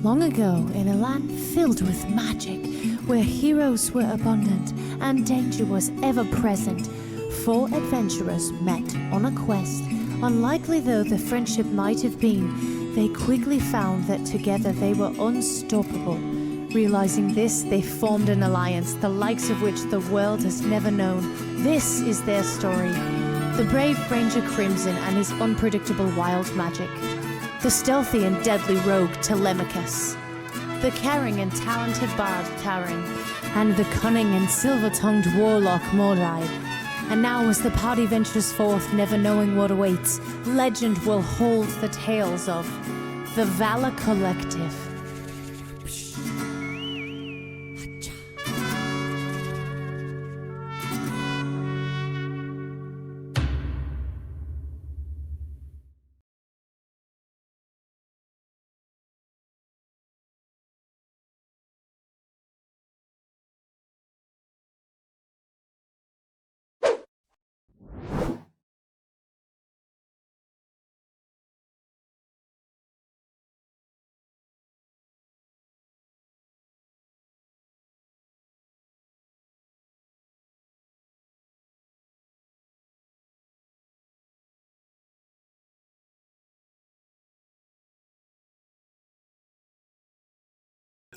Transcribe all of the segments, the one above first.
Long ago, in a land filled with magic, where heroes were abundant and danger was ever present, four adventurers met on a quest. Unlikely though the friendship might have been, they quickly found that together they were unstoppable. Realizing this, they formed an alliance, the likes of which the world has never known. This is their story. The brave Ranger Crimson and his unpredictable wild magic. The stealthy and deadly rogue Telemachus. The caring and talented bard Taran. And the cunning and silver-tongued warlock Mordai. And now as the party ventures forth, never knowing what awaits, legend will hold the tales of the Valor Collective.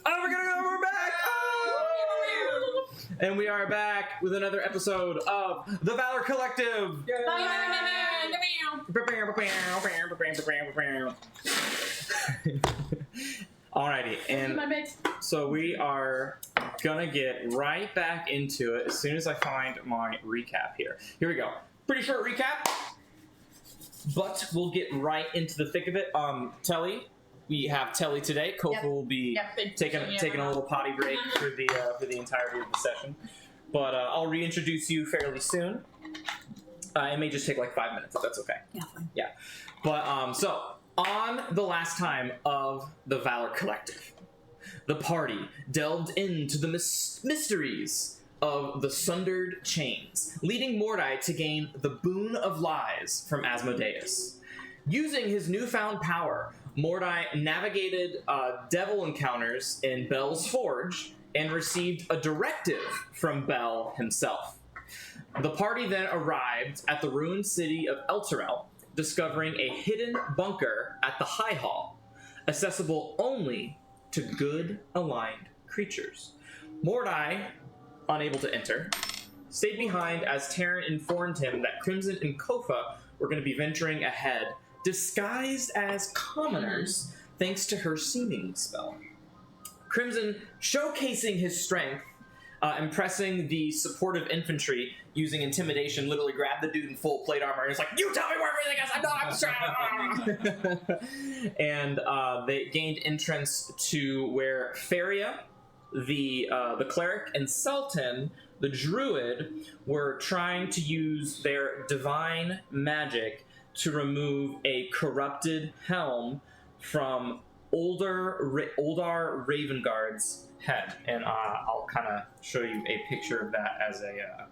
We're back! Oh! And we are back with another episode of The Valor Collective! Alrighty, and so we are gonna get right back into it as soon as I find my recap here. Here we go. Pretty short recap, but we'll get right into the thick of it. Telly. We have Telly today. Kofa will be taking a little potty break for the entirety of the session. But I'll reintroduce you fairly soon. It may just take like 5 minutes, if that's okay. Yeah, fine. Yeah. But, so, on the last time of the Valor Collective, the party delved into the mysteries of the Sundered Chains, leading Mordai to gain the Boon of Lies from Asmodeus. Using his newfound power, Mordai navigated devil encounters in Bel's Forge and received a directive from Bel himself. The party then arrived at the ruined city of Elturel, discovering a hidden bunker at the High Hall, accessible only to good aligned creatures. Mordai, unable to enter, stayed behind as Taran informed him that Crimson and Kofa were going to be venturing ahead, disguised as commoners, thanks to her seeming spell. Crimson, showcasing his strength, impressing the supportive infantry, using intimidation, literally grabbed the dude in full plate armor and is like, "You tell me where everything is, I'm strong!" And they gained entrance to where Feria, the cleric, and Sultan, the druid, were trying to use their divine magic to remove a corrupted helm from Oldar Ravengard's head. And I'll kind of show you a picture of that as a...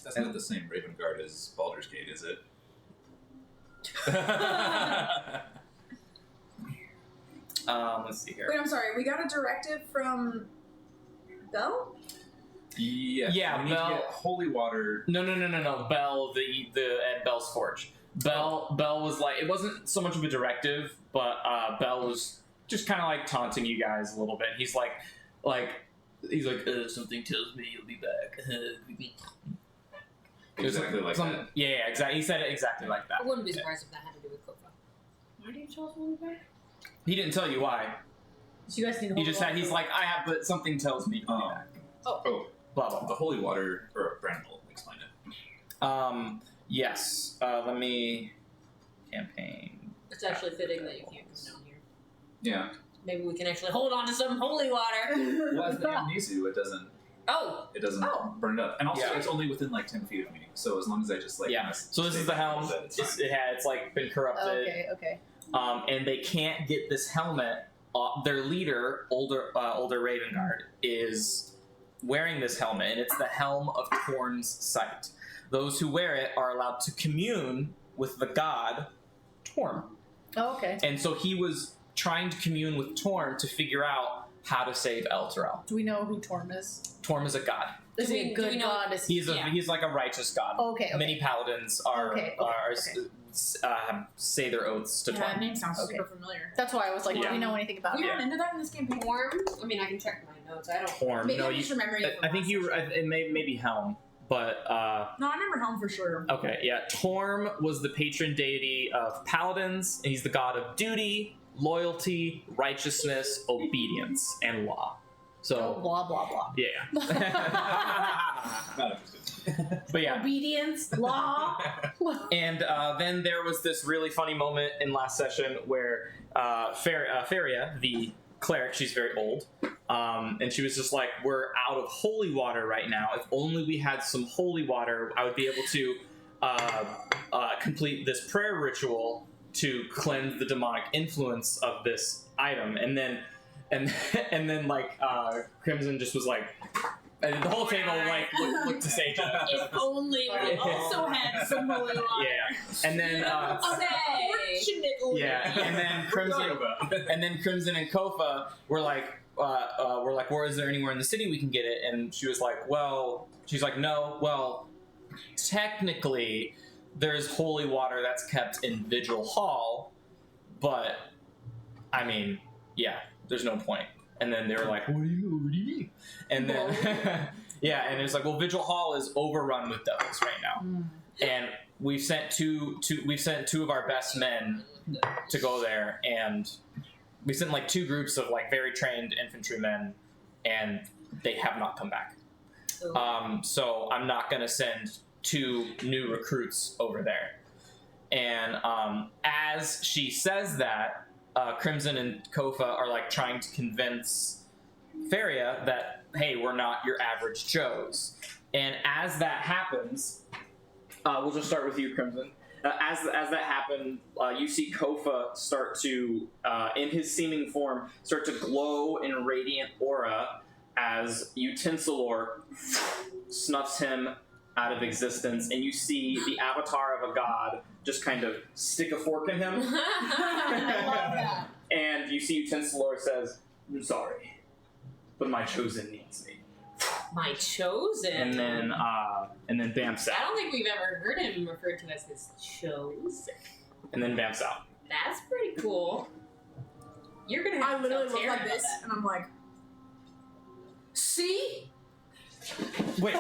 That's not the same Ravengard as Baldur's Gate, is it? Let's see here. Wait, I'm sorry. We got a directive from Bel? Yes. Yeah, we need to get holy water. No. Bel, at Bel's Forge. Bel was like, it wasn't so much of a directive, but Bel was just kind of like taunting you guys a little bit. He's like, something tells me you'll be back. Exactly like that. Yeah, exactly. He said it exactly like that. I wouldn't be surprised if that had to do with Kofa. Why did you tell us we'll be back? He didn't tell you why. So you guys need to He just said, he's like, I have, but something tells me you'll be back. Oh. Blah, blah, blah. The holy water, or Brandon will explain it. Yes. Let me... Campaign. It's actually fitting that you can't come down here. Yeah. Maybe we can actually hold on to some holy water. Well, as the amnesia, it doesn't burn it up. And also, it's only within like 10 feet of me. So as long as I just like... Yeah. So this is the helm. It's like been corrupted. Okay. And they can't get this helmet. Their leader, Older Ravengard, is wearing this helmet, and it's the Helm of Torn's Sight. Those who wear it are allowed to commune with the god Torm. Oh, okay. And so he was trying to commune with Torm to figure out how to save Elturel. Do we know who Torm is? Torm is a god. Is he a do we good know- god? Is He's like a righteous god. Okay. Many paladins are say their oaths to Yeah, Torm. that name sounds super familiar. That's why I was like, do Yeah. we know anything about We it? run into that in this campaign. Torm? I mean, I can check my notes. I don't. Torm. Maybe No, I'm just remembering it from I think last you. session. It may be Helm, but No, I remember Helm for sure. okay, yeah. Torm was the patron deity of paladins, and he's the god of duty, loyalty, righteousness, obedience, and law. So Blah blah blah. Not interested. but yeah. Obedience, law. And then there was this really funny moment in last session where Feria, the cleric, she's very old, and she was just like, we're out of holy water right now. If only we had some holy water, I would be able to complete this prayer ritual to cleanse the demonic influence of this item. And then like Crimson just was like, and the whole table like looked to Sage. If only we also had some holy water. Yeah, and then Fortunately. yeah, and then Crimson and Kofa were like, where is there anywhere in the city we can get it? And she was like, no, technically there's holy water that's kept in Vigil Hall, but I mean, yeah, there's no point. And then they were like, what do you mean? And then yeah, and it's like, well, Vigil Hall is overrun with devils right now. And we've sent two of our best men to go there, and we sent like 2 groups of like very trained infantrymen, and they have not come back. So I'm not gonna send 2 new recruits over there. And as she says that, Crimson and Kofa are like trying to convince Feria that, hey, we're not your average Joes. And as that happens, we'll just start with you, Crimson. As that happened, you see Kofa start to, in his seeming form, start to glow in radiant aura as Utensilor snuffs him out of existence, and you see the avatar of a god just kind of stick a fork in him. I love that. And you see Utensilor says, I'm sorry, but my chosen needs me. My chosen. And then bamps I out. don't think we've ever heard him referred to as his chosen. And then bamps out. That's pretty cool. You're gonna have I to literally tell look Tara like about this, that. and I'm like, see? Wait.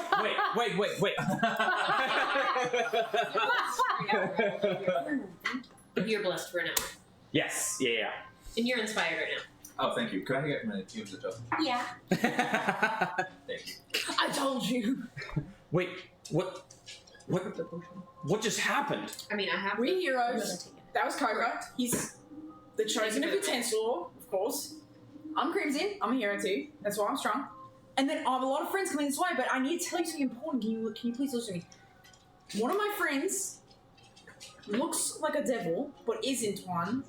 You're blessed for now. Yes, yeah. And you're inspired right Oh, thank you. Could I get my team's adjustment? now. Yeah. Thank you. I told you. Wait, what just happened? I mean, I have. We I'm gonna heroes. take it. That was Cobra. He's the chosen of Utensilor, of course. I'm Crimson. I'm a hero too. That's why I'm strong. And then I have a lot of friends coming this way, but I need to tell you something important. Can you please listen to me? One of my friends looks like a devil, but isn't one.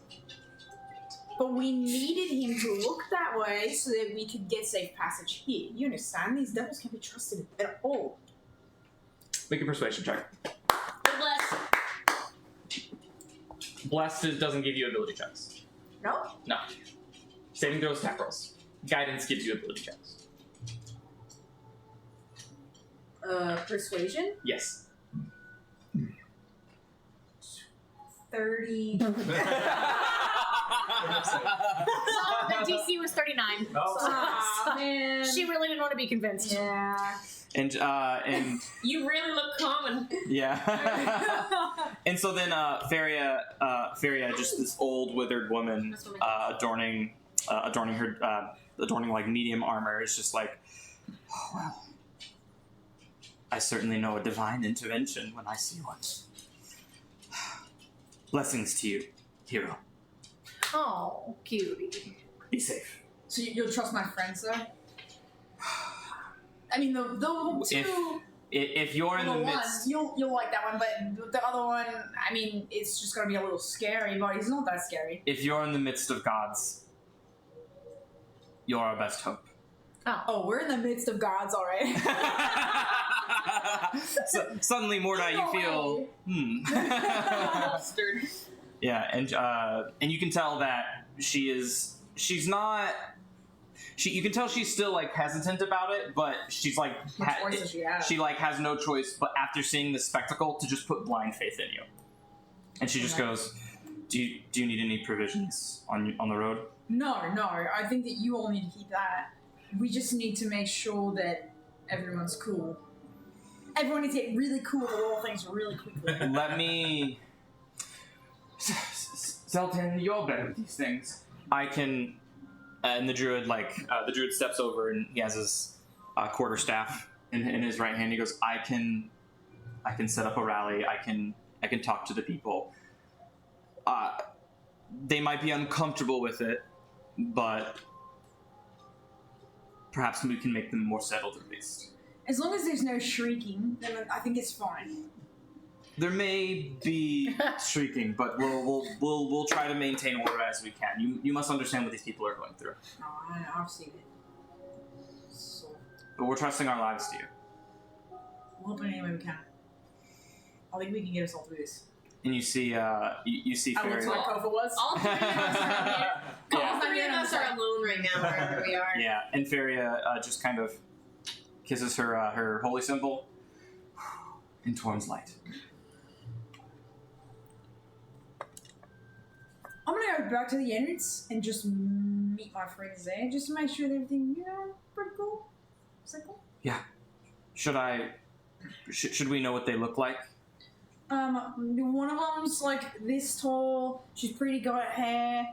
But we needed him to look that way so that we could get safe passage here. You understand? These devils can't be trusted at all. Make a persuasion check. You're blessed. Blessed doesn't give you ability checks. No? No. Saving throws, attack rolls. Guidance gives you ability checks. Persuasion? Yes. 30. The DC was 39. Aw, man. She really didn't want to be convinced. Yeah. And You really look common. yeah. And so then Feria, just this old withered woman, adorning like medium armor, is just like, oh well. I certainly know a divine intervention when I see one. Blessings to you, hero. Oh, cutie. Be safe. So you'll trust my friends, though? I mean, the two... If you're in the one, midst... you'll like that one, but the other one, I mean, it's just gonna be a little scary, but he's not that scary. If you're in the midst of gods, you're our best hope. Oh, we're in the midst of gods already. So, suddenly, Mordai, you feel... Mustard. Yeah, and you can tell that she's not. You can tell she's still like hesitant about it, but she's like she like has no choice. But after seeing the spectacle, to just put blind faith in you, and she just goes, "Do you need any provisions on the road?" No. I think that you all need to keep that. We just need to make sure that everyone's cool. Everyone needs to get really cool with all things really quickly. Let me, Zelton, you're better with these things. I can. And the druid steps over and he has his quarterstaff in his right hand. He goes, I can set up a rally. I can talk to the people. They might be uncomfortable with it, but perhaps we can make them more settled at least. As long as there's no shrieking, then I think it's fine. There may be shrieking, but we'll try to maintain order as we can. You must understand what these people are going through. No, I've seen it. So, But we're trusting our lives to you. we'll help in any way we can. I think we can get us all through this. And you see you see I Fairy. looked like Kofa was. All three of us are here. Yeah. All three of us are alone right now wherever we are. Yeah, and Feria just kind of kisses her holy symbol in Torn's light. I'm gonna go back to the entrance and just meet my friends there, just to make sure that everything, pretty cool. Is that cool? Should we know what they look like? One of them's like this tall. She's pretty got hair.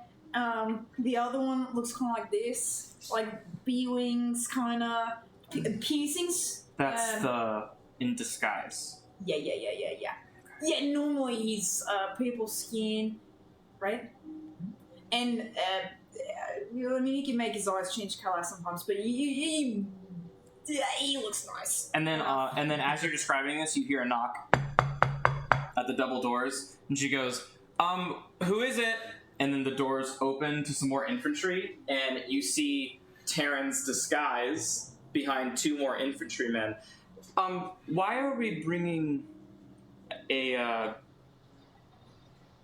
The other one looks kind of like this, like bee wings, kind of piercings. That's the in disguise. Yeah. Yeah, normally he's purple skin, right? And I mean, he can make his eyes change color sometimes, but he looks nice. And then as you're describing this, you hear a knock at the double doors, and she goes, who is it? And then the doors open to some more infantry, and you see Terran's disguise behind two more infantrymen. Why are we bringing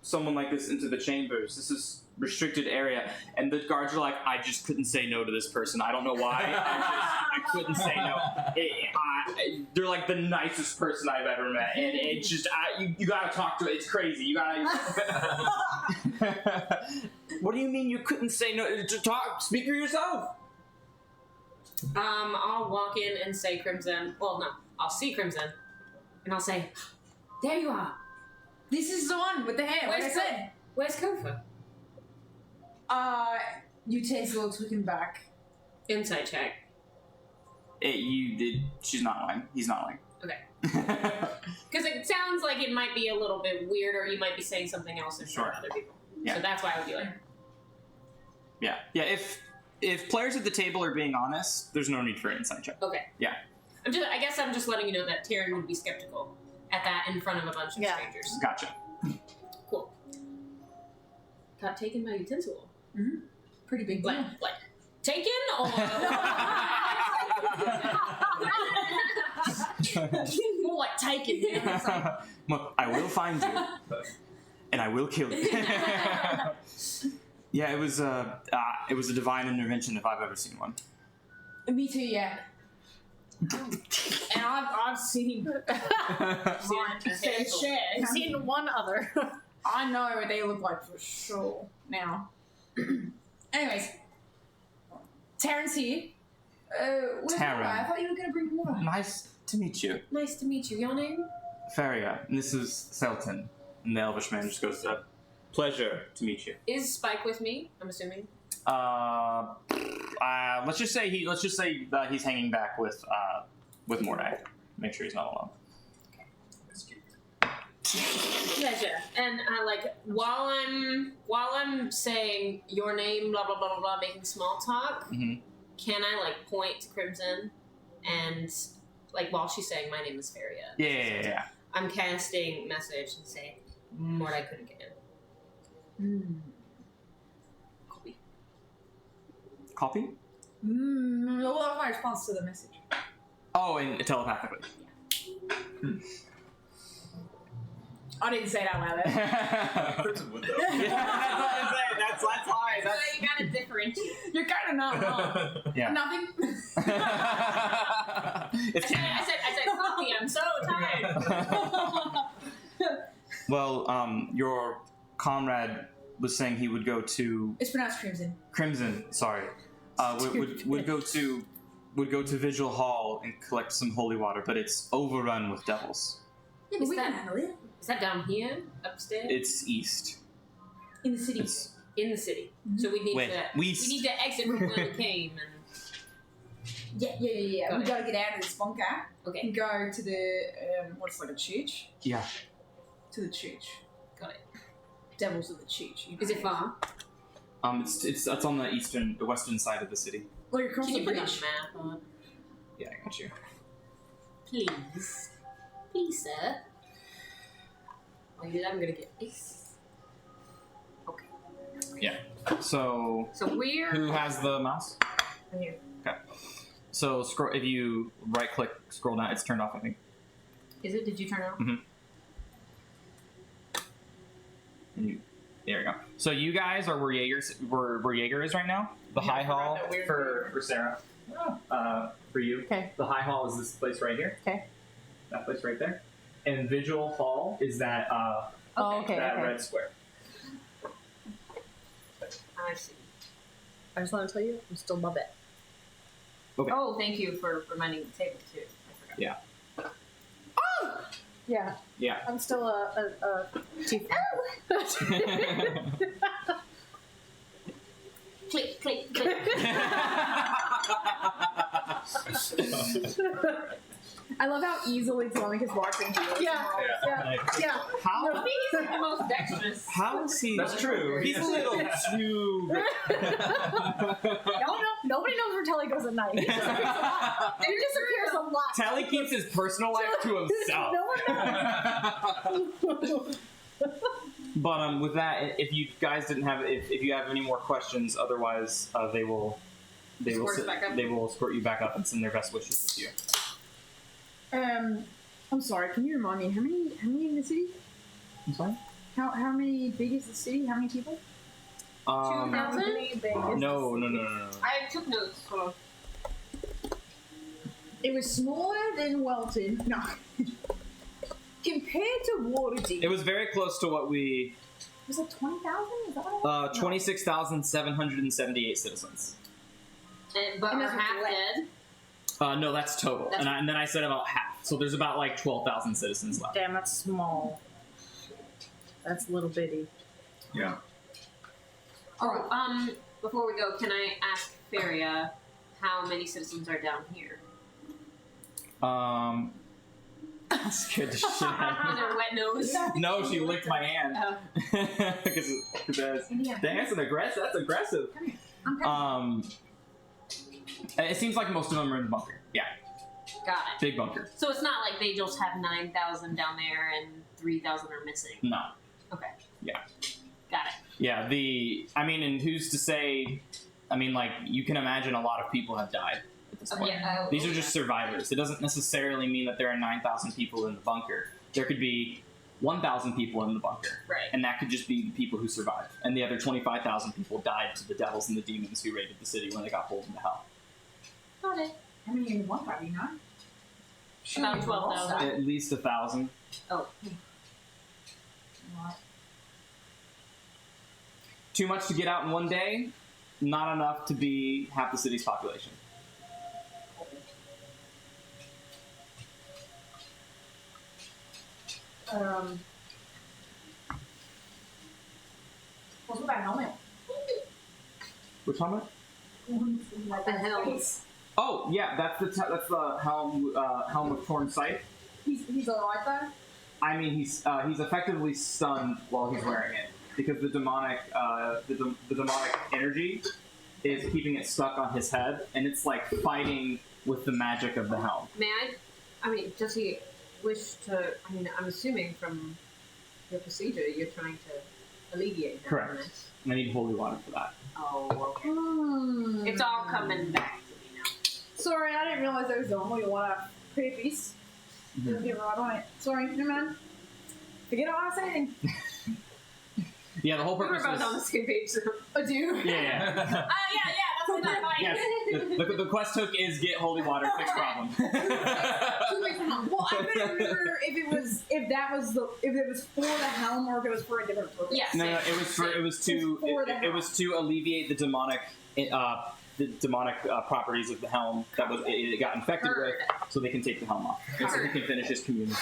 someone like this into the chambers? This is restricted area. And the guards are like, I just couldn't say no to this person. I don't know why. I couldn't say no. They're like the nicest person I've ever met. And it's just, you gotta talk to it. It's crazy. You gotta... What do you mean you couldn't say no? To talk, speak for yourself. I'll walk in and say Crimson. Well, no, I'll see Crimson, and I'll say, "There you are. This is the one with the hair, like I said. Where's Kofa?" Utensil looks looking back. Insight check. She's not lying. He's not lying. Okay. Because it sounds like it might be a little bit weird, or you might be saying something else in front of other people. Yeah. So that's why I would be like, Yeah. If players at the table are being honest, there's no need for an insight check. okay. Yeah. I guess I'm just letting you know that Tyrion would be skeptical at that in front of a bunch of strangers. Gotcha. Cool. Got taken by utensil. Mm-hmm. Pretty big deal. Like taken or More like taken. It's like, Well, I will find you, and I will kill you. Yeah, it was a divine intervention if I've ever seen one. me too, yeah. And I've seen my fair share. I've seen one other. I know what they look like for sure now. Anyways, Terran's here. Where's Terran. Mora? I thought you were going to bring water. Nice to meet you. nice to meet you. Your name? Feria, and this is Selton. And the Elvish man just goes, pleasure to meet you. Is Spike with me? I'm assuming. Let's just say that he's hanging back with Mordai. Make sure he's not alone. Pleasure. And while I'm saying your name, blah blah blah blah blah, making small talk, can I point to Crimson and while she's saying my name is Feria? Yeah. I'm casting message and saying Mordai couldn't get in. Copy? Well, that was my response to the message. Oh, and telepathically. I didn't say that loud. Crimson would though. Yeah, that's what I'm saying. That's why. So you gotta differentiate. You're kind of not wrong. Yeah. Nothing. It's I said coffee. I'm so tired. Well, your comrade was saying he would go to It's pronounced Crimson. Crimson. Sorry, would go to Vigil Hall and collect some holy water, but it's overrun with devils. Yeah, but we can handle it. Is that down here, upstairs? It's east. In the city. It's in the city. So we need Wait, to we need to exit from where we came. And Yeah. Got We it. gotta get out of this bunker okay, and go to the what's like a church. yeah. To the church. got it. Devils of the church. You know. Is it far? It's on the western side of the city. Like across Can the you put a bridge. map on? Yeah, I got you. Please. Please, sir. While you do that, I'm gonna get this. Okay. So So we're who has the mouse? Here. Okay. So scroll. If you right click, scroll down. It's turned off, I think. Is it? Did you turn it on? Mhm. There you go. So you guys are where Jaeger is right now. The Yeah, High I forgot Hall that weird for Sarah. For you. Okay. The High Hall is this place right here. Okay. That place right there. And Vigil Hall is that Okay. red square. I see. I just want to tell you, I'm still above it. Okay. Oh, thank you for reminding the table too. I forgot. Yeah. Yeah. Yeah. I'm still a chief. Click, click, click. I love how easily Telemachus walks into it. Yeah. Yeah. How? I think he's the most dexterous. How is he? That's true. He's a little too. Nobody knows where Telly goes at night. He disappears a lot. Tally keeps his personal life to himself. No one knows. But with that, if you guys didn't have, if you have any more questions, otherwise they will Escort us back up? they will escort you back up and send their best wishes with you. I'm sorry. Can you remind me how many in the city? I'm sorry. How many big is the city? How many people? 2,000? No. I took notes. Hold on. It was smaller than Welton. No. Compared to Waterdeep, It was very close to what we. was it 20,000? Is that what? 26,778 citizens. But And we're that's half what's dead. No, that's total, That's- and then I said about half. So there's about like 12,000 citizens left. Damn, that's small. That's little bitty. Yeah. Oh, before we go, can I ask Feria how many citizens are down here? Scared the shit out of With her wet nose. me. No, she licked my hand. Oh. Because Indiana. that's aggressive. That's aggressive. I'm coming. It seems like most of them are in the bunker. Yeah, Got it. big bunker. So it's not like they just have 9,000 down there and 3,000 are missing. No. Okay. Yeah. Got it. Yeah, and who's to say, like, you can imagine a lot of people have died at this point. Yeah. These are just survivors. It doesn't necessarily mean that there are 9,000 people in the bunker. There could be 1,000 people in the bunker. Right. And that could just be the people who survived. And the other 25,000 people died to the devils and the demons who raided the city when they got pulled into hell. Got it. How many in one body, you know? About 12,000. At least 1,000. Oh. Too much to get out in one day, not enough to be half the city's population. What's with that helmet? Which helmet? What the hell? Oh, yeah, that's the helm of Torn Sight. He's alright though? I mean, he's effectively stunned while he's wearing it because the demonic the demonic energy is keeping it stuck on his head, and it's like fighting with the magic of the helm. May I mean, does he wish to? I mean, I'm assuming from your procedure, you're trying to alleviate him. Correct. from this. I need holy water for that. Oh, okay. Hmm. It's all coming back to me now. Sorry, I didn't realize there was normal. You want to create a piece? Mhm. Get right on it. Sorry, no man. Forget what I was saying. Yeah, the whole We were purpose both on the was. same page. So. I do. Yeah. Yeah, that's what I'm like. Yes. The quest hook is get holy water, fix problem. Well, I couldn't remember if it was for the helm or if it was for a different purpose. Yes. No, it was to alleviate the demonic properties of the helm that it got infected with, so they can take the helm off, and so he can finish his communion.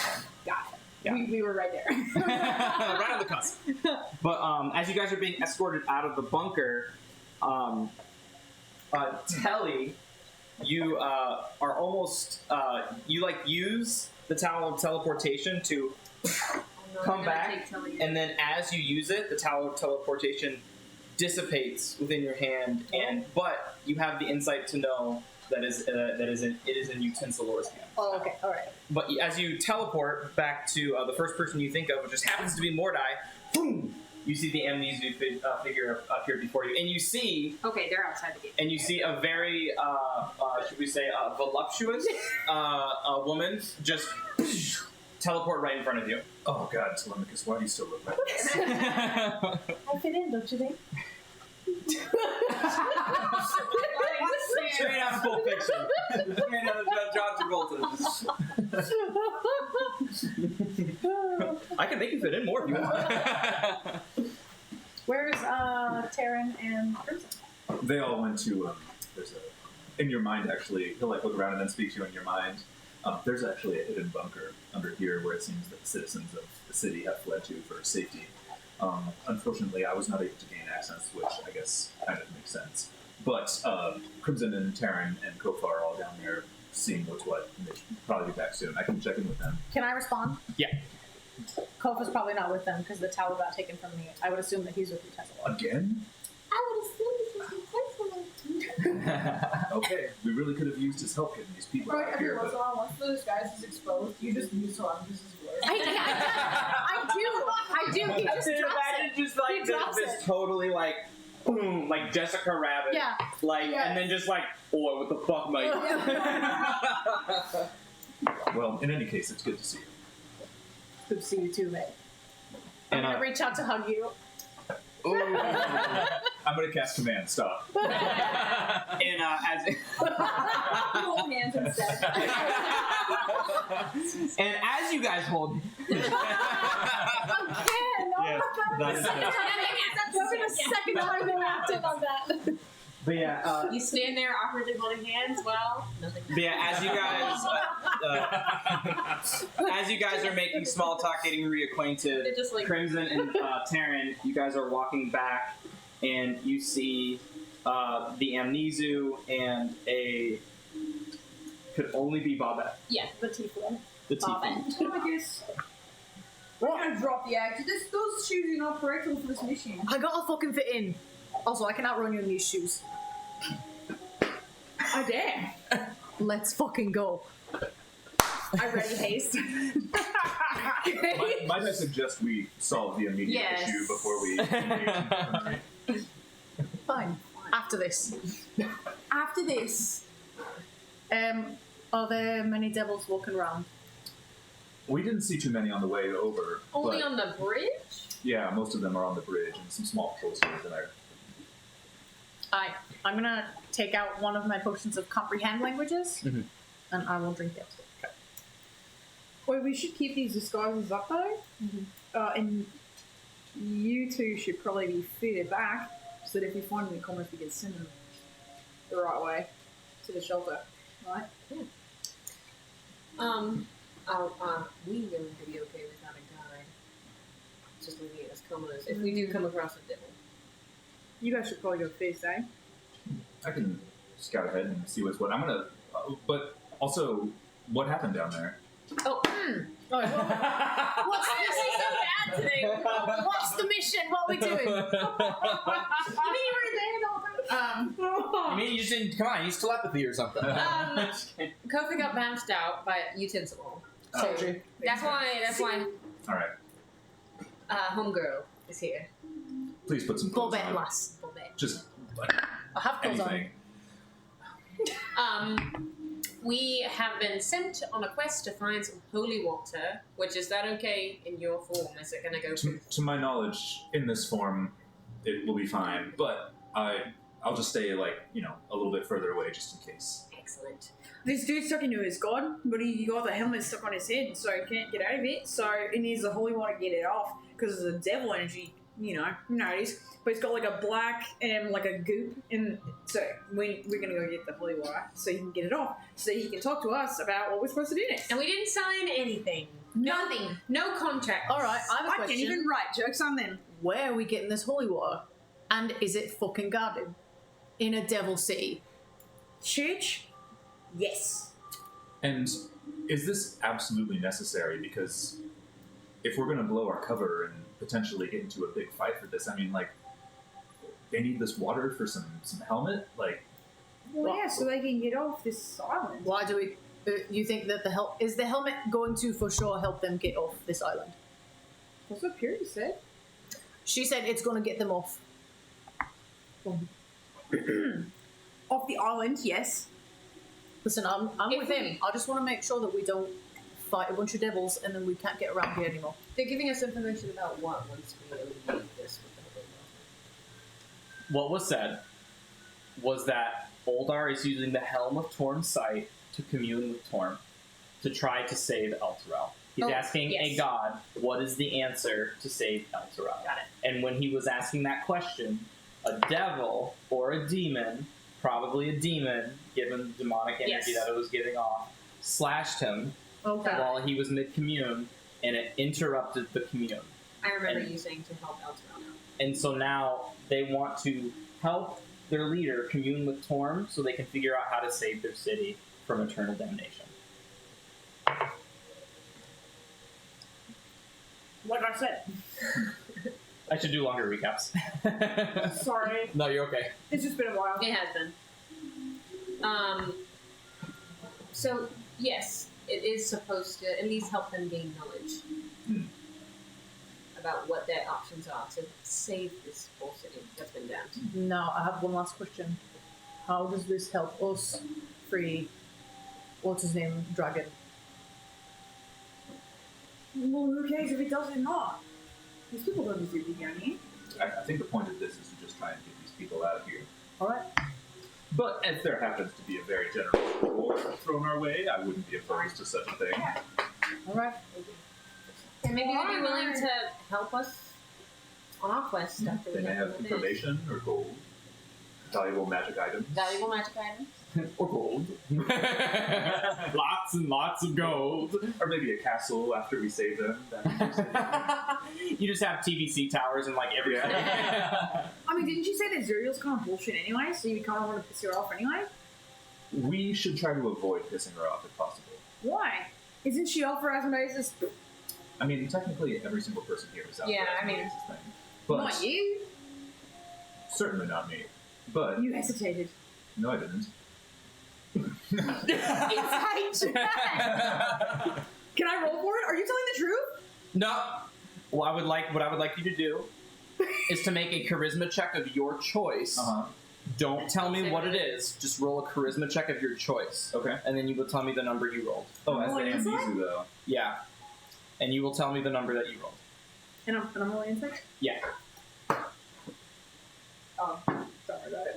Gotcha. Yeah. We were right there. Right on the cusp. But as you guys are being escorted out of the bunker, Telly, you are almost you use the towel of teleportation to come back, and then as you use it, the towel of teleportation dissipates within your hand, but you have the insight to know that it is in Utensilor's hand. Oh, okay, all right. But as you teleport back to the first person you think of, which just happens to be Mordai, boom! You see the Amnesia figure appear before you, and you see. Okay, they're outside the gate. And you see a very, should we say, voluptuous woman just teleport right in front of you. Oh God, Telemachus, why do you still look like this? I fit in, don't you think? Straight out of Pulp Fiction. Straight out of John Travolta. I can make you fit in more if you want. Where's Taryn and Crimson? They all went to. There's a in your mind actually. He'll like look around and then speak to you in your mind. There's actually a hidden bunker under here where it seems that the citizens of the city have fled to for safety. Unfortunately, I was not able to gain access, which I guess kind of makes sense. But Crimson and Taryn and Kofar are all down there seeing what's what, and they should probably be back soon. I can check in with them. Can I respond? Yeah. Kofa's probably not with them because the towel got taken from me. I would assume that he's with Utensilor. Again? I would assume this was Okay, we really could have used his help getting these people out here. But once the disguise is exposed, you just use Solange's voice. I do. He just drops it. Just like this totally like, boom, like Jessica Rabbit. Yeah. Like, Yeah. and then just like, oh, what the fuck, mate? well, in any case, it's good to see you. Good to see you too, mate. I'm And, gonna reach out to hug you. Ooh. I'm gonna cast command. Stop. And as Hold hands instead. and as you guys hold, Again, Yeah, that is good. That's been the second time they wrapped in on that. But yeah, You stand there awkwardly holding hands. Well, nothing. but yeah, as you guys are making small talk, getting reacquainted, They're just like- Crimson and Taryn, you guys are walking back, and you see the Amnesu and a could only be Bobette. Yeah, the tiefling. The tiefling. I guess. We're gonna drop the act. Those shoes are not correct for this mission. I gotta fucking fit in. Also, I can outrun you in these shoes. I dare. Let's fucking go. I ready haste. Might I suggest we solve the immediate Yes. issue before we engage? Fine. After this. After this. Are there many devils walking around? We didn't see too many on the way over. Only but on the bridge? yeah, most of them are on the bridge and some small patrols here and there. I'm gonna take out one of my potions of comprehend languages, Mhm. and I will drink it. Wait, we should keep these disguises up though, and you two should probably be fitted back so that if we find them in comments, we can send them the right way to the shelter, right? We going to be okay without a guide. Just leaving it as commoners. If we do come across a devil. You guys should probably go first, eh? I can scout ahead and see what's what. I'm gonna, but also, what happened down there? Oh, What's why is he so bad today? What's the mission? What are we doing? You mean you were there the whole time? I mean, you just didn't come on. Use telepathy or something. Kofi got bounced out by Utensil. Told you. That's why All right, homegirl is here. please put some clothes Bobette on. lass. Just like I have clothes anything. We have been sent on a quest to find some holy water, which is that okay in your form? Is it going to go To my knowledge, in this form, it will be fine. But I'll just stay a little bit further away just in case. Excellent. This dude's stuck into his god, but he got the helmet stuck on his head, so he can't get out of it. So he needs the holy water to get it off because of the devil energy. You know it is. But it's got like a black and like a goop, and so we're gonna go get the holy water so he can get it off, so he can talk to us about what we're supposed to do next. And we didn't sign anything. Nothing. No contract. All right, I have a I question. can't even write jokes on them. Where are we getting this holy water? And is it fucking guarded? In a devil city? Church? Yes. And is this absolutely necessary? Because if we're going to blow our cover and potentially get into a big fight for this, I mean, like, they need this water for some helmet? Like, Well, yeah, so they can get off this island. Why do we... you think that is the helmet going to for sure help them get off this island? That's what Purity said. She said it's going to get them off. Off the island, yes. Listen, I'm with him. I just want to make sure that we don't fight a bunch of devils and then we can't get around here anymore. They're giving us information about what once we eliminate this with the holy water. What was said was that Oldar is using the Helm of Torm's sight to commune with Torm to try to save Elturel. He's asking a god, what is the answer to save Elturel? Got it. And when he was asking that question, a devil or a demon, probably a demon, given the demonic energy that it was giving off, slashed him while he was mid-commune, and it interrupted the commune. I remember you saying to help Elturel out. And so now they want to help their leader commune with Torm so they can figure out how to save their city from eternal damnation. Like I said. I should do longer recaps. Sorry. No, you're okay. It's just been a while. It has been. So, yes, it is supposed to at least help them gain knowledge about what their options are to save this whole city that's been damned. Now, I have one last question. How does this help us free, what's his name, Dragon? Well, who cares if it does or not? These people don't deserve to be down here. I think the point of this is to just try and get these people out of here. Alright. But if there happens to be a very generous reward thrown our way, I wouldn't be opposed to such a thing. Alright. And maybe they'd be willing to help us on our quest after They we may have finished. information or gold, valuable magic items. Valuable magic items. Or gold. Lots and lots of gold. Or maybe a castle after we save them. You just have TVC towers in like every city. I mean, didn't you say that Zuriel's kind of bullshit anyway, so you kind of want to piss her off anyway? We should try to avoid pissing her off if possible. Why? Isn't she off for osmosis? I mean, technically, every single person here is out Yeah, for I mean- Asmodeus' thing. But Not you. certainly not me. But You hesitated. no, I didn't. Inside check! Can I roll for it? Are you telling the truth? No. What I would like you to do is to make a charisma check of your choice. Uh-huh. Don't tell me what it is. Just roll a charisma check of your choice. Okay. And then you will tell me the number you rolled. Oh, as the Rolling inside? Amnesu, though. Yeah. And you will tell me the number that you rolled. And I'm rolling inside? Yeah. Oh, sorry about it.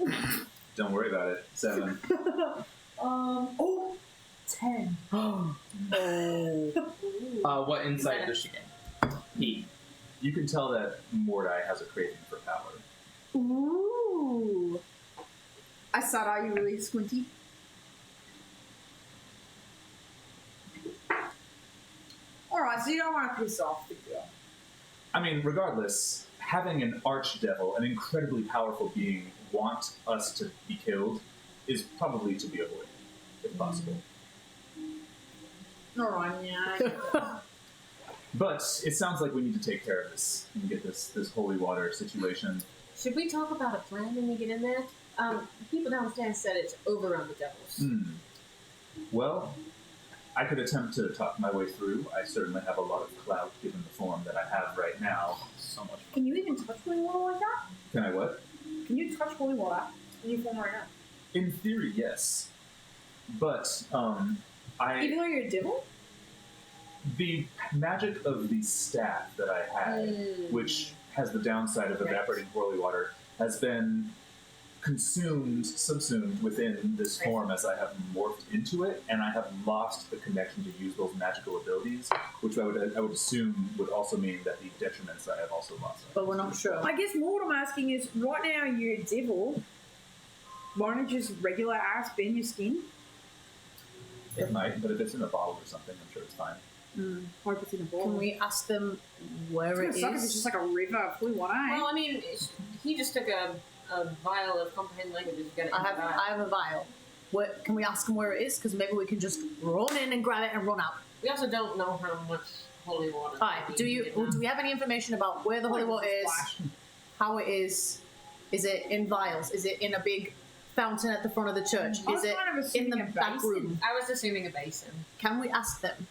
Don't worry about it. 7. 10. What insight does she gain? He. You can tell that Mordai has a craving for power. Ooh. I saw that. You really squinty. Alright, so you don't want to piss off the girl. I mean, regardless, having an archdevil, an incredibly powerful being, want us to be killed is probably to be avoided, if possible. Alright, yeah. But it sounds like we need to take care of this and get this holy water situation. Should we talk about a plan when we get in there? People downstairs said it's over on the devils. Well, I could attempt to talk my way through. I certainly have a lot of clout given the form that I have right now. So much fun. Can you even touch holy water like that? Can I what? Can you touch holy water in your form right now? In theory, yes. But Even though you're a devil? the magic of the staff that I had, which has the downside of evaporating holy water, has been subsumed within this form as I have morphed into it, and I have lost the connection to use those magical abilities, which I would assume would also mean that the detriments I have also lost. But we're not sure. I guess more what I'm asking is, right now you're a devil. Why don't you just regular ass bend your skin? It might, but if it's in a bottle or something, I'm sure it's fine. Or if it's in a bottle. Can we ask them where it It's gonna suck if it's is? just like a river of blue water. Well, I mean, he just took a vial of comprehend languages. I have a vial. What, can we ask them where it is? Because maybe we can just run in and grab it and run out. We also don't know how much holy water. Alright, do we have any information about where the holy water is? How it is? Is it in vials? Is it in a big fountain at the front of the church? I was Is it kind of in the assuming a back basin. room? I was assuming a basin. Can we ask them?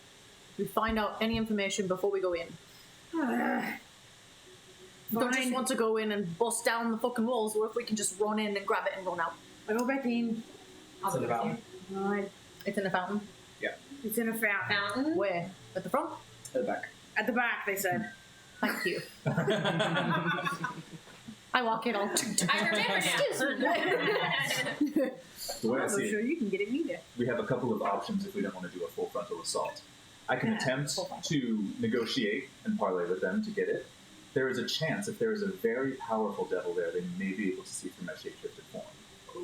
We find out any information before we go in. We don't just Fine. want to go in and bust down the fucking walls, or if we can just run in and grab it and run out. I go back in. It's in the fountain. Right. It's in the fountain. It's in a fountain. Fountain. Where? At the front? At the back. At the back, they said. Thank you. I walk in all. I remember now. The way I I'm see not sure it, you can get it either. we have a couple of options if we don't want to do a full frontal assault. I can attempt to negotiate and parlay with them to get it. There is a chance, if there is a very powerful devil there, they may be able to see through my shapeshifted form,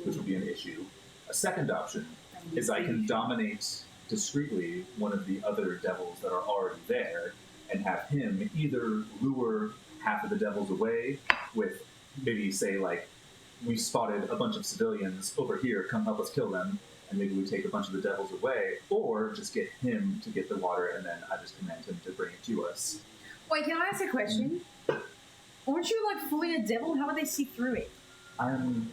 which would be an issue. A second option is I can dominate discreetly one of the other devils that are already there and have him either lure half of the devils away with maybe say like, we spotted a bunch of civilians over here, come help us kill them, and maybe we take a bunch of the devils away, or just get him to get the water and then I just command him to bring it to us. Wait, can I ask a question? Aren't you like fully a devil? How would they see through it? I'm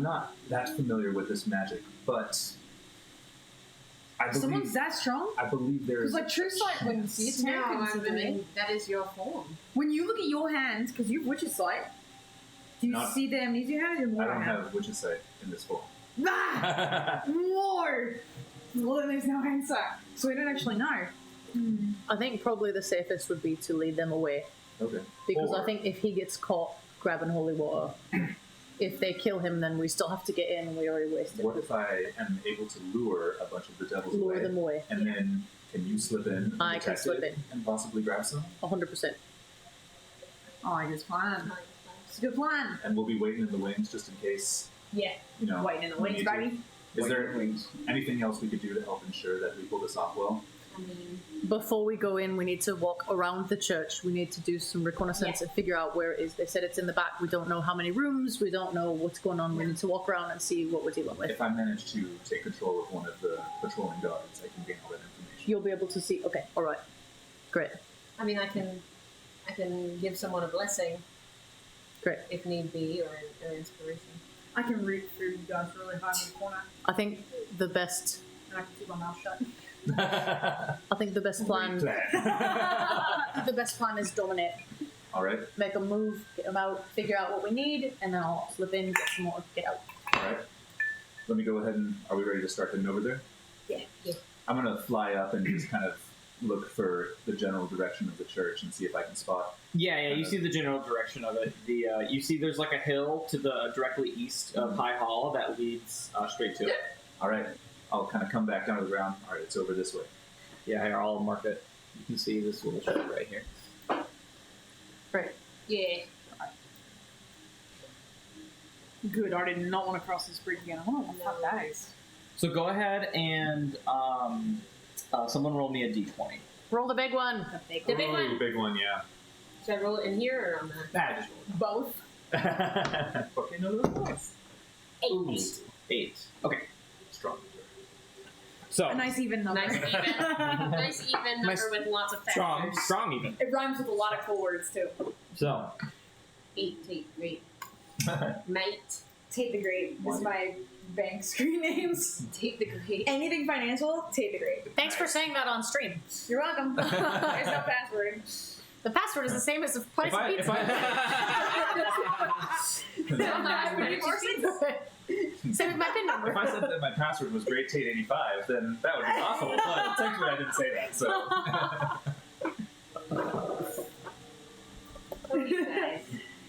not that familiar with this magic, but I Someone's believe that strong? I believe there is. Because like true sight wouldn't see it. No, Taryn couldn't I see through it. mean, that is your form. When you look at your hands, because you've witch's sight, do you Not- see the amnesia hand or I more don't hand? have witch's sight in this form. Ah! More! Well, then there's no answer. So we don't actually know. I think probably the safest would be to lead them away. Okay. Because Or- I think if he gets caught grabbing holy water, if they kill him, then we still have to get in and we already wasted. What if I am able to lure a bunch of the devils Lure away? them away. And then can you slip in and I can detect slip it in. and possibly grab some? 100%. I like this plan. It's a good plan. And we'll be waiting in the wings just in case, Yeah. you know. Waiting in the we wings, need to. baby. Is there anything else we could do to help ensure that we pull this off well? I mean, Before we go in, we need to walk around the church. We need to do some reconnaissance and figure out where it is. They said it's in the back. We don't know how many rooms. We don't know what's going on. We need to walk around and see what we're dealing with. If I manage to take control of one of the patrolling guards, I can gain all that information. You'll be able to see. Okay, all right. Great. I mean, I can give someone a blessing Great. if need be, or an inspiration. I can root through you guys really hard in the corner, I think the best. and I can keep my mouth shut. I think the best plan. The best plan is dominate. All right. Make a move, get them out, figure out what we need, and then I'll slip in, get some more, get out. All right. Let me go ahead and are we ready to start heading over there? Yeah. I'm gonna fly up and just kind of look for the general direction of the church and see if I can spot. Yeah, you see the general direction of it. You see there's like a hill to the directly east of High Hall that leads straight to it. All right. I'll kind of come back down to the ground. All right, it's over this way. Yeah, here, I'll mark it. You can see this little shed right here. Great. Yeah. Good. I did not want to cross this bridge again. I want to fuck that is. So go ahead and someone roll me a d20. Roll the big one. The big one. Ooh, big one, yeah. Should I roll it in here or on that? Nah, just Both. roll it. Okay, no, that's nice. Ooh, 8. Okay. Strong. So A nice even number. Nice even. Nice even number Nice- with lots of strong, factors. strong even. It rhymes with a lot of cool words too. So 8, great. Mate. Tate the Great is my bank screen names. Take the great. Anything financial, Tate the Great. Thanks for saying that on stream. You're welcome. There's no password. The password is the same as the place of pizza. Same with my PIN number. If I said that my password was Great Tate 85, then that would be awful. But technically, I didn't say that. So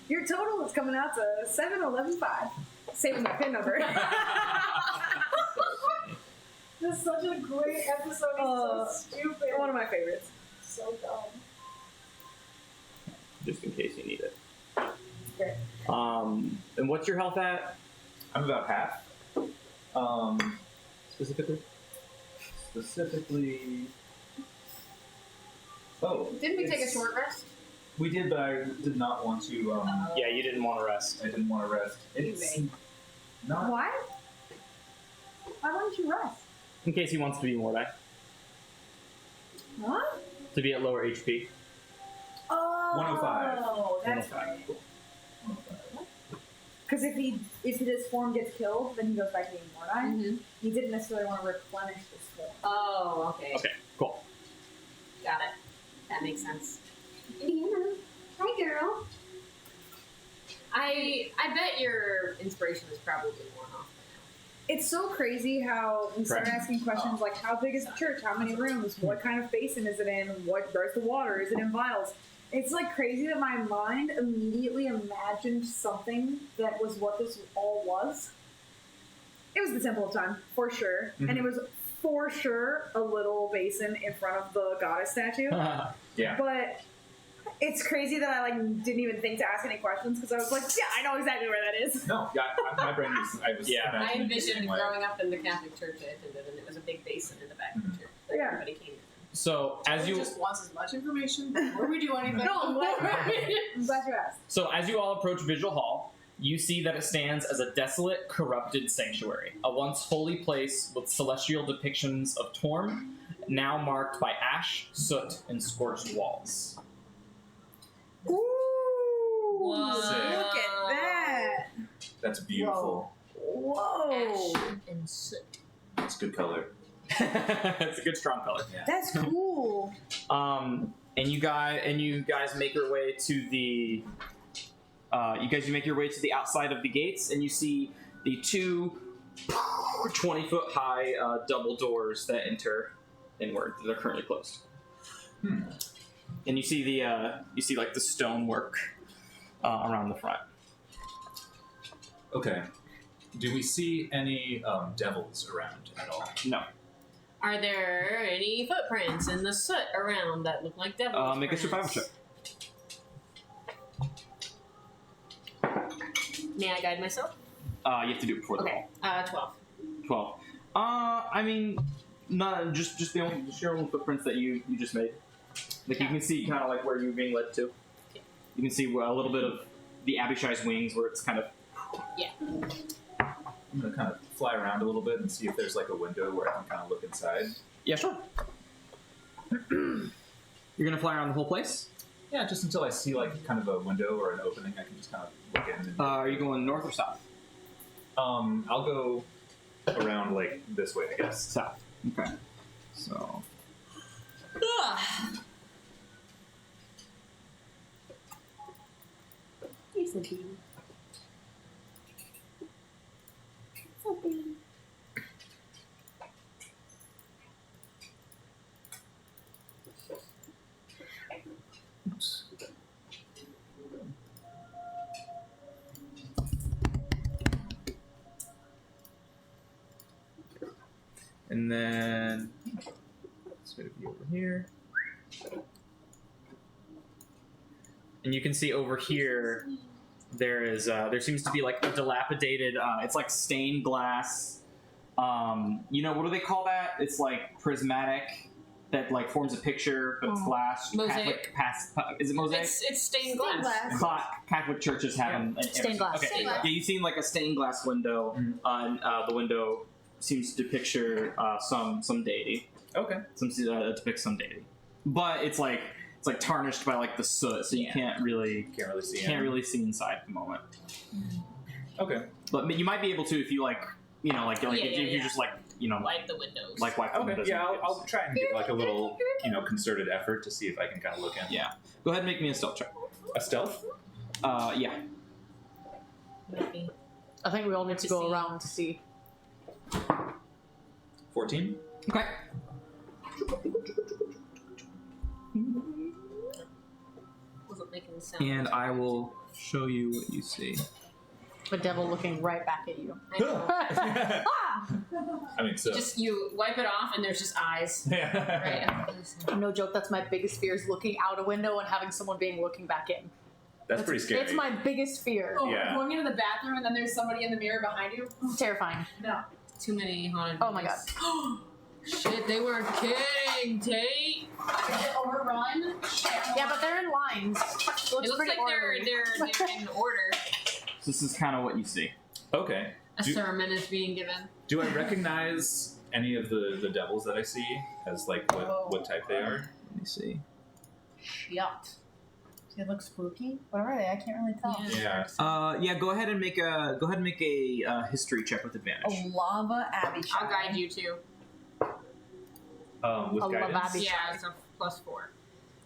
Your total is coming out to 711.5. Same as my PIN number. This is such a great episode. It's so stupid. One of my favorites. So dumb. Just in case you need it. Okay. And what's your health at? I'm about half. Specifically? Oh. Didn't we take a short rest? We did, but I did not want to. Yeah, you didn't want to rest. I didn't want to rest. It's not. Why? Why wouldn't you rest? In case he wants to be Mordai. What? To be at lower HP. Oh, 105. That's 105. right. Because if his form gets killed, then he goes back to being Mordai. Mm-hmm. He didn't necessarily want to replenish this form. Oh, okay. Okay, cool. Got it. That makes sense. Indiana. Hi, girl. I bet your inspiration is probably worn off by now. It's so crazy how we start Correct. asking questions like, how big is the church? How many rooms? What kind of basin is it in? Where's the water? Is it in vials? It's like crazy that my mind immediately imagined something that was what this all was. It was the Temple of Time, for sure. Mhm. And it was for sure a little basin in front of the goddess statue. Yeah. But it's crazy that I didn't even think to ask any questions because I was like, yeah, I know exactly where that is. No, yeah, my brain was. I was. Yeah. I imagining it the envisioned same way. growing up in the Catholic church I attended, and it was a big basin in the back of the church that Yeah. everybody came in. So as you just wants as much information before we do anything. No, I'm glad you asked. as you all approach Vigil Hall, you see that it stands as a desolate, corrupted sanctuary, a once holy place with celestial depictions of Torm, now marked by ash, soot, and scorched walls. Ooh! Whoa. Look at that! That's beautiful. Whoa! Ash and soot. It's good color. It's a good strong color. That's cool. And you guys make your way to the you make your way to the outside of the gates, and you see the two 20-foot high double doors that enter inward. They're currently closed. And you see the stonework around the front. Okay. Do we see any devils around at all? No. Are there any footprints in the soot around that look like devil Make a survival check. May I guide myself? You have to do it before the Okay. 12. roll. 12. I mean, not just your own footprints that you just made. Like you can see kind of like where you're being led to. You can see a little bit of the Abishai's wings where it's kind of. Yeah. I'm gonna kind of fly around a little bit and see if there's like a window where I can kind of look inside. Yeah, sure. You're gonna fly around the whole place. Yeah, just until I see like kind of a window or an opening, I can just kind of look in. And, Are you going north or south? I'll go around like this way, I guess. South. Okay. So. He's the baby. And then it's going to be over here. And you can see over here there seems to be like a dilapidated it's like stained glass. What do they call that? It's like prismatic that like forms a picture, but it's glass. Mosaic. Is it mosaic? It's stained glass. Catholic churches have an Stained glass. Okay. Stained glass. Yeah, you've seen like a stained glass window, and the window seems to picture some deity. Okay. Depicts some deity, but it's like tarnished by like the soot, so you can't really see inside at the moment. Okay. But you might be able to if you if you're just like wipe the windows. like wipe the Okay, windows. yeah, I'll try and give like a little, concerted effort to see if I can kind of look in. Yeah. Go ahead and make me a stealth check. A stealth? Yeah. Maybe. I think we all need to go See. around to see. 14? Okay. Wasn't making sound. And I will show you what you see. The devil looking right back at you. I know. I mean, so. Just you wipe it off and there's just eyes. Right. No joke, that's my biggest fear is looking out a window and having someone being looking back in. That's pretty scary. It's my biggest fear. Oh, Yeah. going into the bathroom and then there's somebody in the mirror behind you. It's terrifying. No. Too many haunted. Oh my god. movies. Shit, they were kidding, Tate. Is it overrun? Yeah, but they're in lines. Looks It looks pretty like orderly. they're in order. So this is kind of what you see. Okay. A Do- sermon is being given. Do I recognize any of the devils that I see as like what type they are? Let me see. Shit. They look spooky. What are they? I can't really tell. Yeah. Yeah. Go ahead and make a history check with advantage. A lava abbey I'll shrine. guide you too. With A guidance. lavabi. Yeah, it's a +4.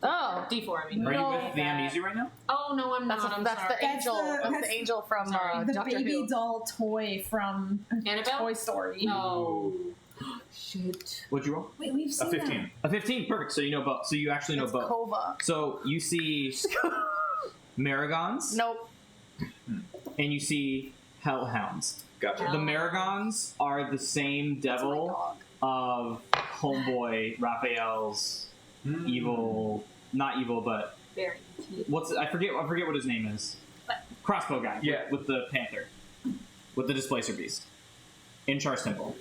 Oh. D4, I mean. Are you No. with the amnesia right now? Oh no, I'm That's, not. I'm that's sorry. the angel. That's That's the angel from Sorry. The Doctor baby Who. doll toy from Annabelle. Toy Story. No. Shit. What'd you roll? Wait, we've A seen 15. A 15. Perfect. So you know both. So you actually know It's both. Kova. So you see Marigons Nope. and you see Hellhounds. Gotcha. The Marigons are the same That's my devil dog. of Homeboy Raphael's evil, not evil, but Very. I forget what his name is. What? Crossbow guy. Yeah. With the panther. With the displacer beast. In Char's Temple.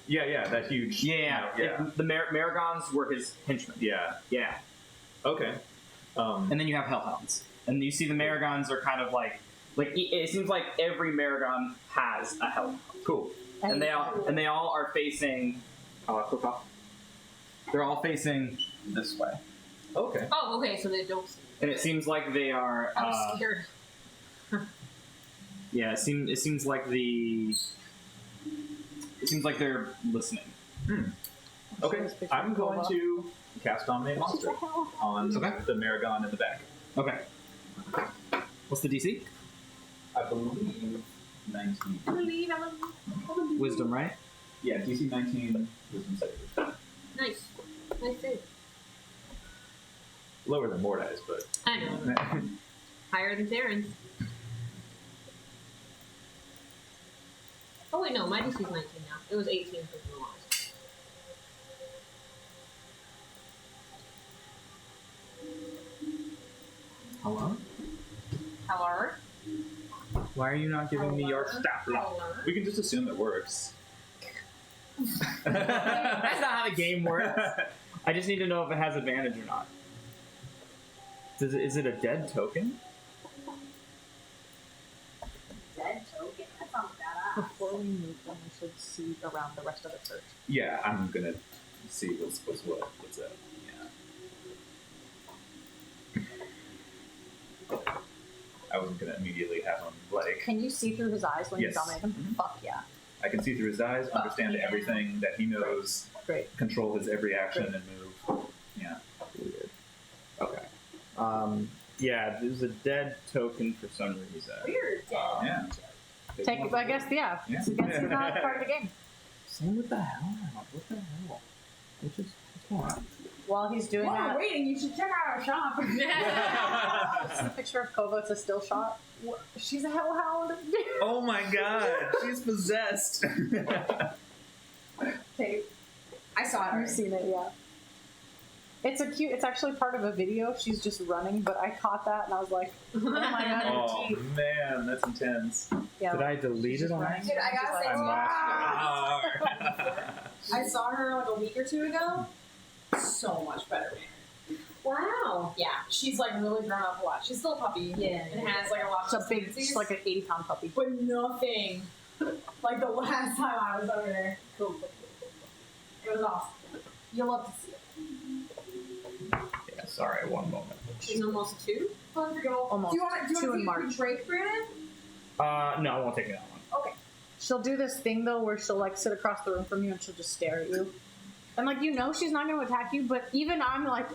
Yeah, that huge. Yeah. The Marigons were his henchmen. Yeah. Yeah. Okay. And then you have Hellhounds. And you see the Marigons are kind of like it seems like every Marigon has a Hellhound. Cool. And they all are facing they're all facing this way. Okay. Oh, okay. So they don't. And it seems like they are I was scared. yeah, it seems like they're listening. Okay. I'm going to cast Dominate Monster on Okay. the Maragon in the back. Okay. What's the DC? I believe 19. Wisdom, right? Yeah, DC 19. Wisdom save. Nice. Nice save. Lower than Mordai's, but. I know. Higher than Theron's. Oh wait, no, my DC's 19 now. It was 18 for the last. Hello? Hello? Why are you not giving me your Hello? stat block? Hello? We can just assume it works. That's not how the game works. I just need to know if it has advantage or not. Is it a dead token? Dead token. That sounds badass. Before we move them, we should see around the rest of the church. Yeah, I'm gonna see what's up. Yeah. I wasn't gonna immediately have him like. Can you see through his eyes when Yes. you dominate him? Mhm. Fuck yeah. I can see through his eyes, understand yeah. everything that he knows, Great. control his every action and move. Yeah. Weird. Okay. Yeah, there's a dead token for some reason. Weird. Yeah. Take, I guess, yeah. Yeah. It's not part of the game. Same with the hell. What the hell? What's going on? While he's doing While that, we're waiting, you should check out our shop. this is a picture of Kova. It's a still shot. She's a hellhound. Oh my god, she's possessed. Take. I saw it I've already. seen it, yeah. It's a cute. It's actually part of a video. She's just running, but I caught that and I was like, oh my god, her Oh teeth. man, that's intense. Yeah. Did I delete it on running. Dude, I gotta say, I'm wow. lost. I saw her like a week or two ago. So much better. Wow. Yeah, she's like really grown up a lot. She's still a puppy. Yeah. And has like a lot It's of a big, tendencies, she's like an 80-pound puppy. but nothing like the last time I was over there. Cool. It was awesome. You'll love to see it. Yeah, sorry, one moment. She's almost 2? Almost. Do you want to 2 in see March. break, Brandon? No, I won't take me that one. Okay. she'll do this thing though where she'll like sit across the room from you and she'll just stare at you. And like she's not going to attack you, but even I'm like,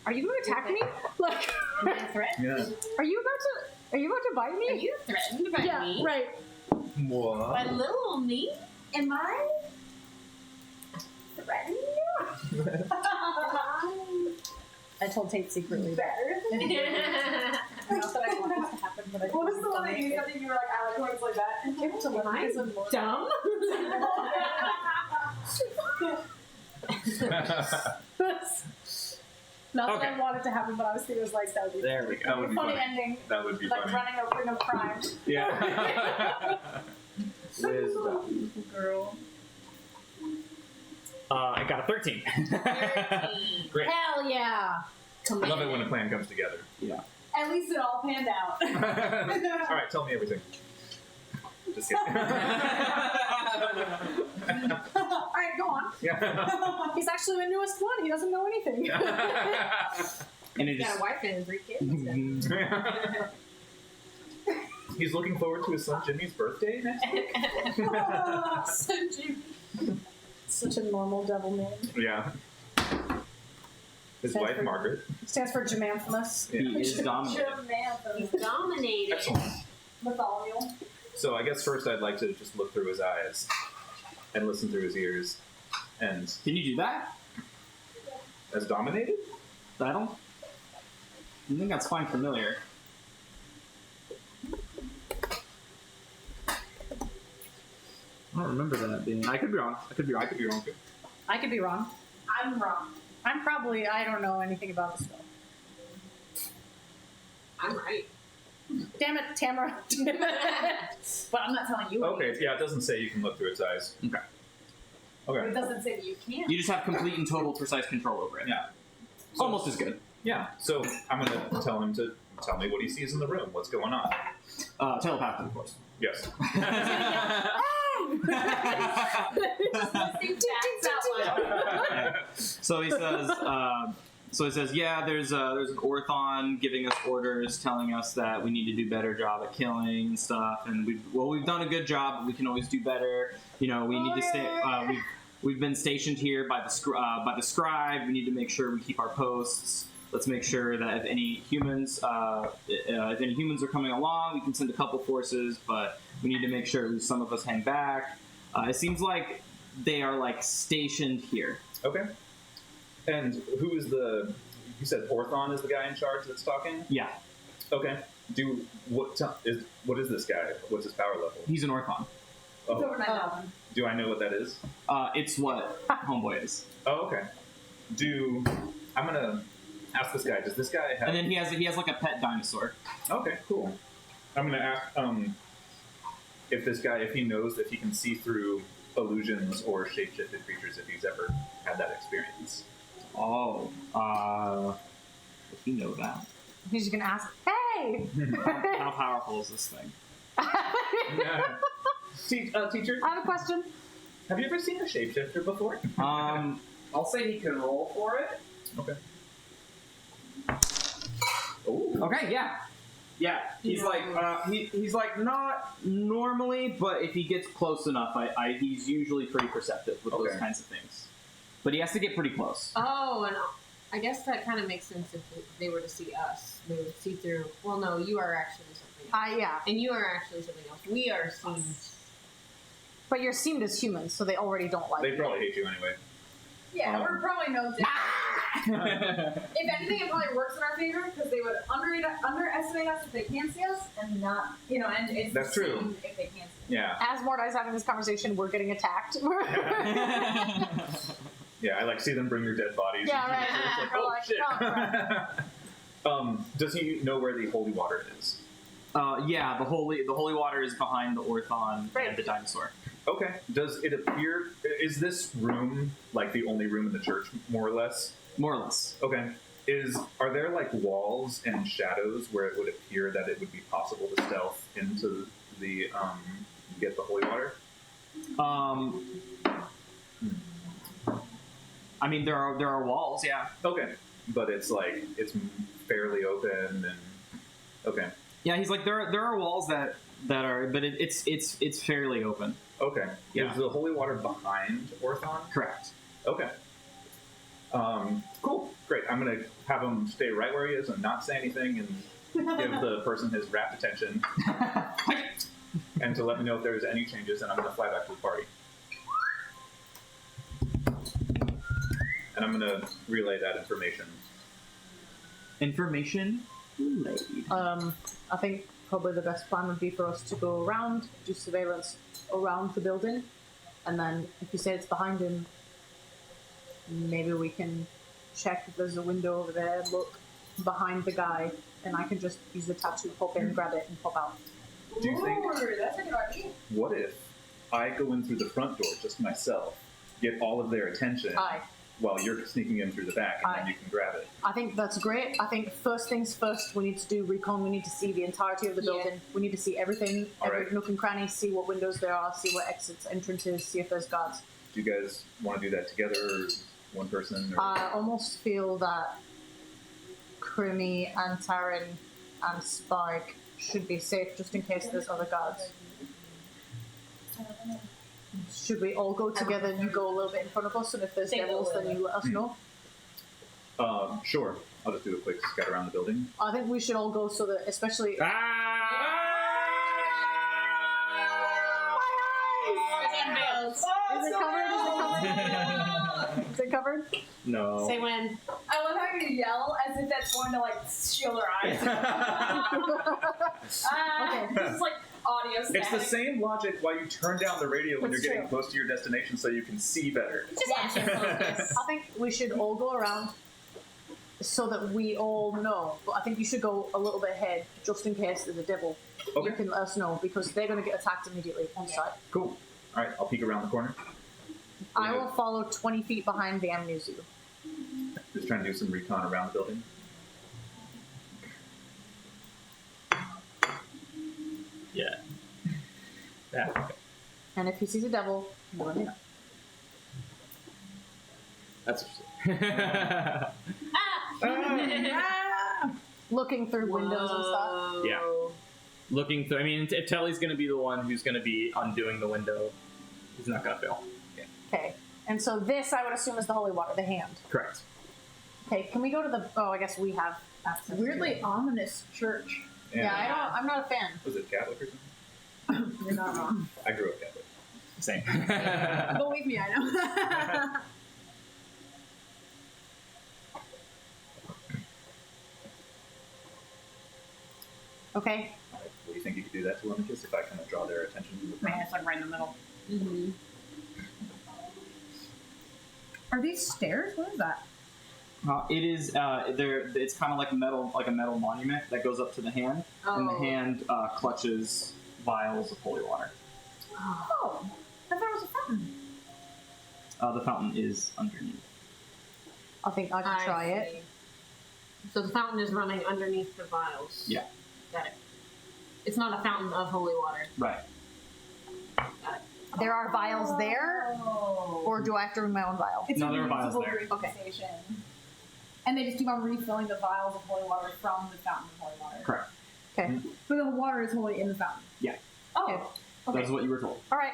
are you going to attack me? Like, Am I a threat? Yeah. are you about to bite me? Are you threatened by yeah, me? right. What? By little old me? Am I threatening you? I told Tate secretly. Better. Not that I want this to happen, but I What was the one that you said that you were like, I like words like that? Give it to Lily. It's a Dumb? Not that Okay. I want it to happen, but I was thinking it was like that would be There we go. That would be funny funny. ending. That would be Like funny. running a ring of crime. Yeah. Wisdom. Girl. I got a 13. 13. Great. Hell yeah. I love it when a plan comes together. At least it all panned out. All right, tell me everything. Just kidding. Alright, go on. Yeah. He's actually the newest one. He doesn't know anything. And it Got a is. wife and 3 kids. He's looking forward to his son Jimmy's birthday next week. So Jimmy. Such a normal devil name. Yeah. His Stands wife for- Margaret. Stands for Jamanthamus. He is dominated. He's dominated. Excellent. Bartholomew. So I guess first I'd like to just look through his eyes and listen through his ears. And Can you do that? as dominated? I don't think that's fine familiar. I don't remember that being. I could be wrong. I could be wrong. I could be wrong too. I could be wrong. I'm wrong. I don't know anything about this spell. I'm right. Damn it, Tamara. Damn it. But I'm not telling you. Okay, yeah, it doesn't say you can look through its eyes. Okay. It Okay. doesn't say that you can't. You just have complete and total precise control over it. Yeah. So- Almost as good. Yeah, so I'm going to tell him to tell me what he sees in the room. What's going on? Telepathy, of course. Yes. So he says. Yeah, there's an Orthon giving us orders, telling us that we need to do a better job at killing and stuff. And we've done a good job, but we can always do better. You know, we need to stay. We've been stationed here by the scribe. We need to make sure we keep our posts. Let's make sure that if any humans are coming along, we can send a couple forces, but we need to make sure at least some of us hang back. It seems like they are like stationed here. Okay. And who is you said Orthon is the guy in charge that's talking? Yeah, Okay. What is this guy? What's his power level? he's an Orthon. It's Oh, over 9,000. do I know what that is? It's what Homeboy is. Oh, okay. I'm gonna ask this guy. Does this guy have? And then he has like a pet dinosaur. Okay, cool. I'm gonna ask if he knows if he can see through illusions or shapeshifted creatures, if he's ever had that experience. Oh, if you know that. He's just gonna ask, hey! How powerful is this thing? Teacher, I have a question. have you ever seen a shapeshifter before? I'll say he can roll for it. Okay. Ooh. Okay, yeah. Yeah, he's like he's like not normally, but if he gets close enough, he's usually pretty perceptive with those Okay. kinds of things. But he has to get pretty close. Oh, and I guess that kind of makes sense if they were to see us. They would see through. Well, no, you are actually something else. Yeah. And you are actually something else. We are seen. But you're seemed as humans, so they already don't like They you. probably hate you anyway. Yeah, we're probably no different. If anything, it probably works in our favor because they would underestimate us if they can't see us, and not, and it's That's the true. same if they can't see us. Yeah. As Mordai's having this conversation, we're getting attacked. Yeah, I see them bring your dead bodies. Yeah, and right. it's like, We're oh like, shit. oh, Does he know where the holy water is? Yeah, the holy water is behind the Orthon Right. and the dinosaur. Okay. Does it appear? Is this room like the only room in the church, more or less? More or less. Okay. Are there like walls and shadows where it would appear that it would be possible to stealth into the get the holy water? I mean, there are walls, yeah. Okay. But it's fairly open and okay. Yeah, he's like there are walls that are, but it's fairly open. Okay. Yeah. Is the holy water behind Orthon? Correct. Okay. Cool. Great. I'm going to have him stay right where he is and not say anything and give the person his rapt attention and to let me know if there's any changes, and I'm going to fly back to the party. And I'm going to relay that information. Information relayed. I think probably the best plan would be for us to go around, do surveillance around the building, and then if you say it's behind him, maybe we can check if there's a window over there, look behind the guy, and I can just use the tattoo, pop in, grab it, and pop out. Do you think, Ooh, that's a good idea. what if I go in through the front door just myself, get all of their attention Aye. while you're sneaking in through the back, and then Aye. you can grab it? I think that's great. I think first things first, we need to do recon. We need to see the entirety of the building. We need to see everything, All every right. nook and cranny, see what windows there are, see what exits, entrances, see if there's guards. Do you guys want to do that together, or one person? Or... I almost feel that Crimmy and Taryn and Spike should be safe just in case there's other guards. Should we all go together and you go a little bit in front of us, and if there's devils then you let us know? Sure. I'll just do a quick scout around the building. I think we should all go so that, especially... Ah! Is it covered? Is it covered? No. Say when. I love how you yell as if that's going to like shield our eyes. Okay. This is like audio It's static. the same logic why you turn down the radio when That's you're getting true. close to your destination so you can see better. Just focus. I think we should all go around so that we all know. But I think you should go a little bit ahead just in case there's a devil. Okay. You can let us know because they're going to get attacked immediately on sight. Cool. All right, I'll peek around the corner. I will follow 20 feet behind the Amnesia. Just trying to do some recon around the building. Yeah. Yeah. And if he sees a devil, let me know. That's Looking through windows and stuff. Yeah. Looking through. I mean, if Telly's going to be the one who's going to be undoing the window, he's not going to fail. Okay. And so this, I would assume, is the holy water, the hand. Correct. Okay, can we go to the... Oh, I guess we have access. Weirdly ominous church. Yeah, I'm not a fan. Was it Catholic or something? You're not wrong. I grew up Catholic. Same. Believe me, I know. Okay. All right, well, you think you could do that to Lemnicus if I kind of draw their attention to the front? Man, it's like right in the middle. Mm-hmm. Are these stairs? What is that? It is. It's kind of like a metal monument that goes up to the hand, and the hand clutches vials of holy water. Oh, I thought it was a fountain. The fountain is underneath. I think I can try it. So the fountain is running underneath the vials. Yeah. Got it. It's not a fountain of holy water. Right. There are vials there, Oh. or do I have to bring my own vial? It's No, a there are vials reusable there. drinking Okay. station. And they just keep on refilling the vials of holy water from the fountain of holy water. Correct. Okay. But the water is holy in the fountain. Oh, That is what you were told. All right.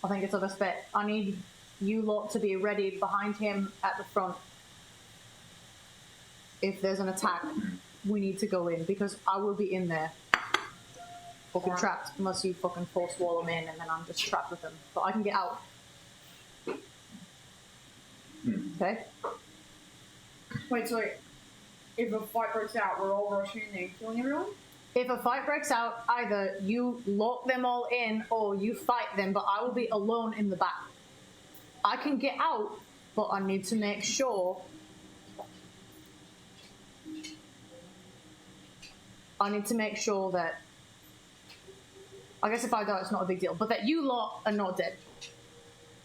I think it's our best bet. I need you lot to be ready behind him at the front. If there's an attack, we need to go in because I will be in there. Fucking trapped unless you fucking force wall him in and then I'm just trapped with him. But I can get out. Okay? Wait, so if a fight breaks out, we're all rushing in and killing everyone? If a fight breaks out, either you lock them all in or you fight them, but I will be alone in the back. I can get out, but I need to make sure. I need to make sure that. I guess if I die, it's not a big deal, but that you lot are not dead.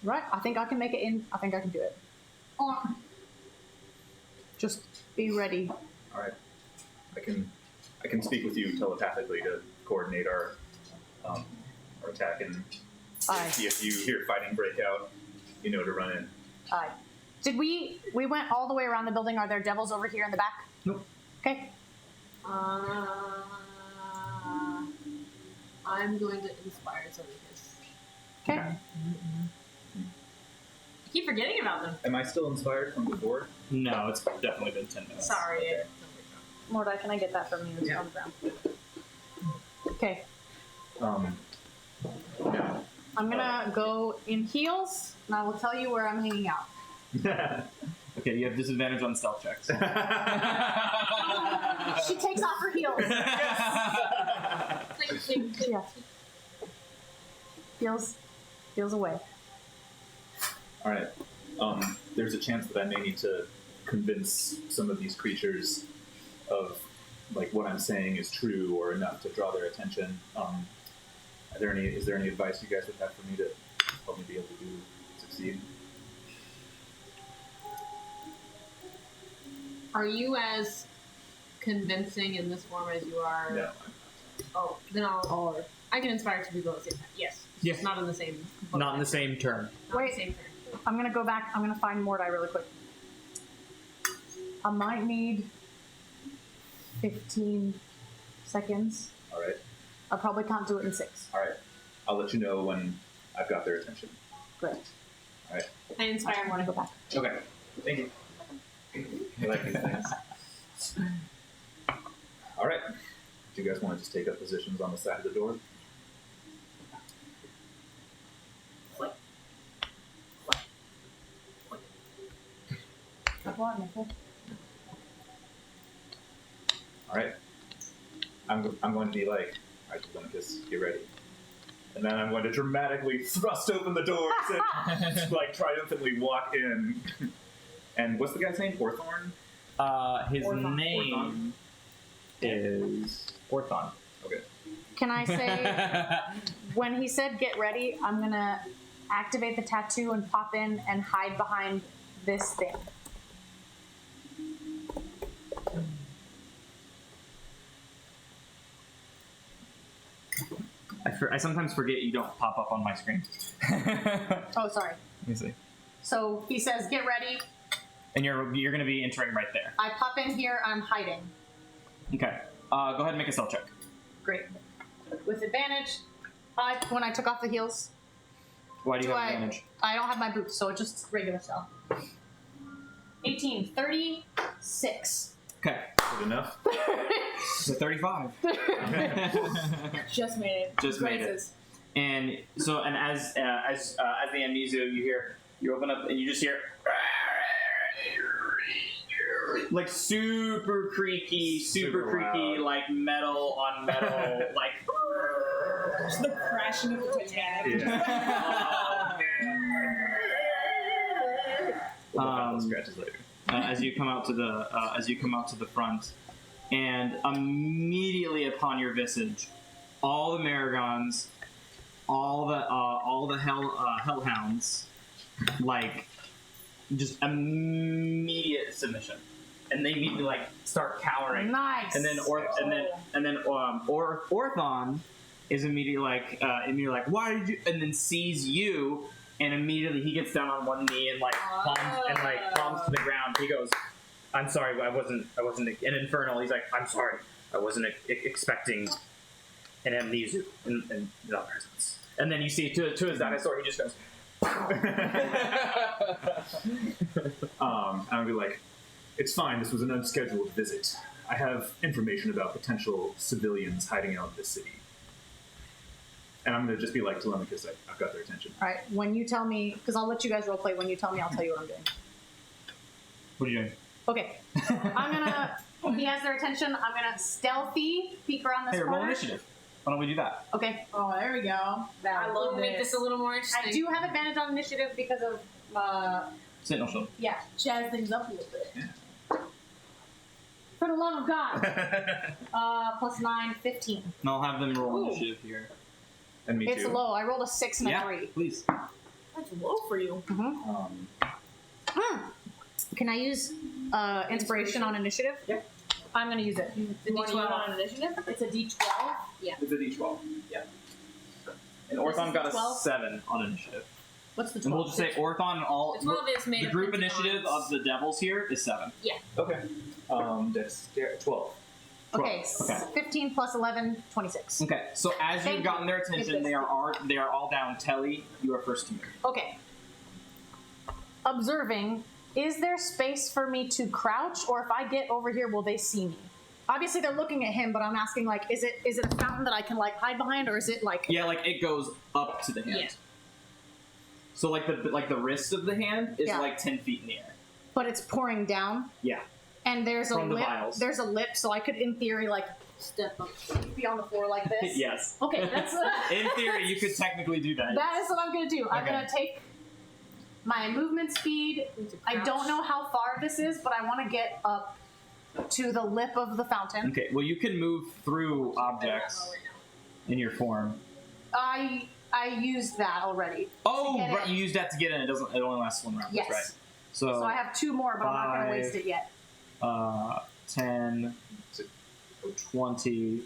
Right? I think I can make it in. I think I can do it. Just be ready. All right. I can speak with you telepathically to coordinate our attack, and Aye. if you hear fighting break out, you know to run in. Aye. Did we went all the way around the building? Are there devils over here in the back? Nope. Okay. I'm going to inspire Zomicus. Okay. I keep forgetting about them. Am I still inspired from before? No, it's definitely been 10 minutes. Sorry. Okay. Mordai, can I get that from you? It's on the ground. Okay. Yeah. I'm gonna go in heels, and I will tell you where I'm hanging out. Okay, you have disadvantage on stealth checks. She takes off her heels. Yeah. Heels away. All right. There's a chance that I may need to convince some of these creatures of like what I'm saying is true or enough to draw their attention. Is there any advice you guys would have for me to help me be able to succeed? Are you as convincing in this form as you are? No. Oh, then I can inspire two people at the same time. Yes. Yes. Not in the same. Not in the same turn. Not Wait. in the same turn. I'm gonna go back. I'm gonna find Mordai really quick. I might need 15 seconds. All right. I probably can't do it in 6. All right. I'll let you know when I've got their attention. Great. All right. I inspire I want to go back. Okay. Thank you. I like these things. All right. Do you guys want to just take up positions on the side of the door? What, Nicole? All right. I'm going to be like, all right, Telemachus, get ready. And then I'm going to dramatically thrust open the doors and like triumphantly walk in. And what's the guy's name? Orthorn? His Orthon. name is Orthon. Okay. Can I say, when he said get ready, I'm gonna activate the tattoo and pop in and hide behind this thing. I sometimes forget you don't pop up on my screen. Oh, sorry. Let me see. So he says get ready. And you're going to be entering right there. I pop in here. I'm hiding. Okay. Go ahead and make a stealth check. Great. With advantage. When I took off the heels, Why do you have advantage? I don't have my boots, so just regular stealth. 18, 36. Okay. Good enough. So 35. Just made it. Just made it. Praises. And so, and as the amnesia, you open up and you just hear like super creaky, Super loud. like metal on metal, like. Just the crashing of the Titanic. Yeah. We'll look at those scratches later. As you come out to the front, and immediately upon your visage, all the Maragons, all the hellhounds, like just immediate submission, and they immediately like start cowering. Nice. And then Orthon is immediately like why did you? And then sees you. And immediately he gets down on one knee and like palms to the ground. He goes, "I'm sorry, I wasn't an infernal." He's like, "I'm sorry, I wasn't expecting an amnesia in our presence." And then you see to his dinosaur, he just goes. I'll be like, it's fine. This was an unscheduled visit. I have information about potential civilians hiding out in this city. And I'm going to just be like Telemachus, I've got their attention. All right. When you tell me, because I'll let you guys roleplay. When you tell me, I'll tell you what I'm doing. What are you doing? Okay. I'm gonna. He has their attention. I'm gonna stealthy peek around this Hey, roll corner. initiative. Why don't we do that? Okay. Oh, there we go. I love to make this a little more interesting. I do have advantage on initiative because of Sentinel shield. jazz things up a little bit. For the love of God. Plus 9, 15. And I'll have them roll Ooh. initiative here. And me It's too. low. I rolled a 6 and a 3. Please. That's low for you. Can I use inspiration on initiative? Yeah. I'm going to use it. The D12 on initiative? It's a D12. It's a D12. Yeah. And Orthon got a 12? 7 on initiative. What's the 12? And we'll just say Orthon and all. The 12 is made the of group pentagons. initiative of the devils here is 7. Okay. That's 12. Okay, 12. Okay. 15 plus 11, 26. Okay, so as Thank you've gotten their you. attention, they are all down. Telly, you are first to move. Okay. Observing, is there space for me to crouch, or if I get over here, will they see me? Obviously, they're looking at him, but I'm asking, like, is it a fountain that I can, like, hide behind, or is it, like... Yeah, like, it goes up to the hand. Yeah. So, like, the wrist of the hand is, Yeah. like, 10 feet in the air. But it's pouring down, Yeah. and there's From a the lip. vials. There's a lip, so I could, in theory, like, Step up. be on the floor like this. Yes. Okay, that's... In theory, you could technically do that. That is what I'm going to do. I'm Okay. going to take my movement speed. I don't know how far this is, but I want to get up to the lip of the fountain. Okay, well, you can move through objects in your form. I used that already. Oh, get right, in. you used that to get in. It only lasts 1 round. Yes. That's right. So So I have 2 more, but I'm not going to 5, waste it yet. 10, 20,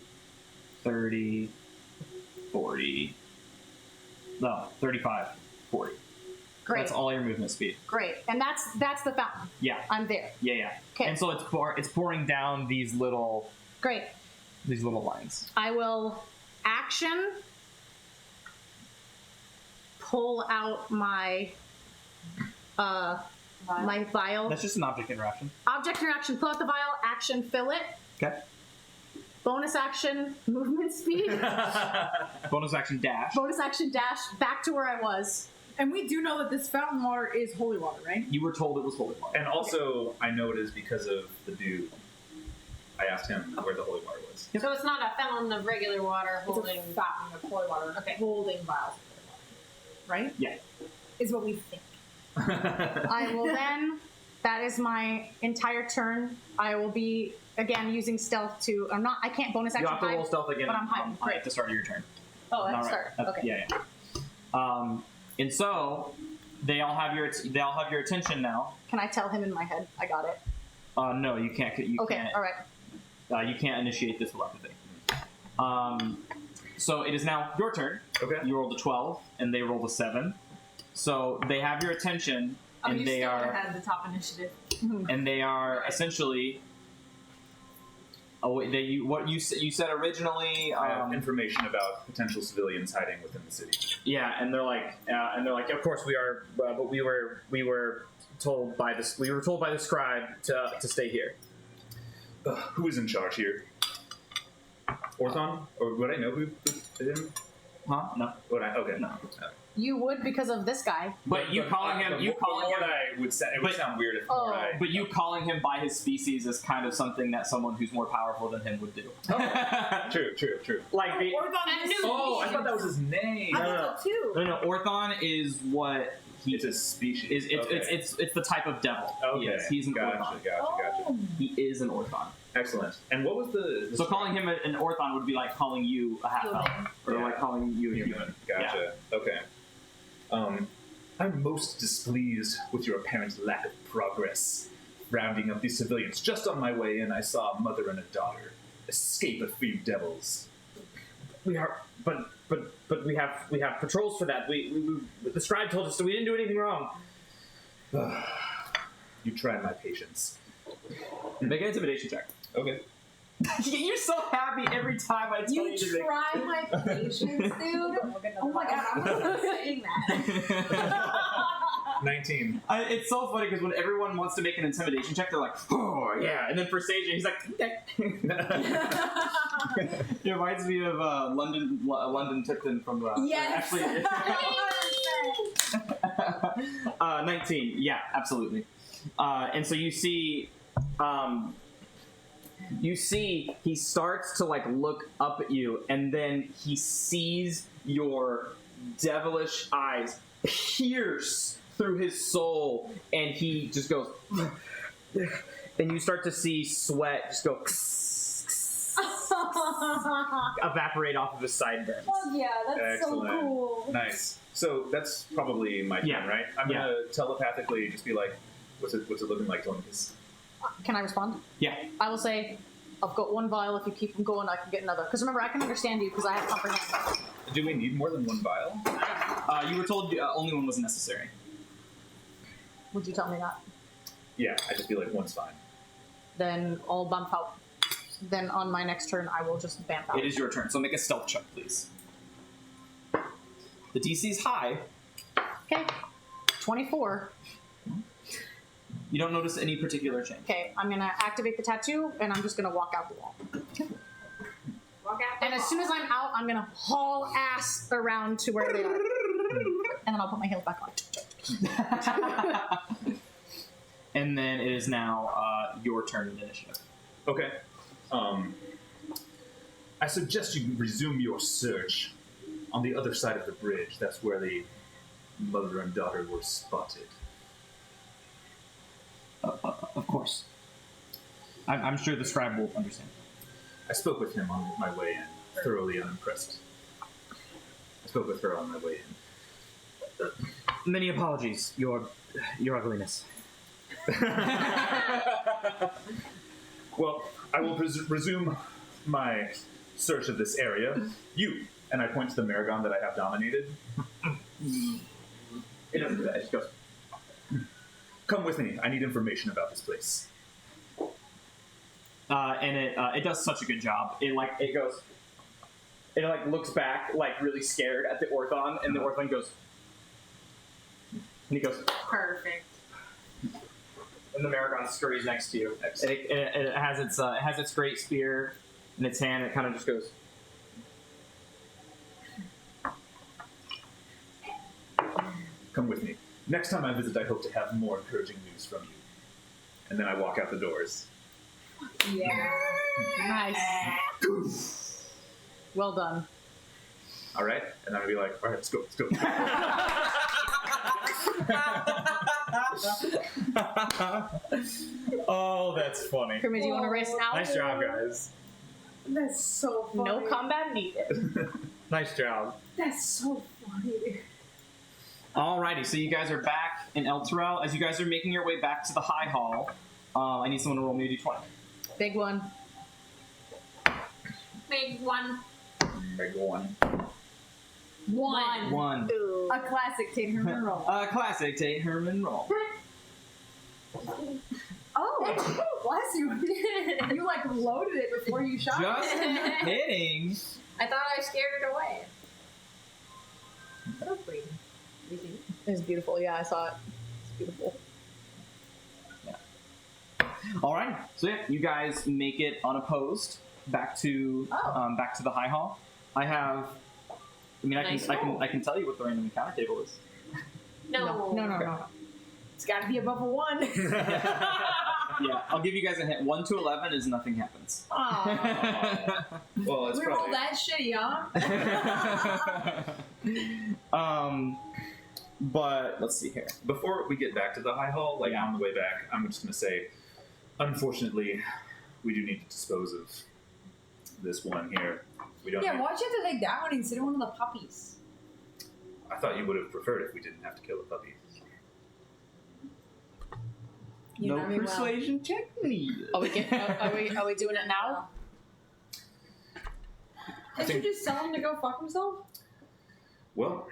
30, 40. No, 35, 40. Great. That's all your movement speed. Great. And that's the fountain. Yeah. I'm there. Yeah. Okay. And so it's pouring down these little Great. lines. I will action pull out my my vial. That's just an object interaction. Object interaction, pull out the vial, action fill it. Okay. Bonus action, movement speed. Bonus action dash. Bonus action dash back to where I was. And we do know that this fountain water is holy water, right? You were told it was holy water. And also, I know it is because of the dude. I asked him where the holy water was. So it's not a fountain of regular water holding. It's a fountain of holy water, Okay. holding vials of holy water, right? Yeah. Is what we think. I will then, that is my entire turn. I will be, again, using stealth to, I can't bonus You action have to roll hide. stealth again but I'm hiding. Great. at the start of your turn. Oh, that's All right. start. That's- Okay. Yeah. And so they all have your attention now. Can I tell him in my head? I got it. No, you can't. You Okay, can't. all right. You can't initiate this telepathy. So it is now your turn. Okay. You rolled a 12, and they rolled a 7. So they have your attention, and you they still are had the top initiative. and they are essentially. What you said originally. I have information about potential civilians hiding within the city. Yeah, and they're like, of course we are, but we were told by this, we were told by the scribe to stay here. Who is in charge here? Orthon? Or would I know who is him? Huh? No. Would I? Okay. No. You would because of this guy. But you calling him. Mordai would sound. It would But- sound weird if Oh. Mordai. But you calling him by his species is kind of something that someone who's more powerful than him would do. True. Like the And new Oh, I thought that was his name. I thought so too. No, Orthon is what he It's a species. it's the type of devil. He Okay. is. He's an Gotcha. Orthon. He is an Orthon. Excellent. And what was the So calling him an Orthon would be like calling you a half elf, or Yeah. like calling you a human. human? Gotcha. Okay. I'm most displeased with your apparent lack of progress. Rounding up these civilians. Just on my way in, I saw a mother and a daughter escape a few devils. we are, but we have patrols for that. We the scribe told us that we didn't do anything wrong. You tried my patience. Make an intimidation check. Okay. You're so happy every time I tell you, You to make. try my patience, dude. Oh my god, I'm not saying that. 19. It's so funny because when everyone wants to make an intimidation check, they're like, "Oh yeah," and then for Sage, he's like, "Okay." It reminds me of London Tipton from Yes. actually. 19. Yeah, absolutely. And so you see he starts to like look up at you, and then he sees your devilish eyes pierce through his soul, and he just goes, and you start to see sweat just go evaporate off of his sideburns. Oh yeah, that's Excellent. so cool. Nice. So that's probably my turn, Yeah. right? I'm gonna telepathically just be like, what's it looking like, Telemachus? Can I respond? Yeah. I will say, I've got one vial. If you keep them going, I can get another. Because remember, I can understand you because I have comprehend. Do we need more than one vial? You were told only one was necessary. Would you tell me that? Yeah, I just feel like one's fine. Then I'll bump out. then on my next turn, I will just vamp out. It is your turn, so make a stealth check, please. The DC is high. Okay. 24. You don't notice any particular change. Okay, I'm gonna activate the tattoo, and I'm just gonna walk out the wall. Walk out. And as soon as I'm out, I'm gonna haul ass around to where they are. And then I'll put my heels back on. And then it is now your turn in initiative. Okay. I suggest you resume your search on the other side of the bridge. That's where the mother and daughter were spotted. Of course. I'm sure the scribe will understand. I spoke with him on my way in, thoroughly unimpressed. I spoke with her on my way in. Many apologies, your ugliness. Well, I will resume my search of this area. You, and I point to the Maragon that I have dominated. It doesn't do that. It just goes, come with me. I need information about this place. And it does such a good job. It looks back like really scared at the Orthon, and the Orthon goes, and he goes, Perfect. and the Maragon scurries next to you. And it has its great spear in its hand. It kind of just goes. Come with me. Next time I visit, I hope to have more encouraging news from you. And then I walk out the doors. Yeah. Nice. Well done. All right? And I'll be like, all right, let's go, let's go. Oh, that's funny. Kermit, do you want to race now? Nice job, guys. That's so funny. No combat needed. Nice job. That's so funny. Alrighty, so you guys are back in El Terrell. As you guys are making your way back to the High Hall, I need someone to roll me a d20. Big one. Big one. Big one. One. One. Ooh. A classic Tate Herman roll. Classic Tate Herman roll. Oh, bless you. You like loaded it before you shot Just it. hitting. I thought I scared it away. It's beautiful. Yeah, I saw it. It's beautiful. Alright, so yeah, you guys make it unopposed back to the High Hall. I Nice roll. can tell you what the random encounter table is. No. It's got to be above a 1. Yeah, I'll give you guys a hint. 1 to 11 is nothing happens. Aw. Well, it's We rolled probably... that shitty, huh? But let's see here. Before we get back to the High Hall, on the way back, I'm just going to say, unfortunately, we do need to dispose of this one here. We don't. Yeah, why'd you have to take that one instead of one of the puppies? I thought you would have preferred if we didn't have to kill the puppy. You know me well. check needed. Are we doing it now? Did you just tell him to go fuck himself? Well,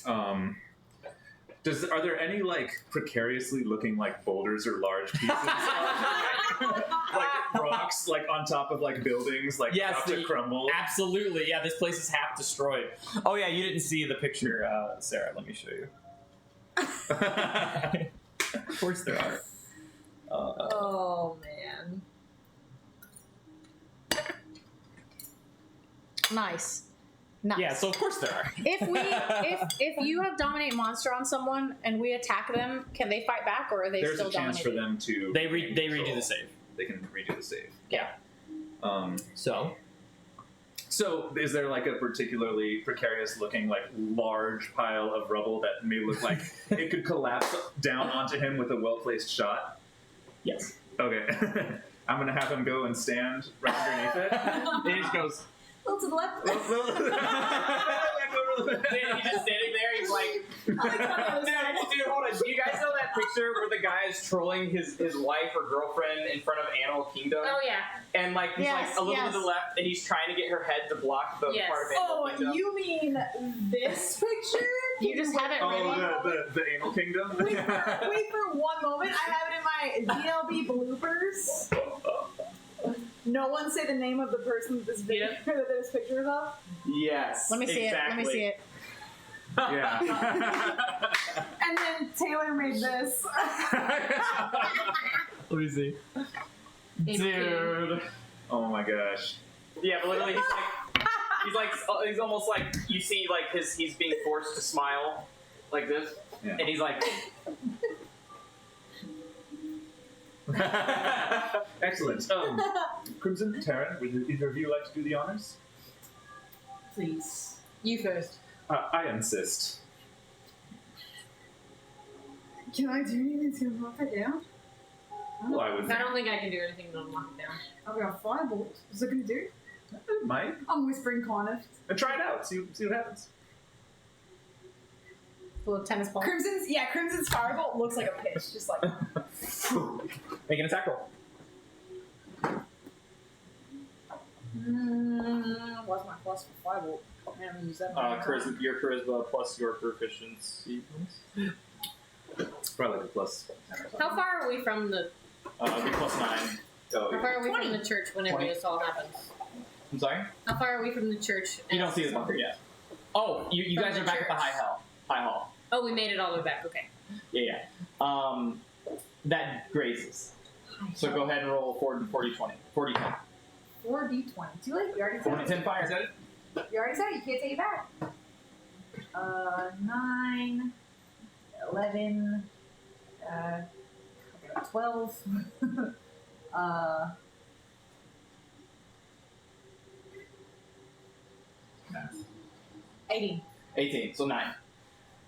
are there any precariously looking boulders or large pieces of rocks on top of buildings Yes, about to crumble? Absolutely. Yeah, this place is half destroyed. Oh yeah, you didn't see the picture, Sarah. Let me show you. Of course there are. Oh man. Nice. Yeah, so of course there are. If you have dominate monster on someone and we attack them, can they fight back or are they There's still a chance dominated? for them to. They redo the save. They can redo the save. Yeah. So is there a particularly precarious looking large pile of rubble that may look like it could collapse down onto him with a well placed shot? yes. Okay. I'm gonna have him go and stand right underneath it. And he just goes. A little to the left. He's just standing there. He's like, dude, hold on. Do you guys know that picture where the guy is trolling his wife or girlfriend in front of Animal Kingdom? Oh yeah. And he's Yes, a little yes. to the left, and he's trying to get her head to block the Yes. part of Animal Oh, Kingdom. you mean this picture? You just have it ready. The Anal Kingdom? Wait for one moment. I have it in my DLB bloopers. No one say the name of the person that this video that there's pictures of. Yes. Let me see it. Let me see it. Yeah. And then Taylor made this. Let me see. Dude. Oh my gosh. Yeah, but literally he's almost like, you see like he's being forced to smile like this. Yeah. And he's like Excellent. Crimson, Terran, would either of you like to do the honors? Please. You first. I insist. Can I do anything to knock it down? Well, I would. I don't think I can do anything to knock it down. I've got a firebolt. What's it gonna do? It might. I'm whispering kind of. And try it out. See what happens. A little tennis ball. Crimson's firebolt looks like a pitch, just like. make an attack roll. What's my plus for firebolt? I haven't used that. Your charisma plus your proficiency. Probably like a plus 10 or something. How far are we from the? It'd be plus 9. Oh, How far are we 20. from the church whenever 20. this all happens? I'm sorry? How far are we from the church? You don't see the bunker yet. Oh, you From guys the are back at the church. high hall. Oh, we made it all the way back. Okay. Yeah. That grazes. So go ahead and roll 40, 20. 40, 10. 4d20. Too late. You already said 40, it. 10 fire. Is that it? You already said it. You can't take it back. 9, 11, 12. 18. 18, so 9.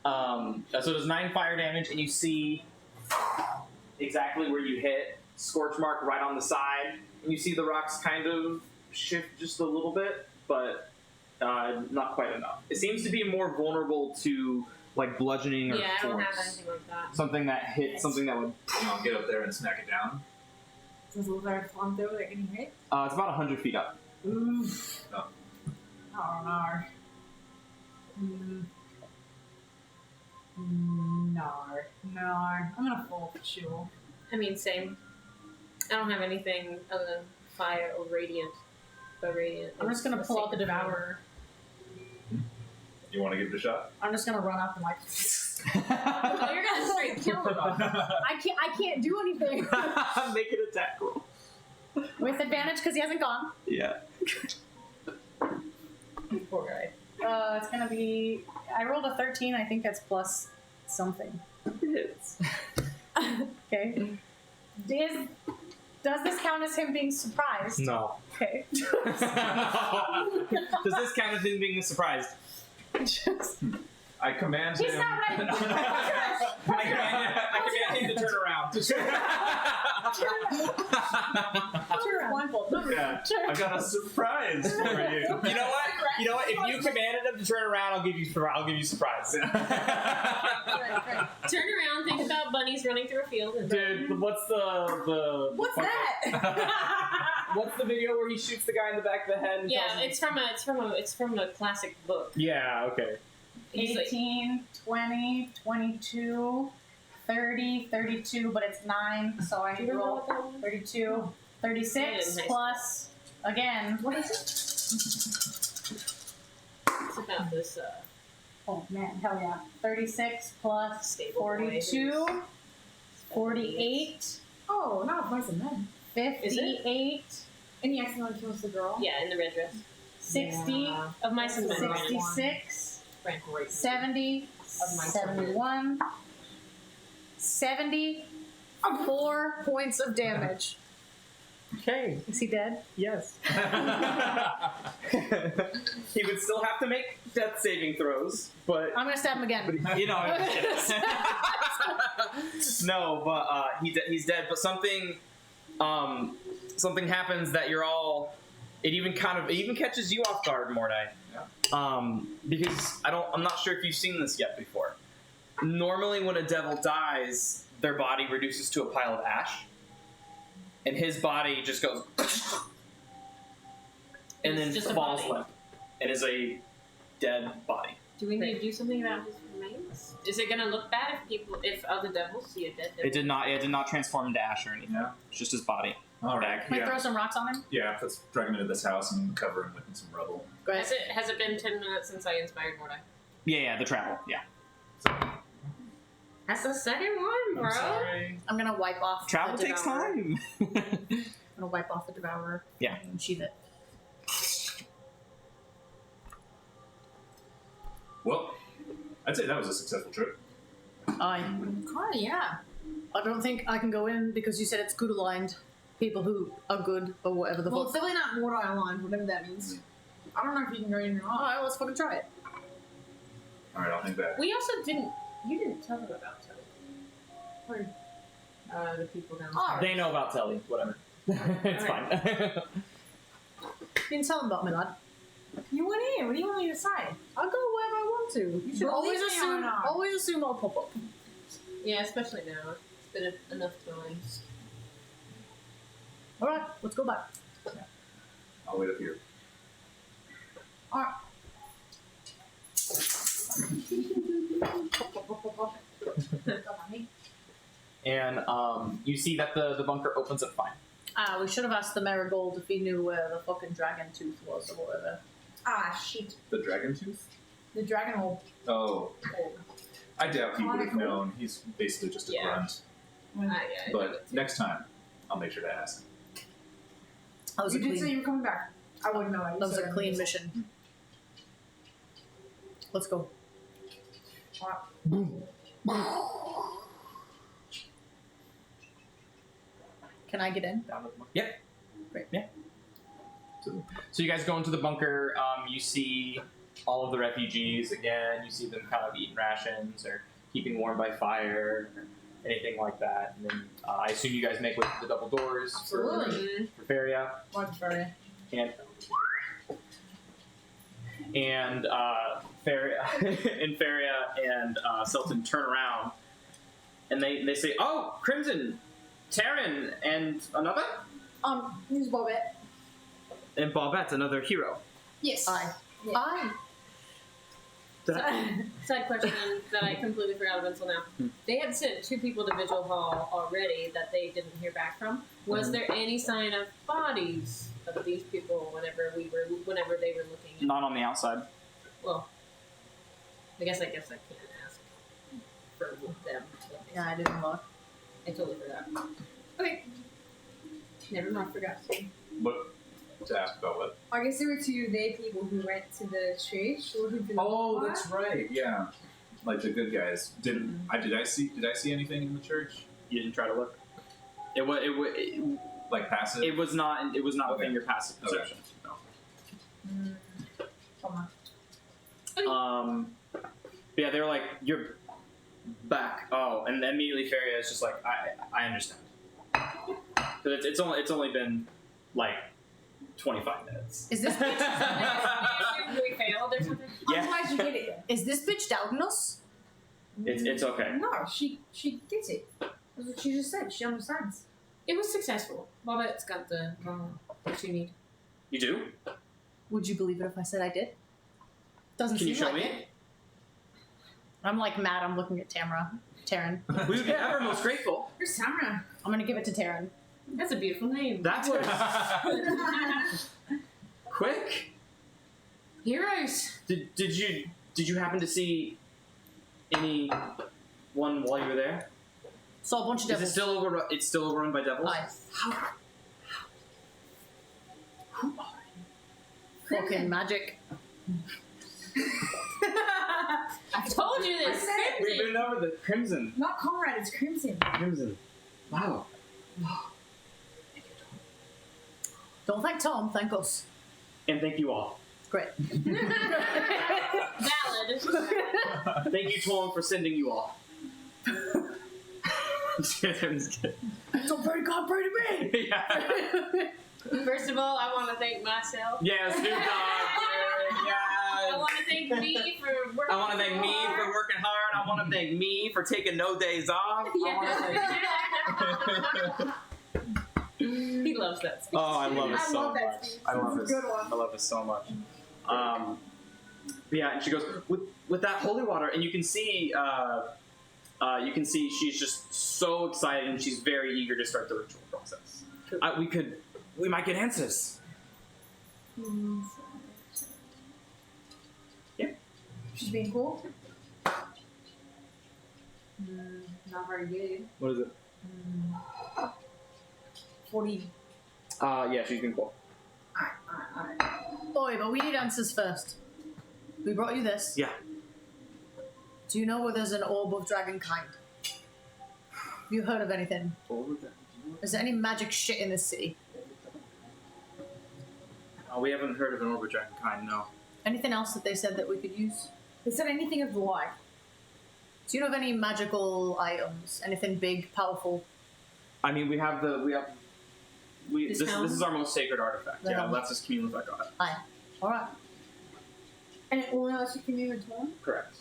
So there's 9 fire damage, and you see exactly where you hit. Scorch mark right on the side. And you see the rocks kind of shift just a little bit, but not quite enough. It seems to be more vulnerable to like bludgeoning or Yeah, I don't have force. anything like that. Something that hit, something that would. I'll get up there and smack it down. Does it look like a fun though that can hit? It's about 100 feet up. Oof. Oh. Oh no. No. I'm gonna fall for sure. I mean, same. I don't have anything other than fire or radiant. But radiant. I'm just gonna pull out the Devourer. You want to give it a shot? I'm just gonna run up and like. Oh, you're gonna straight kill it all. I can't do anything Make an attack roll. with advantage because he hasn't gone. Yeah. Poor guy. It's gonna be. I rolled a 13. I think that's plus something. Hits. Okay. Does this count as him being surprised? No. Okay. Does this count as him being surprised? I command He's him. not ready. I command him to turn around. Blindfold. Yeah, I've got a surprise for you. You know what? If you commanded him to turn around, I'll give you surprise. Turn around, think about bunnies running through a field. And Dude, what's the What's that? What's the video where he shoots the guy in the back of the head? And Yeah, tells him- it's from a classic book. Yeah. Okay. He's like- 18, 20, 22, 30, 32, but it's 9, so I Do you remember roll what that was? 32, 36 Yeah, in high plus, again, what is it? It's about this. Oh man, hell yeah. 36 plus Stable 42, 48, Oh, not twice a man. 58, And he accidentally kills the girl. Yeah, in the red dress. 60, Yeah. Of mice and men. 66, Right. Great. 70, Of mice and men. 71, 70, 4 points of damage. Okay. Is he dead? Yes. He would still have to make death saving throws, but I'm gonna stab him again. you know. No, but he's dead. But something happens that you're all. It even catches you off guard, Mordai. Yeah. Because I'm not sure if you've seen this yet before. Normally, when a devil dies, their body reduces to a pile of ash, and his body just goes, and then It's just a falls body. limp. It is a dead body. Do we need to do something about his remains? Is it gonna look bad if other devils see a dead devil? It did not transform into ash or anything. Yeah. It's just his body. All right. back. Can we Yeah. throw some rocks on him? Yeah, let's drag him into this house and cover him with some rubble. Great. Has it been 10 minutes since I inspired Mordai? Yeah, the travel. Yeah. That's the second one, bro. I'm sorry. I'm gonna wipe off. Travel the takes Devourer. time. I'm gonna wipe off the Devourer. Yeah. And sheath it. Well, I'd say that was a successful trip. Yeah. I don't think I can go in because you said it's good aligned. People who are good or whatever the Well, fuck. it's definitely not Mordai aligned, whatever that means. I don't know if you can go in or not. Alright, let's fucking try it. All right, I'll hang back. We also didn't. You didn't tell them about Telly. The people down Oh, They know about Telly. Whatever. It's fine. You can tell them about me, lad. you went in. What do you want me to say? I'll go wherever I want to. You should Believe always me or assume. not. Always assume I'll pop up. Yeah, especially now. It's been enough times. All right, let's go back. I'll wait up here. Alright. And you see that the bunker opens up fine. We should have asked the Marigold if he knew where the fucking dragon tooth was or whatever. Ah, shit. The dragon tooth? The dragon hole. Oh, I doubt he would have Conical. known. He's basically just a Yeah. grunt. Yeah, But next time, I'll make sure to ask. That was You a did say clean. you were coming back. I wouldn't know. That was a clean mission. Let's go. Can I get in? Yep. Great. Yeah. So you guys go into the bunker. You see all of the refugees again. You see them kind of eating rations or keeping warm by fire or anything like that. And then I assume you guys make way to the double doors Absolutely. for Feria. Watch for And Feria and Feria and Sultan turn around and they say, "Oh, Crimson, Terran, and another?" Here's Bobette. And Bobette, another hero. Yes. Aye. Yeah. Aye. Side question that I completely forgot about until now. They had sent 2 people to Vigil Hall already that they didn't hear back from. Was there any sign of bodies of these people whenever they were looking? Not on the outside. Well, I guess I can't ask for them. Yeah, I didn't look. I totally forgot. Okay. Never mind, forgot. What? To ask about what? I guess there were 2 of their people who went to the church looking for the Oh, vampire. that's right. Yeah, like the good guys. Did I see anything in the church? You didn't try to look. Like passive? It was not. It was not Okay. within your passive Okay. perception. Come on. Yeah, they were like, "You're back." Oh, and then immediately Feria is just like, "I understand." Because it's only been like 25 minutes. Is this bitch? We failed or something? I'm Yeah, glad you get it then. Is this bitch doubting us? it's okay. No, she gets it. That's what she just said. She understands. It was successful. Bobette's got the what you need. You do? Would you believe it if I said I did? Doesn't Can you seem show like me? it. I'm like mad. I'm looking at Taryn. We would be ever most grateful. Here's Tamara. I'm gonna give it to Taryn. That's a beautiful name. That was quick. Heroes. Did you happen to see anyone while you were there? Saw a bunch of Is it devils. still over? It's still overrun by devils. Aye. Who are you? Fucking magic. I told you this. We've been over the Crimson. Not Conrad, it's Crimson. Crimson. Wow. Don't thank Tom. Thank us. And thank you all. Great. Valid. Thank you, Tom, for sending you all. So pray God, pray to me. Yeah. First of all, I want to thank myself. Yes, Snoop Dogg. I Yes. want to thank me for working. I want to thank me hard. for working hard. I want to thank me for taking no days off. He loves that speech. Oh, I love it I so love that much. speech. I love It's it. a good one. I love it so much. Yeah, and she goes with that holy water, and you can see she's just so excited, and she's very eager to start the ritual process. We might get answers. She's being cool. Not very good. What is it? 40. Yeah, she's been cool. Alright. Boy, but we need answers first. We brought you this. Yeah. Do you know where there's an orb of dragon kind? Have you heard of anything? Is there any magic shit in this city? We haven't heard of an orb of dragon kind, no. Anything else that they said that we could use? They said anything of the like. Do you know of any magical items? Anything big, powerful? I mean, this is our most sacred artifact. The Yeah, helm. that's just communal with our god. Aye. Alright. And it only lets you commune with one? Correct.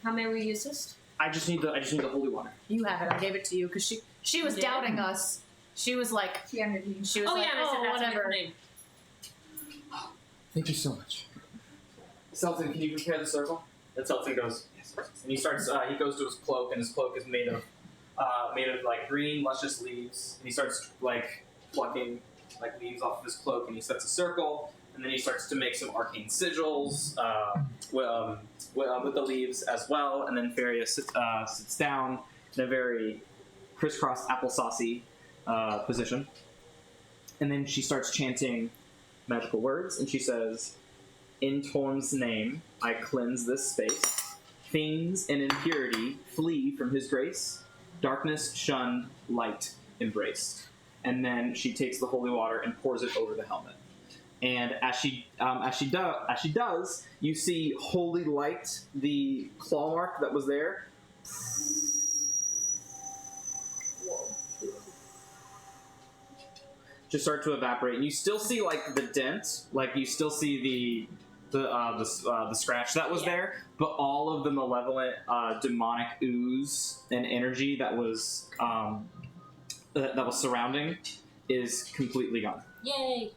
How may we use this? I just need the holy water. You have it. I gave it to you because she was Yeah. doubting us. She was like, She ended you. she was Oh like, yeah, and I said oh, that's a whatever. different name. Thank you so much. Selton, can you prepare the circle? And Selton goes, yes. And he starts. He goes to his cloak, and his cloak is made of like green, luscious leaves. And he starts like plucking like leaves off of his cloak, and he sets a circle. And then he starts to make some arcane sigils with the leaves as well. And then Feria sits down in a very crisscross applesaucy position. And then she starts chanting magical words, and she says, "In Torm's name, I cleanse this space. Fiends and impurity flee from his grace. Darkness shunned, light embraced." And then she takes the holy water and pours it over the helmet. And as she does, you see holy light, the claw mark that was there, just start to evaporate, and you still see like the dent, like you still see the scratch that was there, but all of the malevolent demonic ooze and energy that was surrounding is completely gone. Yay!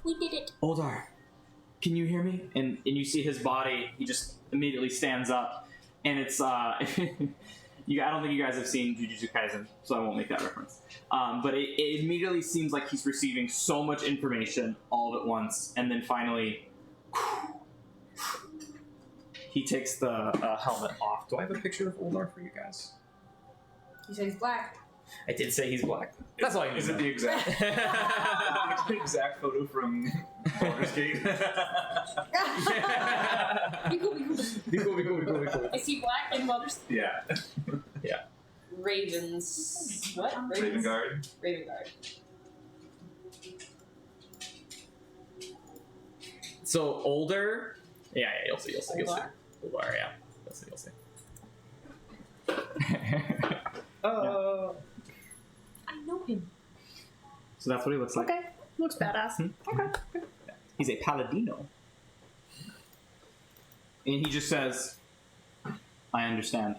We did it. Oldar, can you hear me? And you see his body, he just immediately stands up, and it's I don't think you guys have seen Jujutsu Kaisen, so I won't make that reference. But it immediately seems like he's receiving so much information all at once, and then finally he takes the helmet off. Do I have a picture of Oldar for you guys? You said he's black. I did say he's black. That's all you need. Is it the exact photo from Baldur's Gate? Be cool. Is he black in Baldur's? Yeah. Ravens. What? Raven Guard. Raven Guard. So older. Yeah, you'll see. Oldar? Oldar, yeah. You'll see. Oh. I know him. So that's what he looks like. Okay. Looks badass. Okay. He's a paladino. And he just says, "I understand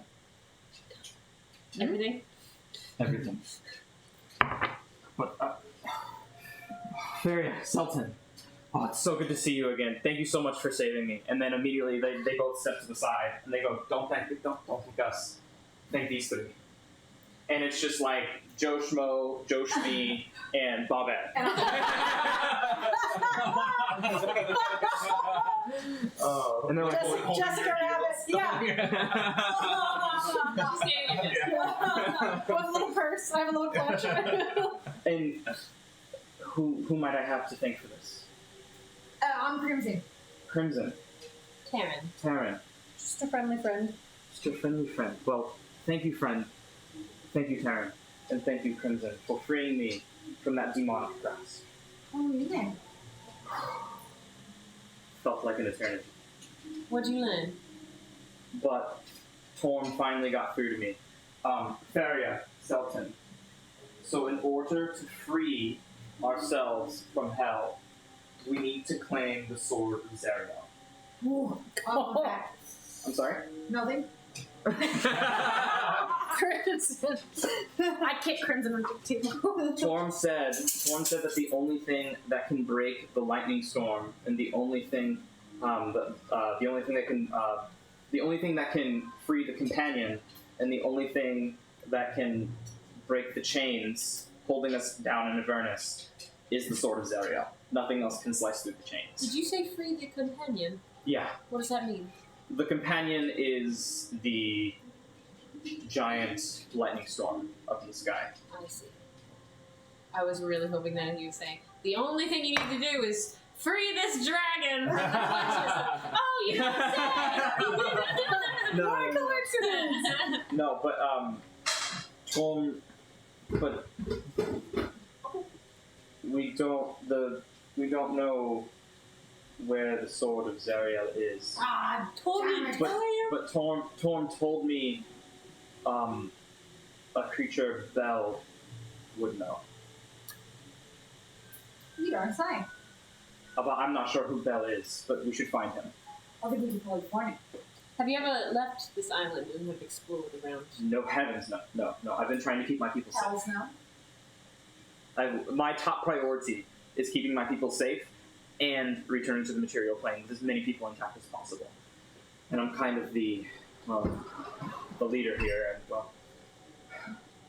Everything. everything." But, Feria, Sultan. Oh, it's so good to see you again. Thank you so much for saving me. And then immediately they both step to the side and they go, don't thank us. Thank these three. And it's just like Joe Schmo, Joe Schmee, and Bobette. Oh. And they're like, Jessica Rabbit. Yeah. She's standing like this. With a little purse. I have a little clutch. and who might I have to thank for this? I'm Crimson. Crimson. Taryn. Just a friendly friend. Just a friendly friend. Well, thank you, friend. Thank you, Taryn. And thank you, Crimson, for freeing me from that demonic grasp. Oh, yeah. Felt like an eternity. What'd you learn? But Torm finally got through to me. Feria, Selton. So in order to free ourselves from hell, we need to claim the sword of Zariel. Ooh. Oh, back. I'm sorry? Nothing. Crimson. I kick Crimson on the table. Torm said that the only thing that can break the lightning storm, and the only thing that can the only thing that can free the companion, and the only thing that can break the chains holding us down in Avernus, is the Sword of Zariel. Nothing else can slice through the chains. Did you say free the companion? Yeah. What does that mean? The companion is the giant lightning storm up in the sky. I see. I was really hoping that you were saying, the only thing you need to do is free this dragon from the clutches of... Oh, you don't say! No. What a coincidence! No, but we don't know where the Sword of Zariel is. Ah, Torm, But Torm told me a creature Bell would know. You don't say. But I'm not sure who Bell is, but we should find him. I think we can probably find him. Have you ever left this island and have explored around? No heavens, no. I've been trying to keep my people safe. Hells no. My top priority is keeping my people safe and returning to the material plane with as many people intact as possible. And I'm kind of the leader here,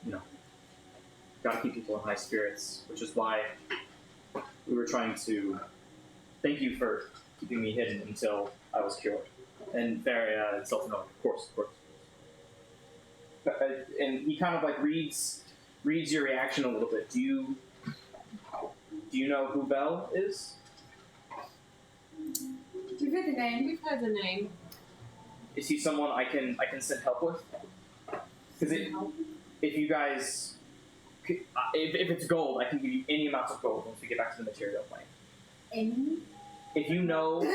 and gotta keep people in high spirits, which is why we were trying to thank you for keeping me hidden until I was cured. And Varia and Sultan, of course. And he kind of reads your reaction a little bit. Do you know who Bell is? You've heard the name. We've heard the name. Is he someone I can send help with? Because if you guys, if it's gold, I can give you any amounts of gold once we get back to the material plane. Any? If you know, Like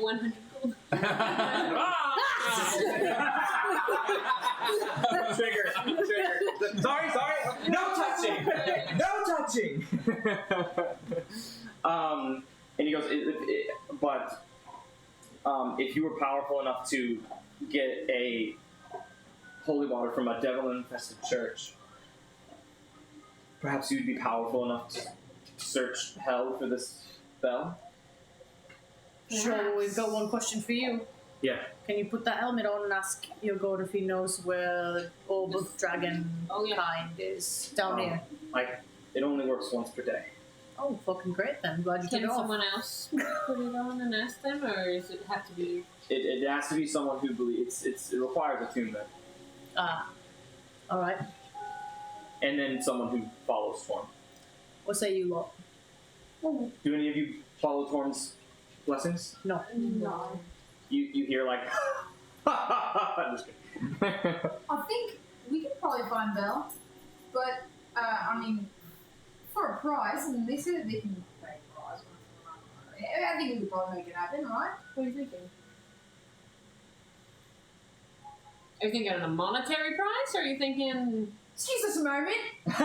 100 gold. Trigger. Sorry. No touching. And he goes, but if you were powerful enough to get a holy water from a devil-infested church, perhaps you'd be powerful enough to search hell for this bell? Sure, we've got one question for you. Yeah. Can you put that helmet on and ask your god if he knows where the orb of dragon kind is down here? It only works once per day. Oh, fucking great then. I'm glad you took Can it off. someone else put it on and ask them, or does it have to be... It has to be someone who believes it requires attunement, Alright. and then someone who follows Torm. What say you lot? Do any of you follow Torm's blessings? No. No. You hear I'm just kidding. I think we could probably find Belle, but for a price, and they said they can pay a price. I think we could probably make it happen, right? What are you thinking? Are you thinking on a monetary price, or are you thinking... Excuse us a moment. I've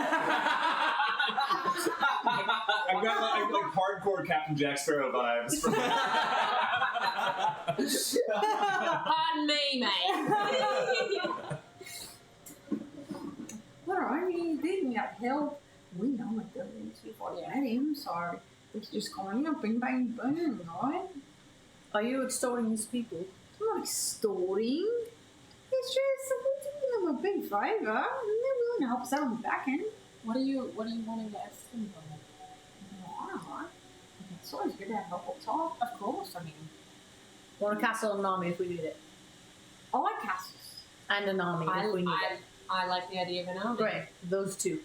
got like hardcore Captain Jack Sparrow vibes. Pardon me, mate. Well, I mean, they didn't get help. We know what they're doing before they met him, so it's just going, bing, bang, boom, right? Are you extorting these people? I'm not extorting. It's just we did them a big favour, and they're willing to help us out on the back end. What are you wanting to ask them for? I don't know. It's always good to have help up top. Of course, I mean... Want a castle and an army if we need it. I like castles. And an army if we need it. I like the idea of an army. Great. Those two.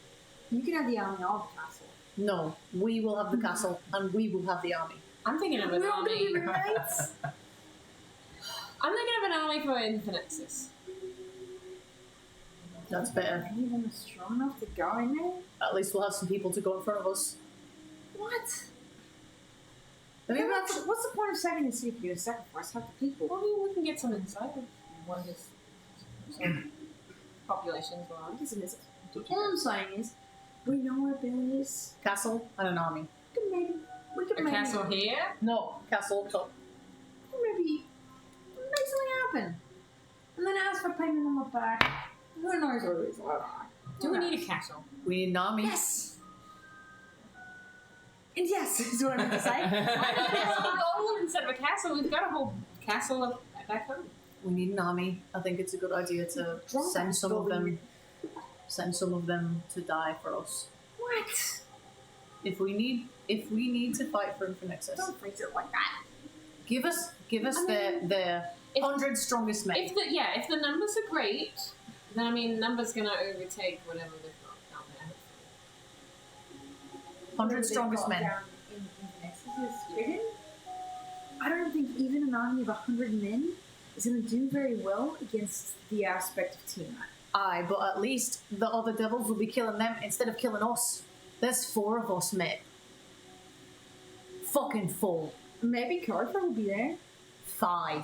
You can have the army of the castle. No. We will have the castle and we will have the army. I'm thinking of an We're all gonna army... be roommates. I'm thinking of an army for Infinexus. That's better. Are you even strong enough to go in there? At least we'll have some people to go in front of us. What? I mean, What's the point of saving the city if you're going to sacrifice half the people? Well, I mean, we can get some insight of what his populations were. Listen, all I'm saying is, we know where Bill is. castle and an army. We could A maybe castle here? No. Castle up top. maybe make something happen. And then ask for payment on the back. Who knows what it is? I don't know. Do we need a castle? We need an army. Yes! And yes, is what I meant to say. Why do we have a gold instead of a castle? We've got a whole castle back home. We need an army. I think it's a good idea to send some of them to die for us. What? If we need to fight for Nexus, Don't phrase it like that. give us the 100 strongest men. If the numbers are great, then I mean numbers gonna overtake whatever they've got down there. 100 strongest men. I don't think even an army of 100 men is going to do very well against the aspect of Tiamat. Aye, but at least the other devils will be killing them instead of killing us. There's 4 of us, mate. Fucking 4. Maybe Carver will be there. 5.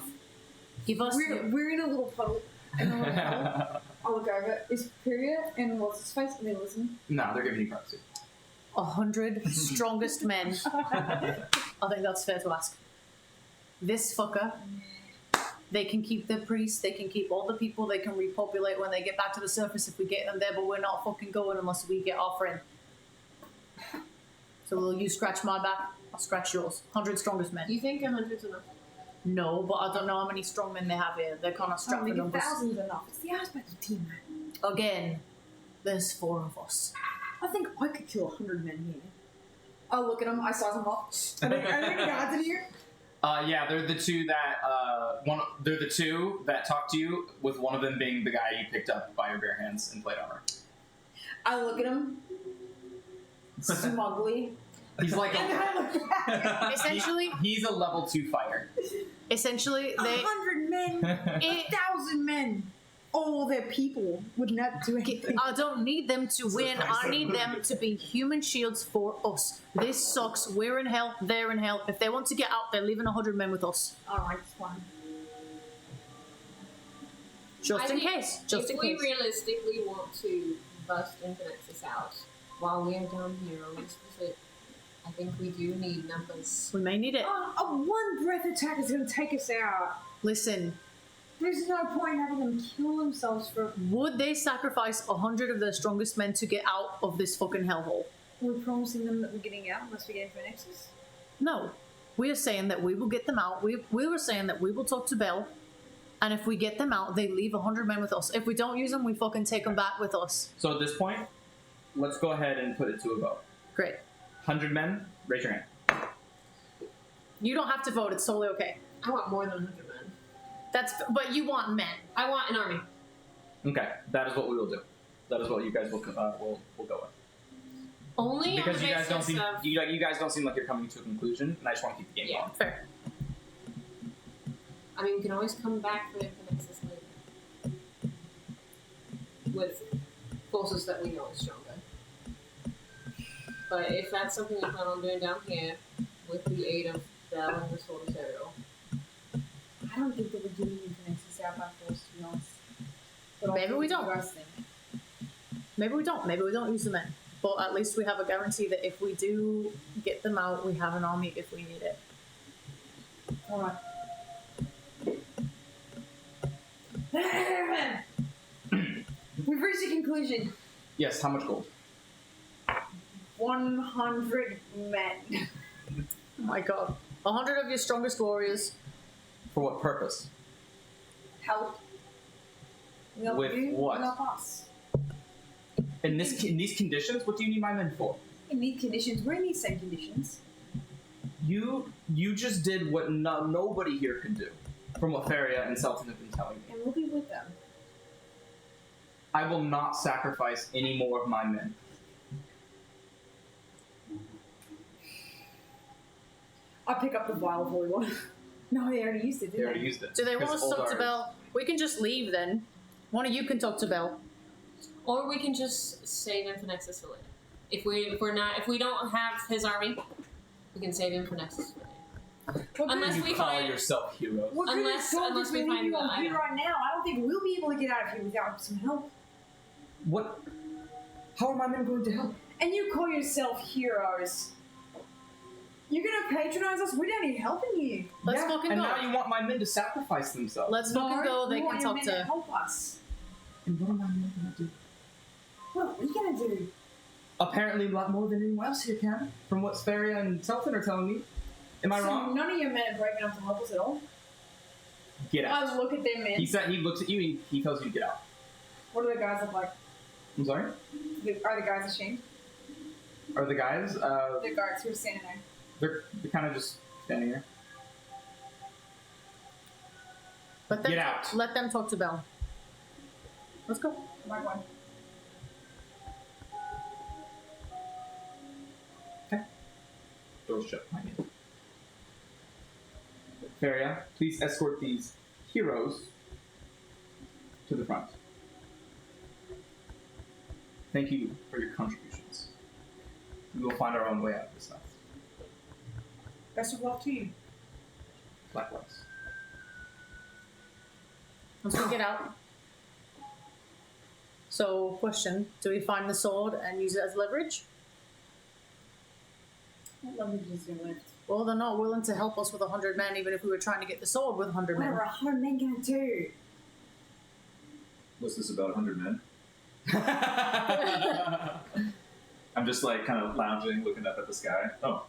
Give us. We're in a little puddle. I'll look over. Is Period and what's his face? Are they listening? No, they're giving you privacy. 100 strongest men. I think that's fair to ask. This fucker. They can keep the priests, they can keep all the people, they can repopulate when they get back to the surface if we get them there, but we're not fucking going unless we get offering. So will you scratch my back? I'll scratch yours. 100 strongest men. Do you think 100's enough? No, but I don't know how many strong men they have here. They're kind of strapped for numbers. 1,000 is enough. It's the aspect of Tiamat. Again, there's 4 of us. I think I could kill 100 men here. Oh, look at them. I saw them up. Are there any gods in here? Yeah, they're the two that they're the two that talk to you, with one of them being the guy you picked up by your bare hands in plate armor. I look at him smugly. He's like Essentially, he's a level 2 fighter. essentially, they 100 men, 1,000 men. All their people would not do anything. I don't need them to win. I need them to be human shields for us. This sucks. We're in hell. They're in hell. If they want to get out, they're leaving 100 men with us. Alright, it's fine. Just in case. Just in If we case. realistically want to bust Nexus out while we are down here on this visit, I think we do need numbers. We may need it. A one breath attack is going to take us out. Listen, There's no point in having them kill themselves for. would they sacrifice 100 of their strongest men to get out of this fucking hellhole? We're promising them that we're getting out unless we get into Nexus. No. We are saying that we will get them out. We were saying that we will talk to Bell. And if we get them out, they leave 100 men with us. If we don't use them, we fucking take them back with us. So at this point, let's go ahead and put it to a vote. Great. 100 men, raise your hand. You don't have to vote. It's totally okay. I want more than 100 men. But you want men. I want an army. Okay, that is what we will do. That is what you guys will go with. Only Because on the you guys don't basis seem of... you guys don't seem like you're coming to a conclusion, and I just want to keep the game Yeah. going. Fair. I mean, we can always come back for Nexus later. With forces that we know are stronger. But if that's something we plan on doing down here, with the aid of Bell and the Sword of Zero, I don't think that we're getting into Nexus out by force, to be honest. But Maybe we don't. What you guys think. Maybe we don't. Maybe we don't use the men. But at least we have a guarantee that if we do get them out, we have an army if we need it. Alright. We've reached a conclusion. Yes, how much gold? 100 men. Oh my god. 100 of your strongest warriors. For what purpose? Help. Help With you, what? help us. In these conditions, what do you need my men for? In these conditions, we're in these same conditions. You just did what nobody here could do, from what Faria and Selton have been telling me. And we'll be with them. I will not sacrifice any more of my men. I pick up the vial of holy water. No, they already used it, They didn't already they? used it. Do they want us to talk to Oldar- Bell? We can just leave then. One of you can talk to Bell. or we can just save him for Nexus for later. If we don't have his army, we can save him for Nexus for later. Unless You we call find yourself heroes. What good Unless- is soldiers unless we we find leave you the on here item. right now? I don't think we'll be able to get out of here without some help. What? How are my men going to help? And you call yourself heroes. You're gonna patronize us? We're down here helping you. Let's fucking And go. now you want my men to sacrifice themselves. Let's fucking go. They we want can your talk men to. help us. And what are my men going to do? What are we gonna do? Apparently a lot more than anyone else here can, from what Faria and Selton are telling me. Am I So wrong? none of your men are brave enough to help us at all. Get out. I look at them, man. He said he looks at you. He tells you to get out. What do the guys look like? I'm sorry. Are the guys ashamed? Are the guys? The guards who are standing there. They're kind of just standing there. Let them Get out. Let them talk to Belle. Let's go. My one. Doors shut behind you. Feria, please escort these heroes to the front. Thank you for your contributions. We will find our own way out of this mess. Best of luck to you. Likewise. Let's go get out. So, question: do we find the sword and use it as leverage? What leverage is there left? Well, they're not willing to help us with 100 men, even if we were trying to get the sword with 100 What men. are 100 men gonna do? Was this about 100 men? I'm just like kind of lounging, looking up at the sky. Oh,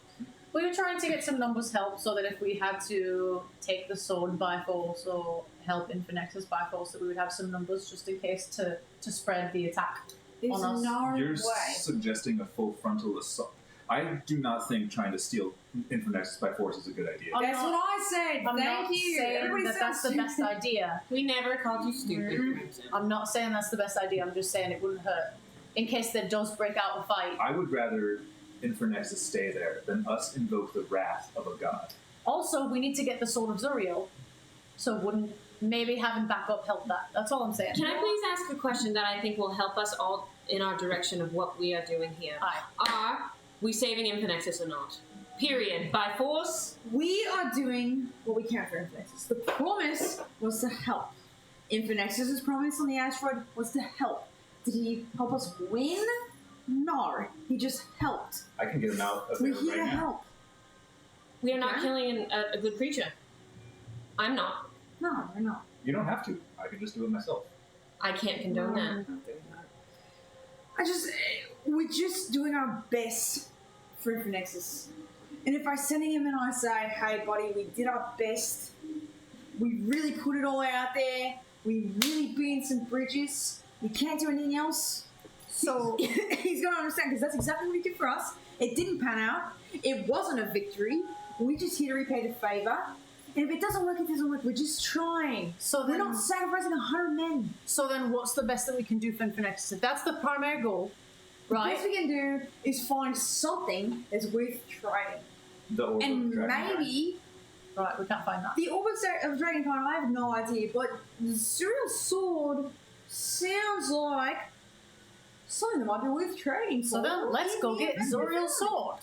We were trying to get some numbers help so that if we had to take the sword by force or help Infinexus by force, that we would have some numbers just in case to spread the attack. There's On us. no you're way. suggesting a full frontal assault. I do not think trying to steal Infernexus by force is a good idea. I'm That's not- what I said. I'm Thank not you. saying Everybody that that's the sounds best idea. We never called you stupid, Crimson. I'm not saying that's the best idea. I'm just saying it wouldn't hurt. In case there does break out a fight. I would rather Infernexus stay there than us invoke the wrath of a god. Also, we need to get the sword of Zuriel. So wouldn't maybe having backup help that? That's all I'm saying. Can I please ask a question that I think will help us all in our direction of what we are doing here? Aye. Are we saving Infinexus or not? Period. By force? We are doing what we can for Infinexus. The promise was to help. Infinexus' promise on the asteroid was to help. Did he help us win? No. He just helped. I can get him out of We're there here right to now. help. We are not Yeah. killing a good creature. I'm not. No, we're not. You don't have to. I can just do it myself. I can't condone No, that. we're not doing that. We're just doing our best for Infinexus. And if I'm sending him and I say, hey buddy, we did our best, we really put it all out there, we really burned some bridges, we can't do anything else, so he's going to understand, because that's exactly what he did for us. It didn't pan out, it wasn't a victory, we're just here to repay the favour, and if it doesn't work, it doesn't work, we're just trying. So We're then, not sacrificing 100 men. so then what's the best that we can do for Infinexus? If that's the primary goal, The right? best we can do is find something that's worth trading. The orb And of Dragon maybe Right, we can't find that. the Orbit of Dragonkind, I have no idea, but the Zuriel's sword sounds like something that might be worth trading for. So then let's go get Zuriel's sword.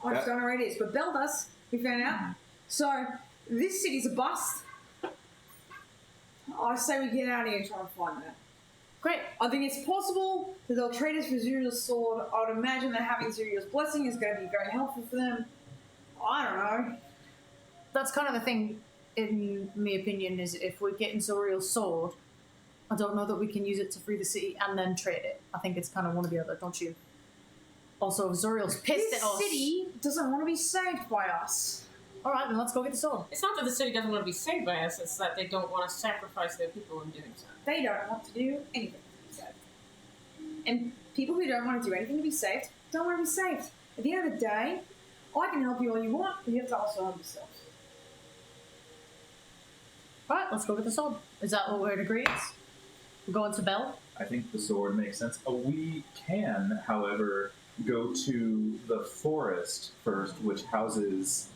I just don't know where it is, but Belle does. We found out. So this city's a bust. I say we get out of here and try and find that. Great. I think it's possible that they'll trade us for Zuriel's sword. I would imagine that having Zuriel's blessing is going to be very helpful for them. I don't know. That's kind of the thing, in my opinion, is if we're getting Zuriel's sword, I don't know that we can use it to free the city and then trade it. I think it's kind of one or the other, don't you? Also, if Zuriel's pissed This at us... city doesn't want to be saved by us. Alright, then let's go get the sword. It's not that the city doesn't want to be saved by us, it's that they don't want to sacrifice their people in doing so. They don't want to do anything to be saved. And people who don't want to do anything to be saved don't want to be saved. At the end of the day, I can help you all you want, but you have to also help yourself. Alright, let's go get the sword. Is that what we're agreed? We're going to Belle? I think the sword makes sense. We can, however, go to the forest first, which houses...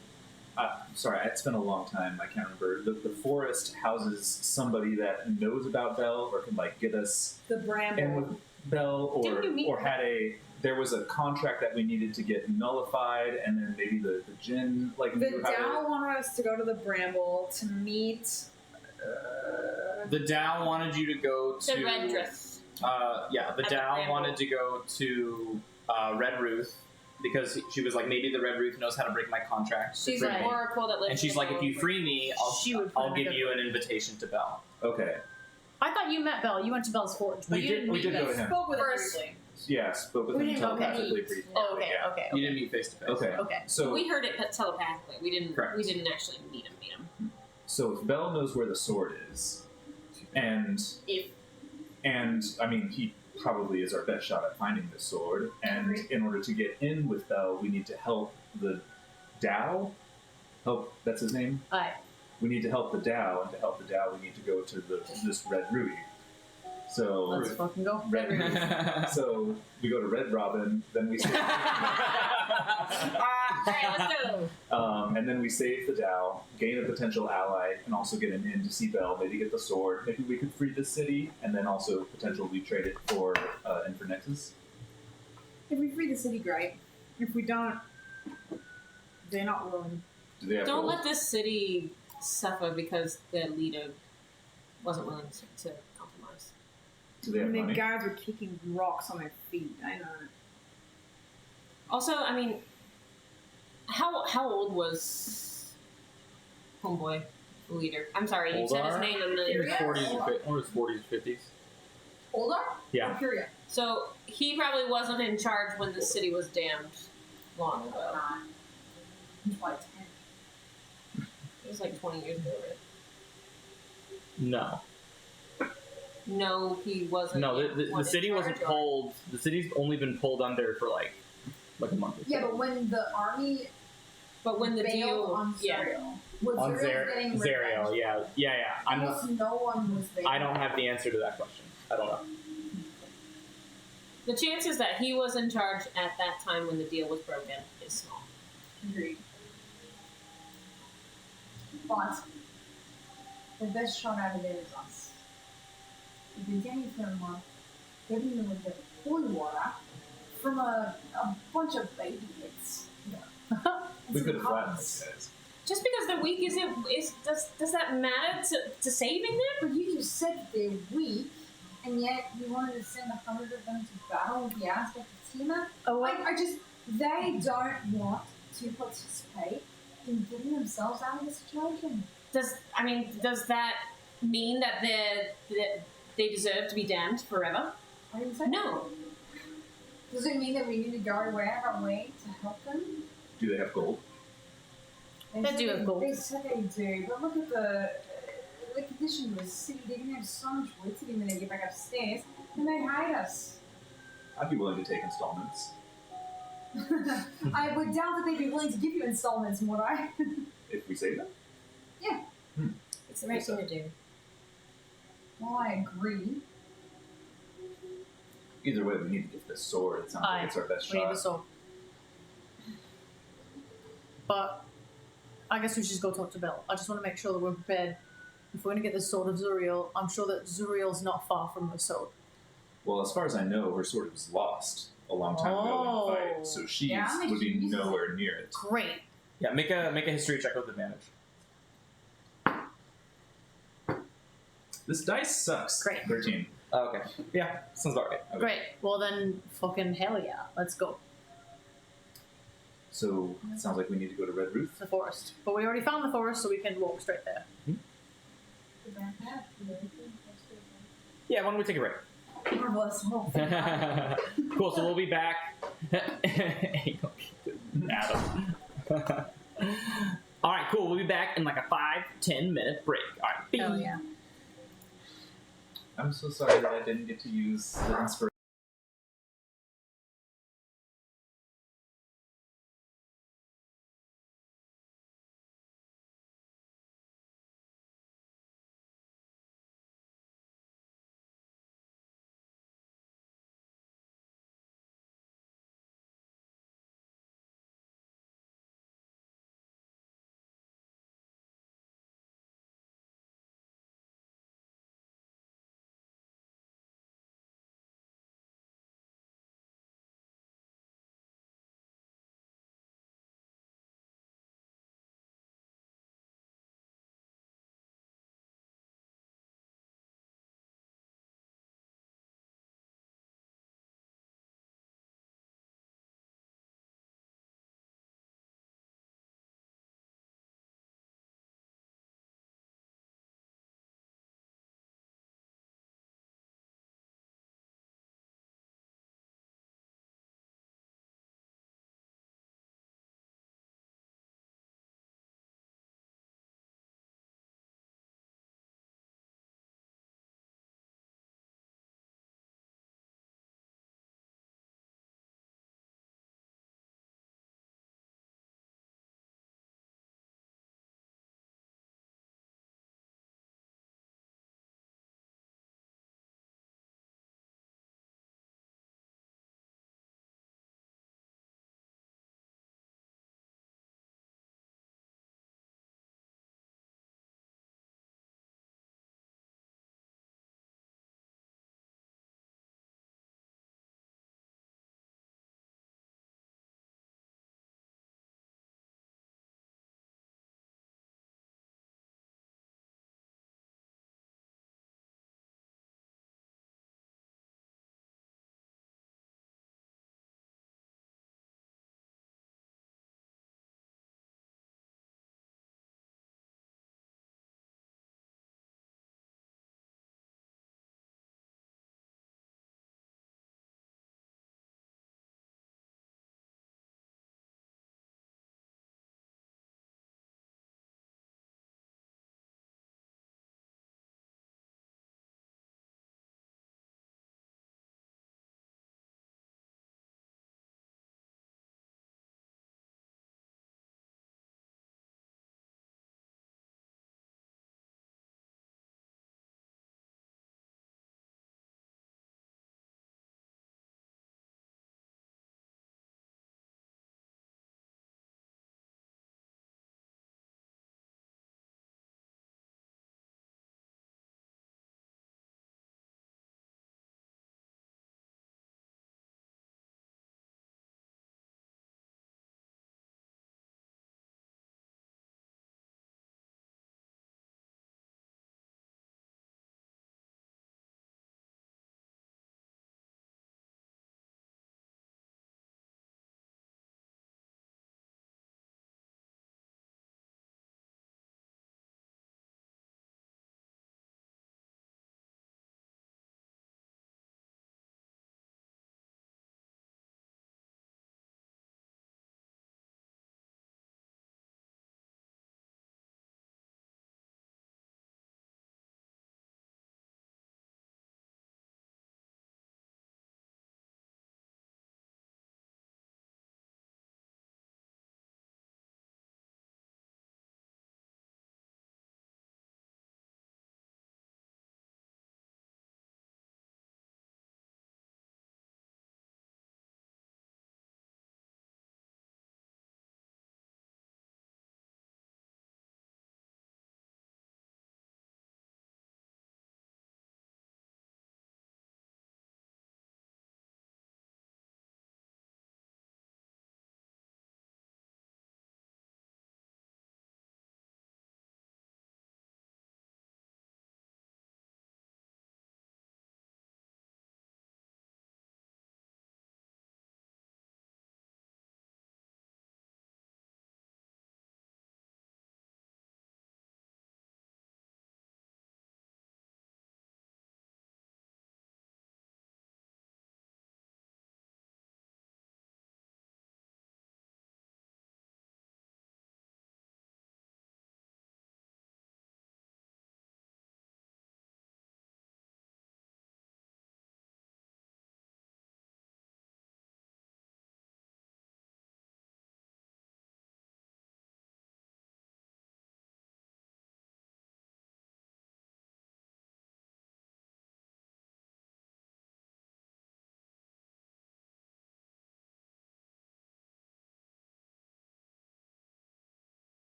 sorry, it's been a long time. I can't remember. The forest houses somebody that knows about Belle or can like get us The bramble. in with Belle, Didn't you meet or had a. There was a contract that we needed to get nullified, and then maybe the Jinn like The knew how to. Dow wanted us to go to the bramble to meet. The Dow wanted you to go to The red dress. Yeah, the At the Dow Bramble. wanted to go to Red Ruth because she was like, maybe the Red Ruth knows how to break my contract. to She's free an me. oracle that lives And she's in like, the if you world. free me, She would I'll free me give to- you an invitation to Belle. Okay. I thought you met Belle. You went to Belle's forge. But We you did- didn't we meet did go Belle. to him. Spoke with her First- briefly. Yeah, spoke with We him didn't telepathically meet. briefly. Oh, okay, Yeah. okay, You okay. didn't meet face to face. Okay. Okay. So We heard it telepathically. We didn't. Correct. We didn't actually meet him. So if Bell knows where the sword is, and I mean he probably is our best shot at finding the sword. And in order to get in with Bell, we need to help the Dow. That's his name. Aye. We need to help the Dow, and to help the Dow, we need to go to this Red Ruby. So Let's fucking go. Red Ruby. So we go to Red Robin, then we save, Alright, let's go. and then we save the Dow, gain a potential ally, and also get him in to see Bell. Maybe get the sword. Maybe we could free the city, and then also potentially trade it for Nexus. If we free the city, great. If we don't, they're not willing. Do they have Don't gold? let this city suffer because their leader wasn't willing to compromise. Do they have And their money? guards were kicking rocks on their feet. I know. Also, I mean, how old was Homeboy, the leader? I'm sorry, you said his Oldar? name a million In his times. 40s or his 40s, 50s. Older? Yeah. Or Curia? So he probably wasn't in charge when the city was damned long ago. He's like 10. It was like 20 years ago, right? No. No, he wasn't. No, the one in city wasn't charge, or- pulled. The city's only been pulled under for like a month. Or so. Yeah, but when the army But when the bailed deal, on yeah, Zerial, was On Zerial getting Zerial, revenge? yeah. I'm not. Almost no one was there. I don't have the answer to that question. I don't know. the chances that he was in charge at that time when the deal was broken is small. Agreed. But the best shot out of there is us. We've been getting for a month, getting them with the holy water from a bunch of baby kids. We could have flattened those guys. Just because they're weak, does that matter to saving them? But you just said that they're weak, and yet you wanted to send 100 of them to battle with the aspect of Tima? Oh, Like, they don't want to participate in getting themselves out of the situation. Does that mean that they deserve to be damned forever? I didn't say No. Does it mean that we need to go out of our way to help them? Do they have gold? They said do have gold. They said they do, but look at the condition of the city. They're going to have so much work to do when they get back upstairs, and they hate us. I'd be willing to take installments. I would doubt that they'd be willing to give you installments, would I? If we save them? It's the right thing to do. Well, I agree. Either way, we need to get this sword. It sounds Aye. like it's our best We need shot. the sword. But I guess we should just go talk to Bill. I just want to make sure that we're prepared. If we're going to get the sword of Zuriel, I'm sure that Zuriel's not far from the sword. Well, as far as I know, her sword was lost a long time ago in the fight, so she Yeah, I'm would be making use of nowhere near it. Great. Yeah, make a history check with advantage. This dice sucks. Great. 13. Oh, okay. Yeah, sounds about right. Okay. Great. Well then, fucking hell yeah. Let's go So, it sounds like we need to go to Red Roof. to the forest. But we already found the forest, so we can walk straight there. Yeah, why don't we take a break? Marvelous. Well, Cool, so we'll be back. Adam. Alright, cool. We'll be back in like a 5-10 minute break. Alright, Hell yeah. I'm so sorry that I didn't get to use the inspiration.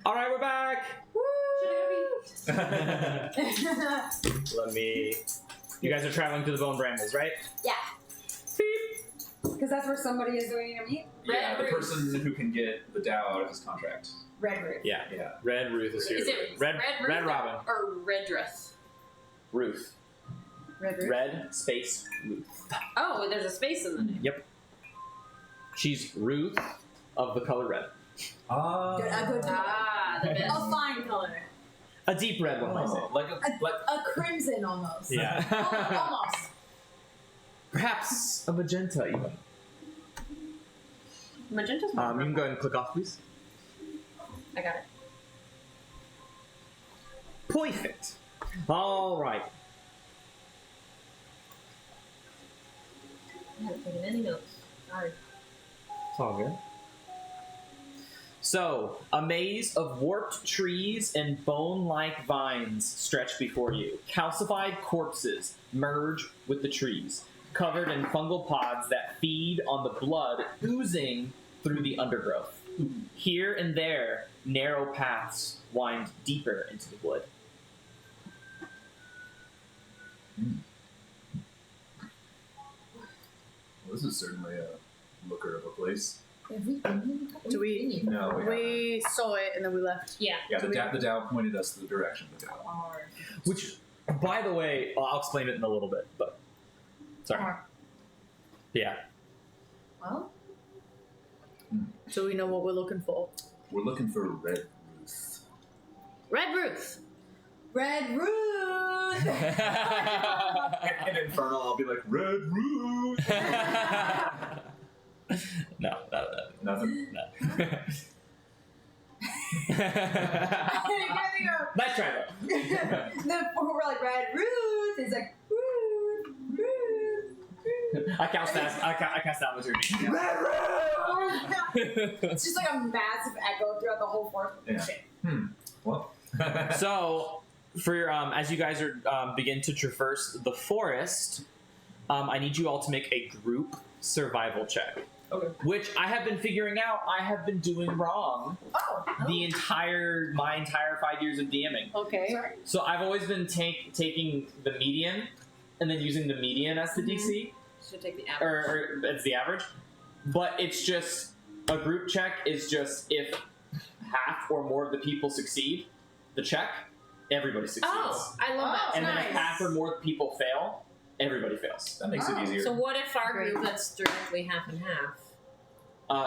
All right, we're back. Should Let me. You guys are traveling to the Bone Brambles, right? Yeah. Because that's where somebody is doing a meet. Yeah, the Red person who can get the Dow out of his contract. Red Root. Yeah. Yeah. Red Ruth is here. Is it Red Ruth Robin. or Red Dress? Ruth. Red Root. Red space Ruth. Oh, there's a space in the name. Yep. She's Ruth of the color red. Ah. Good, a good color. Ah, the best. A fine color. A deep red one, I say. Like A crimson almost. Yeah. Almost. Perhaps a magenta even. Magenta's You can go ahead and click off, please. I got it. Perfect. All right. I haven't taken any notes. Sorry. It's all good. So, a maze of warped trees and bone-like vines stretch before you. Calcified corpses merge with the trees, covered in fungal pods that feed on the blood oozing through the undergrowth. Here and there, narrow paths wind deeper into the wood. Well, this is certainly a looker of a place. Do we? No, We saw it and then we left. Yeah. Yeah, the Dow pointed us to the direction of the Dow. Which, by the way, I'll explain it in a little bit, but... Sorry. Yeah. Well, So we know what we're looking for. We're looking for Red Ruth. Red Ruth. Red Root. And Infernal, I'll be like, Red Ruth! No. Nothing? No. Nice try, though. Then we're like Red Root. It's like Root, Root. I cast that with your name. It's just like a massive echo throughout the whole forest. Yeah. Shit. Well. So, for your, as you guys are begin to traverse the forest, I need you all to make a group survival check. Okay. Which I have been figuring out I have been doing wrong Oh. my entire 5 years of DMing. Okay. Sorry. So I've always been taking the median and then using the median as the DC, Should take the average. or as the average. But it's just a group check is just if half or more of the people succeed the check, everybody succeeds. Oh, I love that. And then if nice. half or more people fail, everybody fails. That makes it easier. So what if our group that's directly half and half?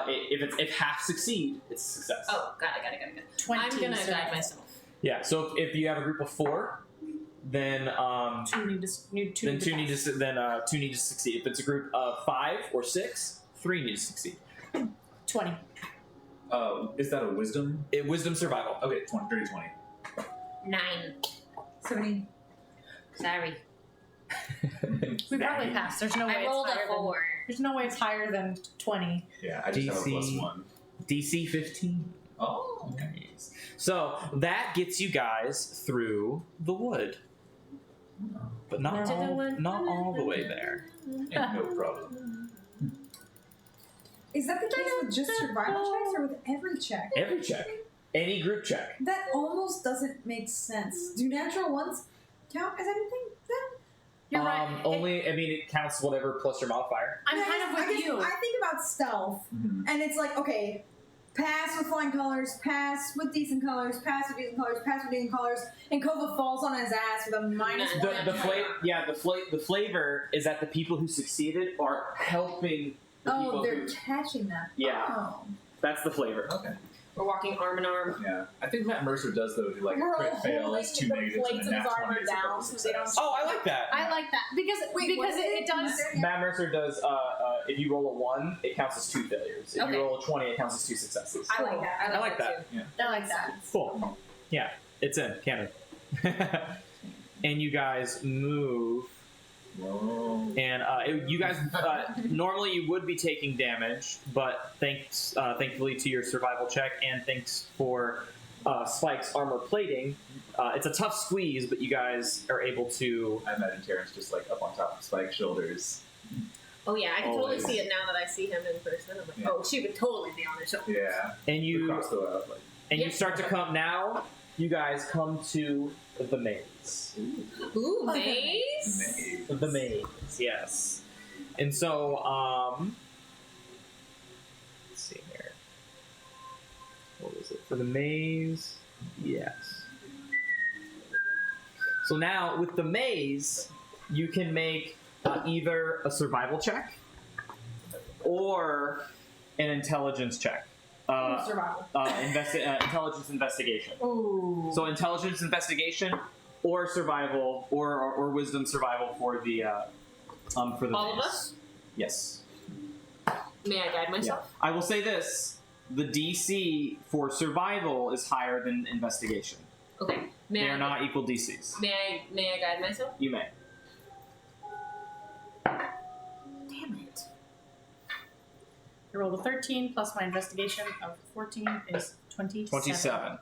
If half succeed, it's a success. Oh, got it. 20. I'm gonna so guide myself. Yeah. So if you have a group of 4, then Two need to two need to succeed. If it's a group of 5 or 6, 3 need to succeed. 20. Is that a wisdom? Wisdom survival. Okay, 20, dirty 20. 9. 17. Sorry. We probably passed. There's no way I rolled it's a higher 4. There's no way it's higher than 20. Yeah, I just have a DC. +1. DC 15. Oh, okay. Nice. So that gets you guys through the wood, but not all the way there. Yeah, no problem. Is that the case with just survival checks or with every check? Every check, any group check. That almost doesn't make sense. Do natural ones count as anything then? You're right. It counts whatever plus your modifier. I'm Yeah, kind of I with guess you. I think about stealth, Mhm. and it's like, okay, pass with flying colors, pass with decent colors, pass with decent colors, pass with decent colors, and Kova falls on his ass with a minus The- one. The flavor is that the people who succeeded are helping the Oh, people they're who. catching that. Yeah. Oh. That's the flavor. Okay. We're walking arm in arm. Yeah. I think Matt Mercer does, though, do like We're a crit all fail holding is 2 the negatives plates and of a his nat armor 20 is a down double so they don't- success. Oh, I like that. I like that because Wait, because what is it does. Matt Mercer does. If you roll a 1, it counts as 2 failures. If Okay. you roll a 20, it counts as 2 successes. I like that. I like that. Too. I like that. Cool. Yeah, it's in canon. And you guys move, Whoa. and you guys normally you would be taking damage, but thankfully to your survival check and thanks for Spike's armor plating, it's a tough squeeze, but you guys are able to. I imagine Terrence just like up on top of Spike's shoulders. Oh yeah, I can totally Always. see it now that I see him in person. I'm like, Yeah. oh, she would totally be on his shoulder. Yeah. And you Across the like. And you Yep. start to come now. You guys come to the maze. Ooh, maze? The maze, yes. And so, let's see here. What was it? For the maze? Yes. So now, with the maze, you can make either a survival check or an intelligence check. Survival. Intelligence investigation. Ooh. So intelligence investigation or survival or wisdom survival for the All maze. of us? Yes. May I guide myself? I will say this: the DC for survival is higher than investigation. Okay. May They I are not equal DCs. May I guide myself? You may. Damn it. I rolled a 13 plus my investigation of 14 is 27. 27.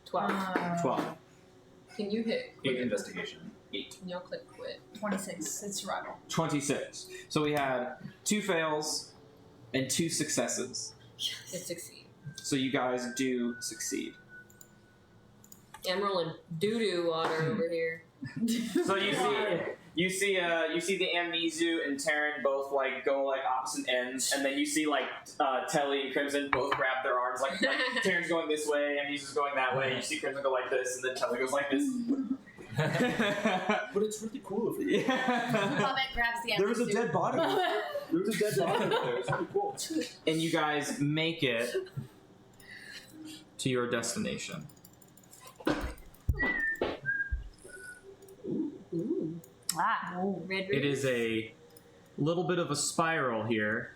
12. 12. Can you hit 8 investigation. 8. Can y'all click quit? 26. It's survival. 26. So we had 2 fails and 2 successes. It succeed. So you guys do succeed. Yeah, I'm rolling doo-doo water over here. So you see the Amnesu and Terran both like go like opposite ends, and then you see like Telly and Crimson both grab their arms like Terran's going this way, Amnesu's going that way. You see Crimson go like this, and then Telly goes like this. But it's really cool of you. Bobette grabs the There was a dead body. There was a dead body there. It's really cool. And you guys make it to your destination. Ah. Red It is a little bit of a spiral here,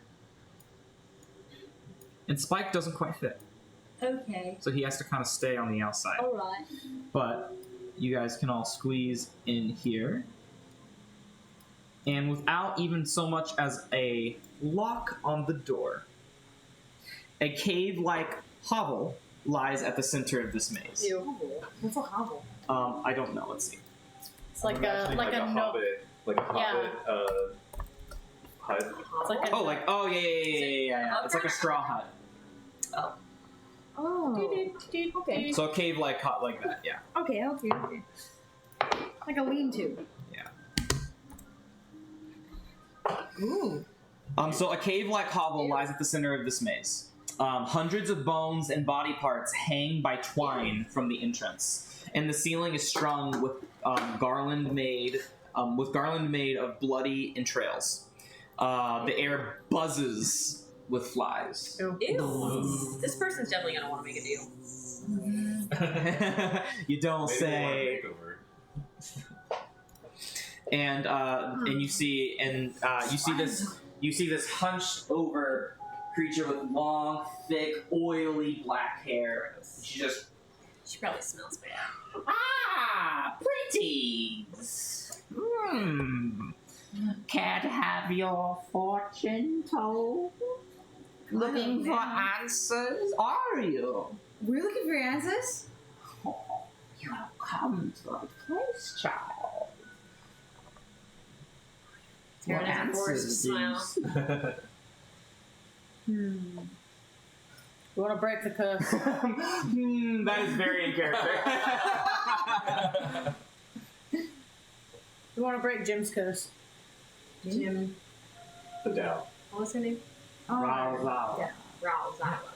and Spike doesn't quite fit, Okay. so he has to kind of stay on the outside. Alright. But you guys can all squeeze in here, and without even so much as a lock on the door, a cave-like hovel lies at the center of this maze. Ew. What's a hovel? I don't know. Let's see. It's like I'm imagining a no. hobbit, like a hobbit hut. It's like a Yeah. It's like a straw hut. Oh. Okay. So a cave-like hut like that. Yeah. Okay. Like a lean-to. Ooh. So a cave-like hovel lies at the center of this maze. Hundreds of bones and body parts hang by twine from the entrance, and the ceiling is strung with garland made of bloody entrails. The air buzzes with flies. Ew. This person's definitely gonna want to make a deal. You don't Maybe say. they want a makeover. And you see this hunched over creature with long, thick, oily black hair. She probably smells bad. Ah, pretties. Can't have your fortune told. Looking for answers, are you? We're looking for answers? Oh, you have come to the place, child. Terran has a forced smile. We want to break the curse. That is very in character. We want to break Jim's curse. Jim. The Dow. What was her name? Wow. Yeah. Raul Zala.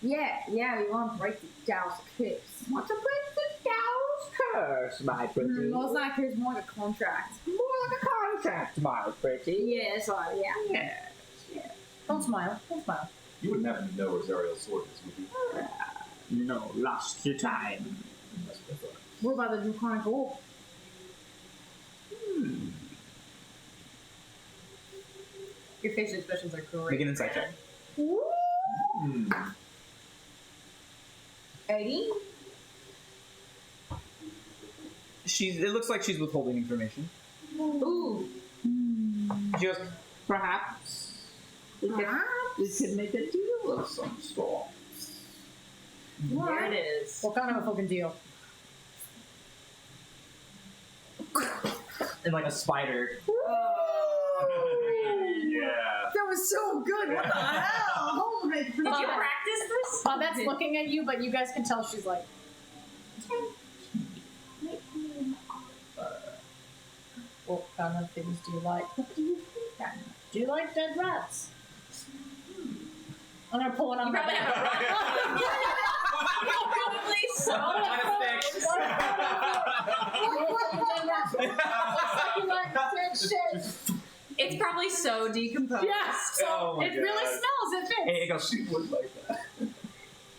Yeah, we want to break the Dow's curse. Want to break the Dow's curse, my pretty? Well, it's not a curse, more like a contract. More like a contract, my pretty. Yeah, that's right, yeah. Yes. Don't smile. Don't smile. You wouldn't happen to know where Zariel's sword is, would you? No, lost your time. That's what I thought. What about the draconic orb? Your facial expressions are great. Make an insight check. Hmm. 80? It looks like she's withholding information. Ooh. Just perhaps we could make a deal of some sort. There it is. What kind of a fucking deal? And like a spider. Yeah. That was so good! What the hell? Oh my Did you practice this? Babette's looking at you, but you guys can tell she's like, what kind of things do you like? Do you like dead rats? I'm gonna pull one on You my probably back. have a rat. Probably so. It's probably so decomposed. Yes, so Oh my it really God. smells. It fits. Hey, it goes, she would like that.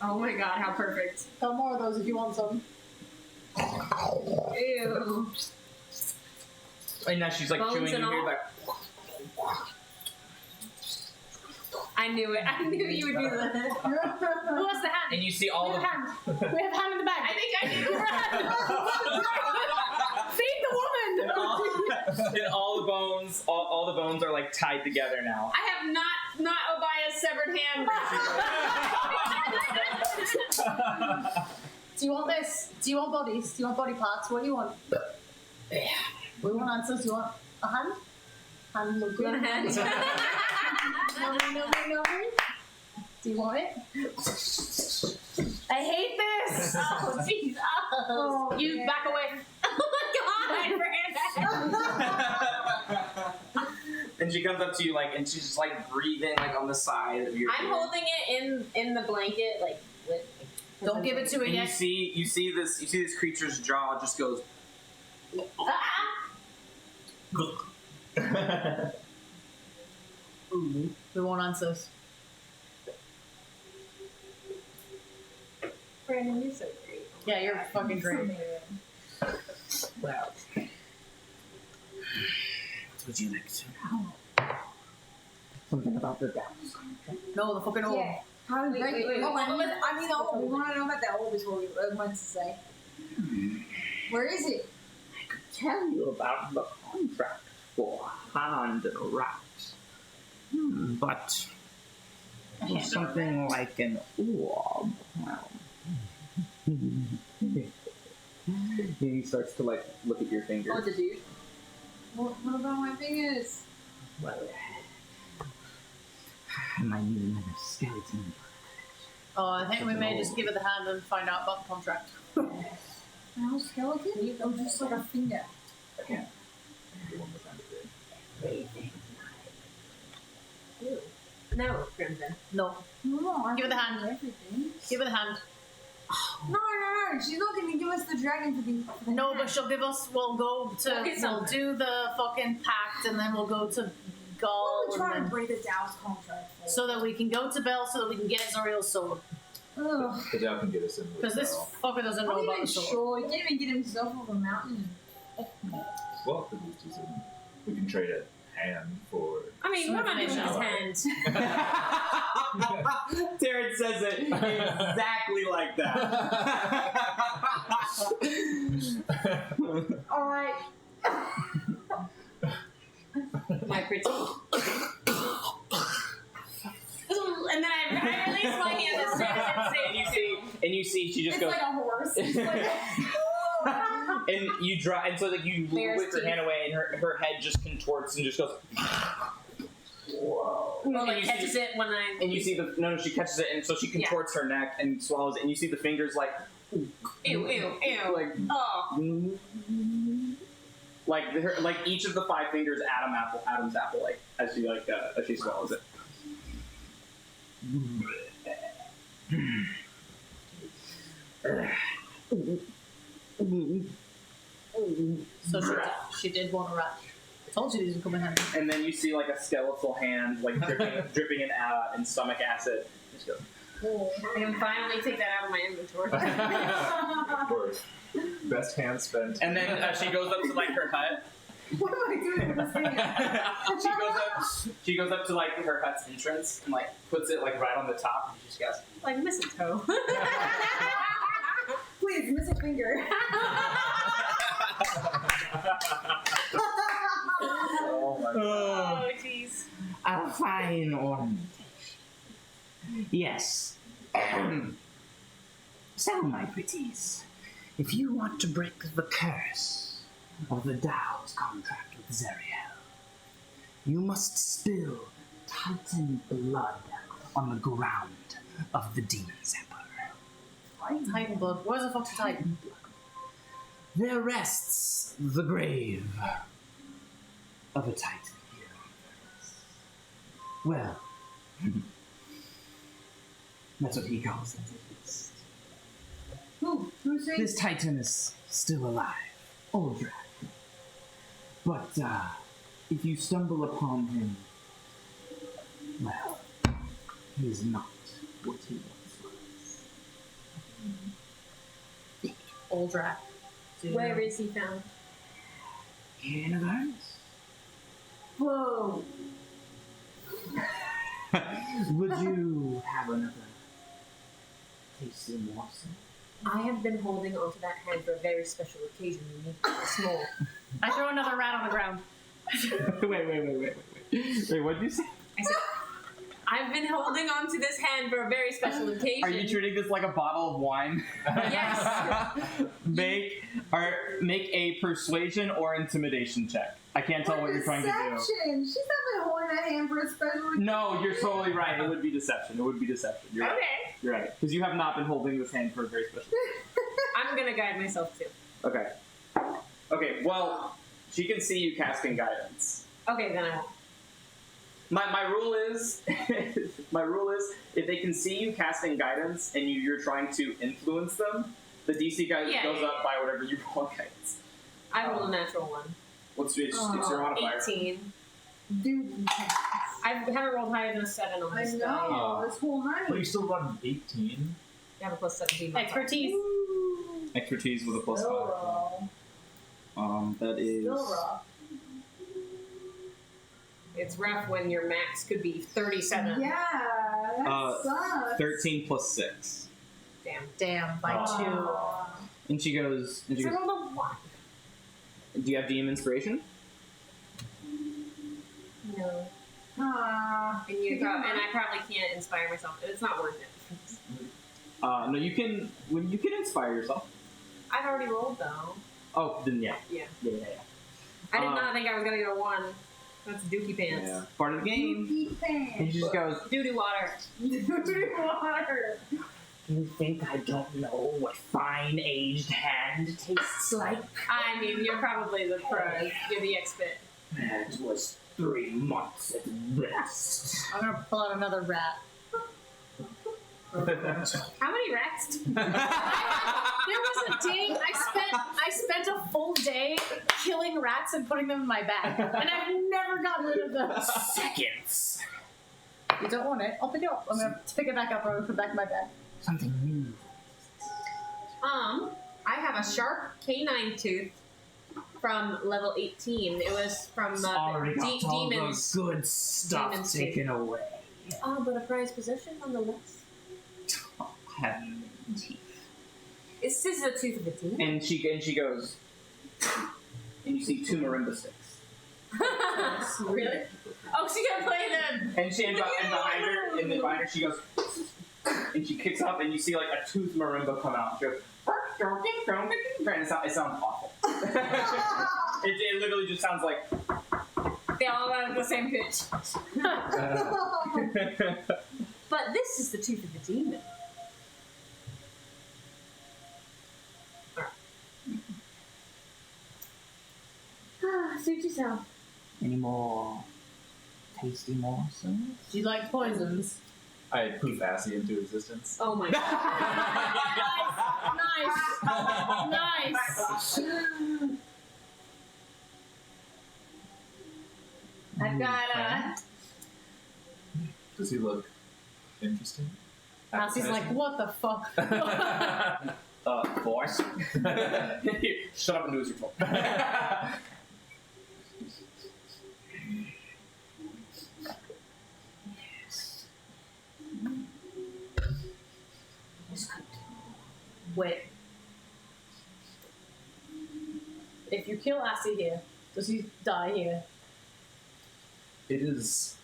Oh my god, how perfect. Got more of those if you want some. Ew. And now she's like Bones chewing and your all? like. I knew it. I knew you would do that. Who has the hand? And you see all We the have hand. We have hand in the bag. I think I knew. Feed the woman. and all the bones, all the bones are like tied together now. I have not Obaya's severed hand. Do you want this? Do you want bodies? Do you want body parts? What do you want? We want answers. Do you want a hand? Hand look good. Want a hand? No. Do you want it? I hate this. Oh, jeez. Oh. You back away. Oh my god. And she comes up to you like, and she's just like breathing like on the side of your. I'm ear. holding it in the blanket, like with. Don't give it to her And you yet. see this creature's jaw just goes. We want answers. Brandon, you're so great. Yeah, you're fucking great. Well. Would you like to know? Something about the downs. No, the fucking orb. Yeah. How Wait, great. wait, wait. Oh, I mean, the orb. We want to know about the orb before we want to say. Where is it? Tell you about the contract for hand and rat. But something like an orb. Well, he starts to like look at your fingers. Oh, the dude. What about my fingers? Well, my new skeleton. Oh, I think we may just give it the hand and find out about the contract. No skeleton? Or just like a finger? Again. No, Crimson. No. No, I Give it the can hand. do everything. Give it the hand. No. She's not going to give us the dragon for the No, hand. but she'll give us. We'll go to. We'll get We'll something. do the fucking pact, and then we'll go to Gaul, What are we trying and to then, break the Dow's contract for? so that we can go to Bell, so that we can get Zariel's sword. Ugh. The Dow can get us in. Because this fucker doesn't know I'm about even the sword. sure. He can't even get himself off a mountain. Well, the boost is in. We can trade a hand for. I mean, Some what am I doing with information. his hand? Taryn says it exactly like that. Alright. My pretty. And then I release my hand as soon as it's safe. And you see, she just It's goes. like a horse. It's like And you draw, and so like you Bear's whip your teeth. hand away, and her head just contorts and just goes. Whoa! Well, And like you catches see, it when I. and you see the no, she catches it, and so she contorts her neck and swallows it, and you see the fingers like Ew. like Oh. like each of the 5 fingers Adam's apple, like as she swallows it. So she did want a rat. I told you these would come in handy. And then you see like a skeletal hand, like dripping in stomach acid. Just go. I can finally take that out of my inventory. Worst. Best hand spent. And then she goes up to like her hut. what am I doing with this hand? She goes up to like her hut's entrance and like puts it like right on the top. And she goes, Like mistletoe. Please, miss a finger. Oh my god. Oh, jeez. a fine ornamentation. Yes. So, my pretties, if you want to break the curse of the Dow's contract with Zariel, you must spill Titan blood on the ground of the Demon's Empire. Titan blood. Where's the fuck's Titan? There rests the grave of a Titan here on Earth. Well, that's what he calls it at least. Who's saying? This Titan is still alive, old dragon. But if you stumble upon him, well, he's not what he once was. Aldrak. Where is he found? In a furnace. Whoa. Would you have another tasty morsel? I have been holding onto that hand for a very special occasion. You need to be small. I throw another rat on the ground. Wait, what did you say? I said, I've been holding onto this hand for a very special occasion. Are you treating this like a bottle of wine? Yes. make a persuasion or intimidation check. I can't tell what you're trying to do. Deception. She's not been holding that hand for a special. No, you're totally right. It would be deception. You're right. Okay. You're right. Because you have not been holding this hand for a very special. I'm gonna guide myself too. Okay. Okay. Well, she can see you casting guidance. Okay, then I won't. My rule is if they can see you casting guidance and you're trying to influence them, the DC goes up by whatever you roll on guidance. I rolled a natural one. What's your modifier? 18. Dude, I haven't rolled higher than a 7 on I this know. die. This whole night. But you still run 18? I have a plus 17 modifier. Expertise. Expertise with a plus Still 5. raw. That is. Still raw. It's rough when your max could be 37. Yeah, that sucks. 13 plus 6. Damn, by Oh. 2. And she goes. So roll the 1. Do you have DM inspiration? No. Ah, And I probably can't inspire myself. It's not worth it. No, you can. You can inspire yourself. I've already rolled though. Oh, then yeah. Yeah. Yeah. I did not think I was gonna get a 1. That's dookie pants. Yeah. Part of the game. And she just goes. Doo-doo water. Doo-doo water. You think I don't know what fine aged hand tastes like? I mean, you're probably the pro. You're the expert. That was 3 months at best. I'm gonna pull out another rat. How many rats? There was a day I spent a full day killing rats and putting them in my bag, and I've never gotten rid of them. Seconds. You don't want it? I'll pick it up. I'm gonna pick it back up and I'm gonna put it back in my bag. Something new. I have a sharp canine tooth from level 18. It was from Already got all demons. the good stuff Demons taken away. Oh, but a prized possession nonetheless. Having teeth. This is the tooth of a demon. And she goes. And you see 2 marimba sticks. Really? Oh, she's gonna play them. And behind her, she goes. And she kicks up, and you see like a tooth marimba come out. She goes. And it sounds awful. it literally just sounds like. They all have the same pitch. But this is the tooth of the demon. Suit yourself. Any more tasty morsels? Do you like poisons? I poof Assy into existence. Oh my god. Nice. I've got Does he look interesting? Assie's like, what the fuck? Boss. Shut up and do as you're told. Wait. If you kill Assie here, does he die here? It's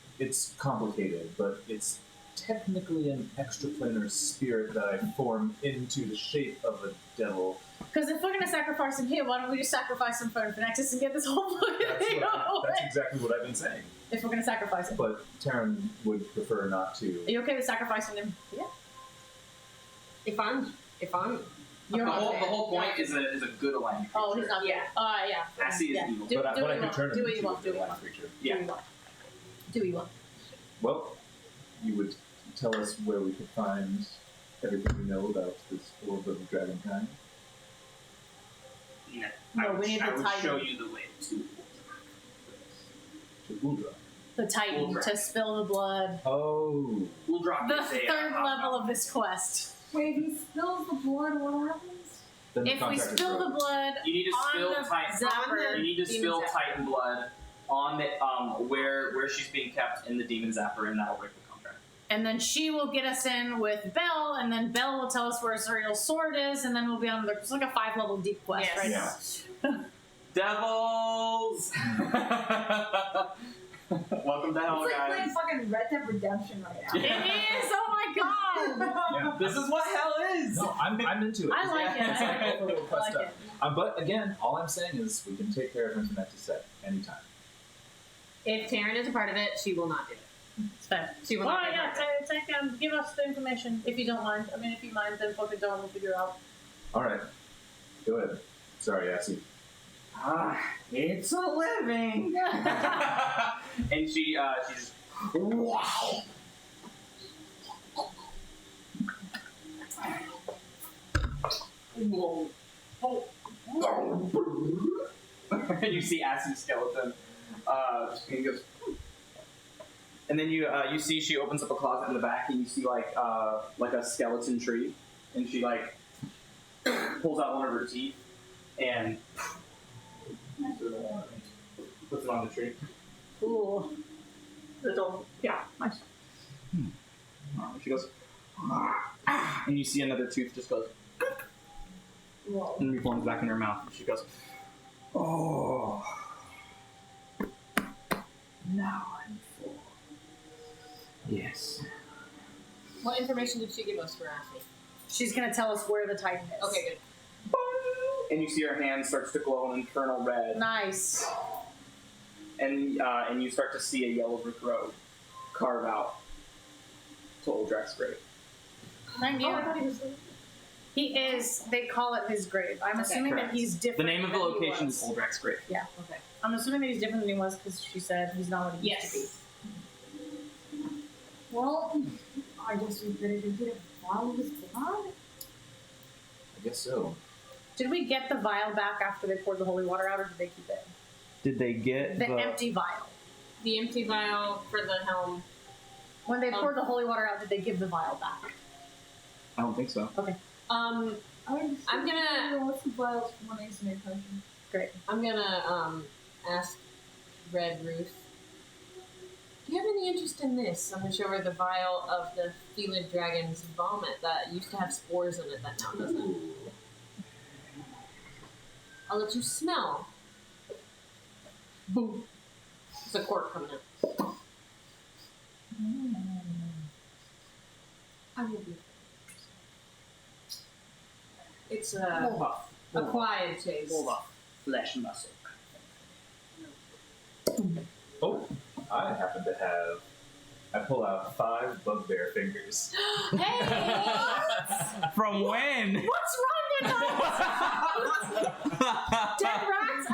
complicated, but it's technically an extraplanar spirit that I form into the shape of a devil. Because if we're gonna sacrifice him here, why don't we just sacrifice him for Nexus and get this whole fucking thing over That's with? exactly what I've been saying. If we're gonna sacrifice him. But Taryn would prefer not to. Are you okay with sacrificing him? Yeah. If I'm You're the not whole, there. the whole point is a good aligned creature. Oh, he's not there. Yeah. Cassie is Yeah. evil. Do But what I you could want. turn him Do what you into want. a Do what you divine want. creature. Do what you want. Do what you want. Well, you would tell us where we could find everything we know about this orb of dragonkind. Yeah. No, we need I the would Titan. show you the way to. To Uldra. The Titan Ultra. to spill the blood. Oh. We'll drop The this there. third level of this quest. Wait, if he spills the blood, what happens? Then the If we contract is spill the broken. blood You need to on spill the Titan. zapper, You need to Demon spill zapper. Titan blood on the where she's being kept in the demon zapper, and that'll break the contract. and then she will get us in with Belle, and then Belle will tell us where Zuriel's sword is, and then we'll be on the. It's like a 5-level deep quest Yes. right now. Devils. Welcome to hell, It's like guys. playing fucking Red Dead Redemption right now. It is. Oh my god. Yeah. This is what hell is. No, I'm into it. I like it. It's I like it. a little I quest like it. stuff. But again, all I'm saying is we can take care of Internet to set anytime. If Taryn is a part of it, she will not do it. It's fair. She will Well, not do yeah, it. give us the information if you don't mind. I mean, if you mind, then fucking don't. We'll figure out. All right. Go ahead. Sorry, Assie. It's a living. And she just wow. Whoa. And you see Assie's skeleton. And he goes. And then you see she opens up a closet in the back, and you see like a skeleton tree, and she like pulls out one of her teeth and puts it on the tree. Ooh. Little. Yeah. Nice. She goes, and you see another tooth just goes, Whoa. and reforms back in her mouth. And she goes, oh. Now I'm full. Yes. What information did she give us for Ashley? She's gonna tell us where the Titan is. Okay, good. And you see her hand starts to glow an infernal red, Nice. and you start to see a yellow brick road carve out to Oldrak's grave. Thank you. Oh, I thought he was. He is. They call it his grave. I'm assuming correct. that he's different. The name of the than he location was. is Oldrak's grave. Yeah. Okay. I'm assuming that he's different than he was because she said he's not what he used to be. Yes. Well, I guess we better go get a vial of his blood. I guess so. Did we get the vial back after they poured the holy water out, or did they keep it? Did they get The empty vial. The empty vial for the helm. When they poured the holy water out, did they give the vial back? I don't think so. I'm gonna What's the vials for one asymmetric potion? Great. I'm gonna ask Red Ruth. Do you have any interest in this? I'm gonna show her the vial of the Felid dragon's vomit that used to have spores in it that now doesn't. I'll let you smell. Boom. It's a cork coming out. I will be. It's a quiet taste. Flesh muscle. Oh, I happen to have. I pull out 5 bugbear fingers. Hey! From when? What's wrong with us? Dead rats, a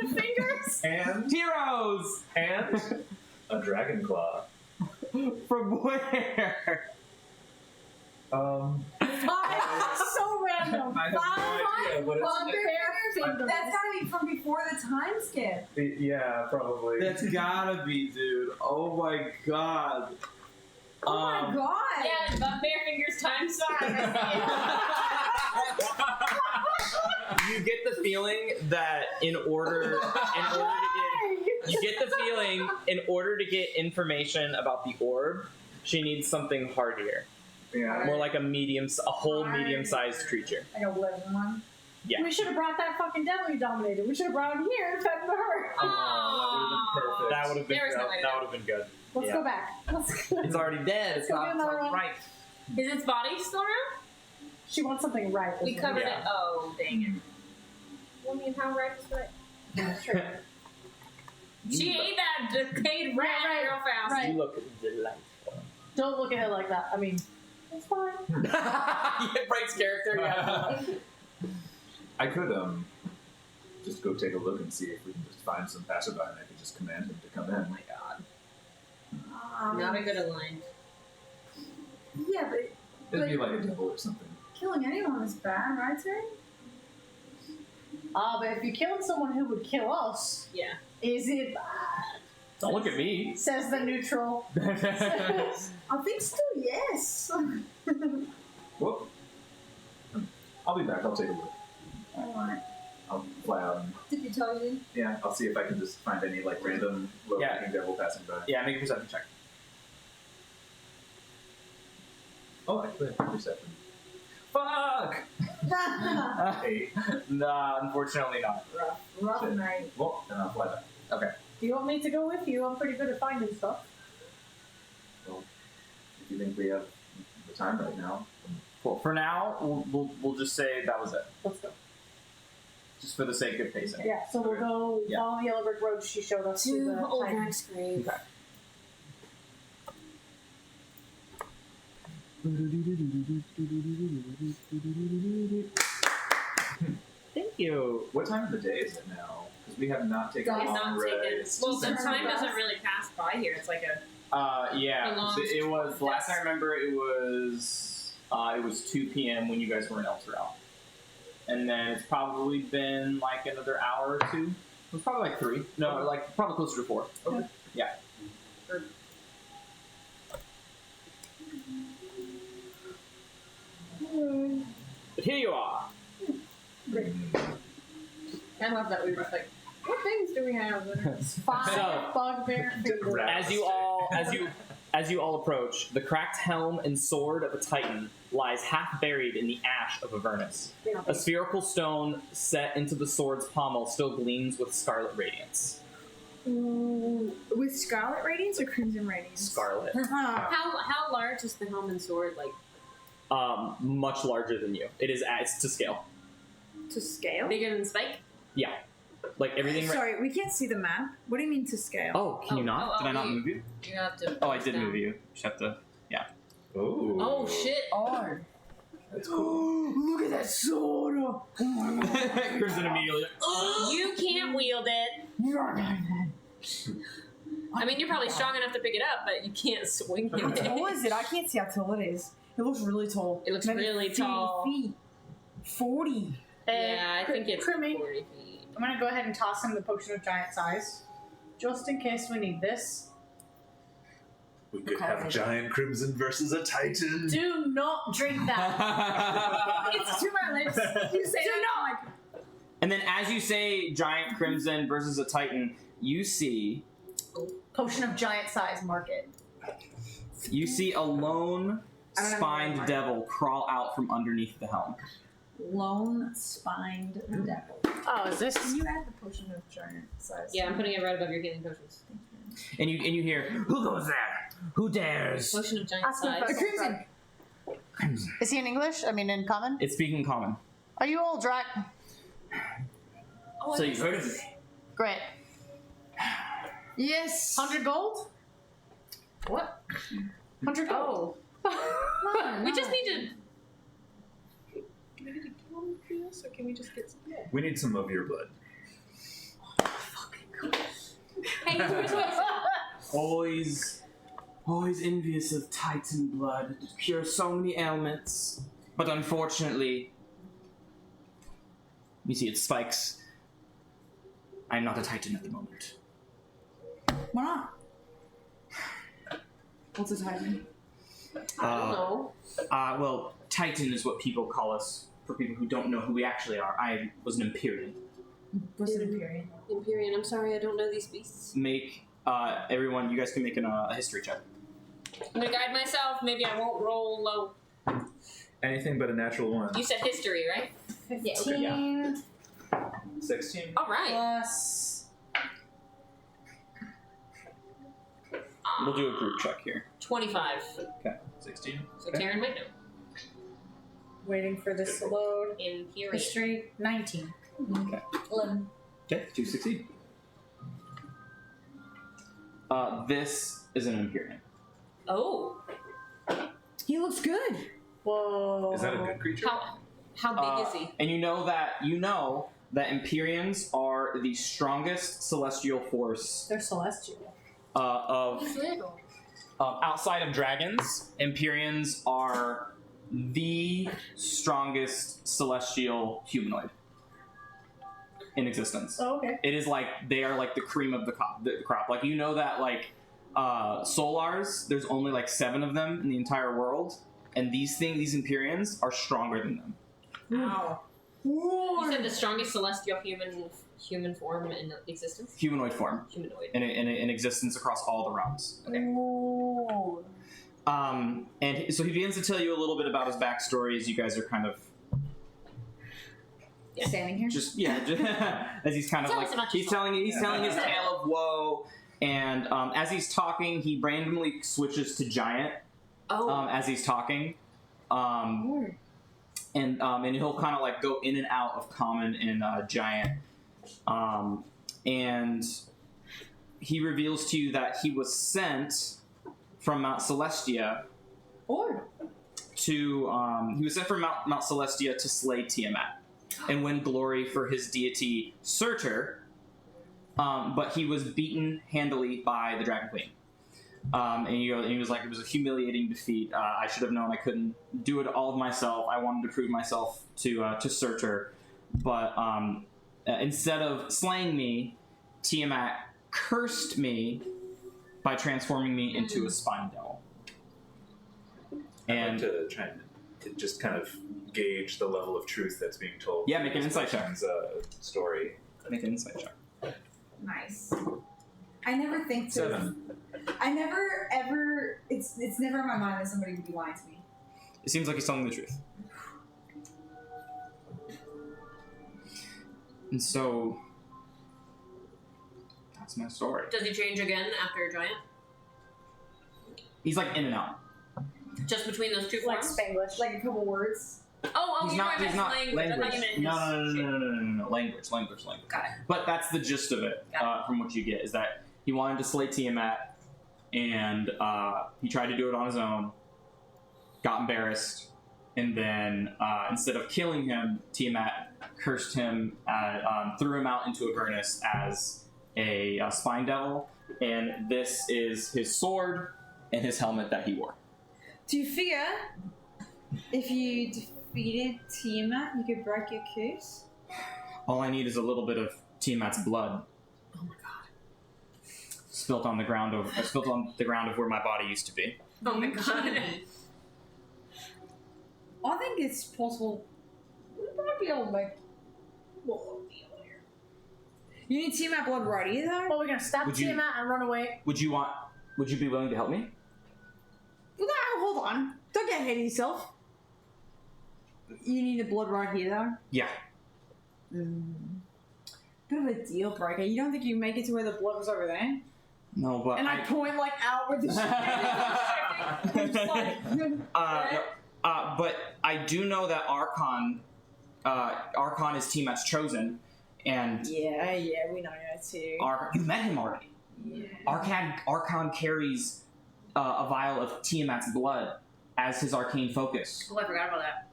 hand, fingers. And Heroes! and a dragon claw. From where? Five. So random. I have no idea what it's. Bugbear fingers. That's gotta be from before the time skip. Yeah, probably. That's gotta be, dude. Oh my god. Oh my god! Yeah, Bugbear Fingers time You get the feeling that in order to get information about the orb, she needs something hardier. Yeah. More like a whole medium-sized creature. Like a living one. Yeah. We should have brought that fucking devil you dominated. We should have brought him here and fed him to her. Oh, That would have been There was good. no way to That know. would have been good. Let's Yeah. go back. Let's go. It's already dead. It's go not get another one. right. Is its body still around? She wants something right. We covered Yeah. it. Oh, dang it. I mean, how right is right? She ate that decayed rat Right, real fast. right. You look delightful. Don't look at it like that. I mean, it's fine. It breaks character. Yeah. I could just go take a look and see if we can just find some passerby and I could just command him to come in. Oh my god. Not a good aligned. Yeah, but It'd be like a devil or something. killing anyone is bad, right, Terry? But if you killed someone who would kill us, Yeah. is it bad? Don't look at me. Says the neutral. I think still yes. Well, I'll be back. I'll take a look. Alright. I'll fly out and Did you tell you? yeah, I'll see if I can just find any like random low-ranking devil passing by. Yeah, make a perception check. Oh, I could have perception. Fuck! 8. Nah, unfortunately not. Rough Shit. night. Well, then I'll fly back. Okay. Do you want me to go with you? I'm pretty good at finding stuff. If you think we have the time right now, Cool. For now, we'll just say that was it. Let's go. Just for the sake of pacing. Yeah, so we'll go Yeah. follow the yellow brick road she showed us to the Old Titan. Rex grave. Okay. Thank you. what time of the day is it now? Because we have not taken a It's long not taken. rest. Well, the December time doesn't bus. really pass by here. It's like a. Yeah. Belongs It was to last us. I remember. It was 2 p.m. when you guys were in Elturel, and then it's probably been like another hour or two. It was probably like 3. No, like probably closer to 4. Okay. Yeah. But here you are. I love that we were just like, what things do we have? And it's 5 So- bugbear fingers. As you all approach, the cracked helm and sword of a Titan lies half buried in the ash of Avernus. A spherical stone set into the sword's pommel still gleams with scarlet radiance. With Scarlet Radiance or Crimson Radiance? Scarlet. How large is the helm and sword? Like Much larger than you. It's to scale. To scale? bigger than Spike? Yeah. Like everything. Sorry, we can't see the map. What do you mean to scale? Oh, can you not? Did I not move you? You have to. Oh, I did move you. Just have to. Oh. Oh shit! Oh. That's cool. Look at that sword! Crimson immediately. You can't wield it. I mean, you're probably strong enough to pick it up, but you can't swing How it. tall is it? I can't see how tall it is. It looks really tall. It looks Maybe really 50 tall. feet. 40. Yeah, I think it's Crimmy. 40 feet. I'm gonna go ahead and toss him the potion of giant size, just in case we need this. We could have giant crimson versus a titan. Do not drink that. It's to my lips. You say that. And then, as you say, giant crimson versus a Titan, you see Potion of giant size, mark it. a lone I don't know spined why. devil crawl out from underneath the helm. Lone spined devil. Oh, is this? Can you add the potion of giant size? Yeah, I'm putting it right above your healing potions. And you hear, "Who goes there? Who dares?" Potion of giant Ask him size. if Crimson. Crimson. Is he in English? I mean, in common? It's speaking common. Are you all Drac? Oh, So you've heard of it? Great. Yes. 100 gold? What? 100 gold. Oh. We just need to. We need some of your blood. Hey, here's what Always envious of Titan blood. It cures so many ailments. But unfortunately, you see, it spikes. I'm not a Titan at the moment. Why not? What's a titan? I don't know. Well, Titan is what people call us for people who don't know who we actually are. I was an Empyrean. What's an Empyrean? Empyrean, I'm sorry, I don't know these beasts. Make, everyone, you guys can make a history check. I'm gonna guide myself. Maybe I won't roll low. Anything but a natural 1. You said history, right? Yeah, 15 16. All right. plus. We'll do a group check here. 25. Okay. 16. So Okay. Karen might know. Waiting for this to load. In theory. History 19. 11. Okay, 2 succeed. This is an Empyrean. Oh. He looks good. Whoa. Is that a good creature? How big is he? And you know that Empyreans are the strongest celestial force They're celestial. of He's little. outside of dragons. Empyreans are the strongest celestial humanoid in existence. Oh, okay. It is like they are like the cream of the crop. Like you know that like Solars, there's only like 7 of them in the entire world, and these Empyreans are stronger than them. Wow. You said the strongest celestial human form in existence? Humanoid form Humanoid. in existence across all the realms. Ooh. And so he begins to tell you a little bit about his backstory as you guys are kind of Standing here. just as he's kind of Tell like us about he's yourself. telling his tale of woe, and as he's talking, he randomly switches to giant Oh. as he's talking, and he'll kind of like go in and out of common and giant, and he reveals to you that he was sent from Mount Celestia Or. he was sent from Mount Celestia to slay Tiamat and win glory for his deity Surtur, but he was beaten handily by the Dragon Queen. And he was like, it was a humiliating defeat. I should have known I couldn't do it all of myself. I wanted to prove myself to Surtur, but instead of slaying me, Tiamat cursed me by transforming me into a spine devil. I'd And like to try and just kind of gauge the level of truth that's being told. Yeah, through make an this insight check. person's, story. make an insight check. Nice. I never think to. 7. I never ever. It's never in my mind that somebody would be lying to me. It seems like he's telling the truth. And so that's my story. Does he change again after a giant? He's like in and out. Just between those two Like forms? Spanglish. Like a couple words. Oh, He's you're not. right, He's not language. language. I thought you meant his No. Language. Got it. But that's the gist of it. From what you get is that he wanted to slay Tiamat, and he tried to do it on his own. Got embarrassed, and then instead of killing him, Tiamat cursed him, threw him out into Avernus as a spine devil, and this is his sword and his helmet that he wore. Do you figure if you defeated Tiamat, you could break your curse? All I need is a little bit of Tiamat's blood. Oh my god. Spilt on the ground of where my body used to be. Oh my god. I think it's possible. We might be able to make. Well, you need Tiamat blood right here, though. Well, we're gonna stab Would you- Tiamat and run away. Would you be willing to help me? No, hold on. Don't get ahead of yourself. You need the blood right here, though. Yeah. Bit of a deal breaker. You don't think you make it to where the blood was over there? No, but And I point like out with the but I do know that Archon is Tiamat's chosen, and Yeah, we know that too. you met him already. Yeah. Archon carries a vial of Tiamat's blood as his arcane focus. Oh, I forgot about that.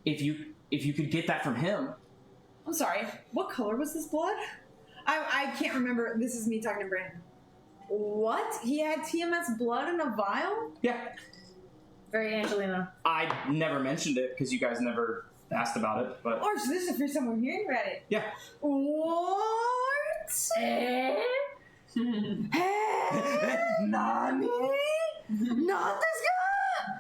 If you could get that from him, I'm sorry. What color was this blood? I can't remember. This is me talking to Brandon. What? He had Tiamat's blood in a vial? yeah. Very Angelina. I never mentioned it because you guys never asked about it, but Oh, so this is the first time we're hearing about it. yeah. What? Nani? Not this guy!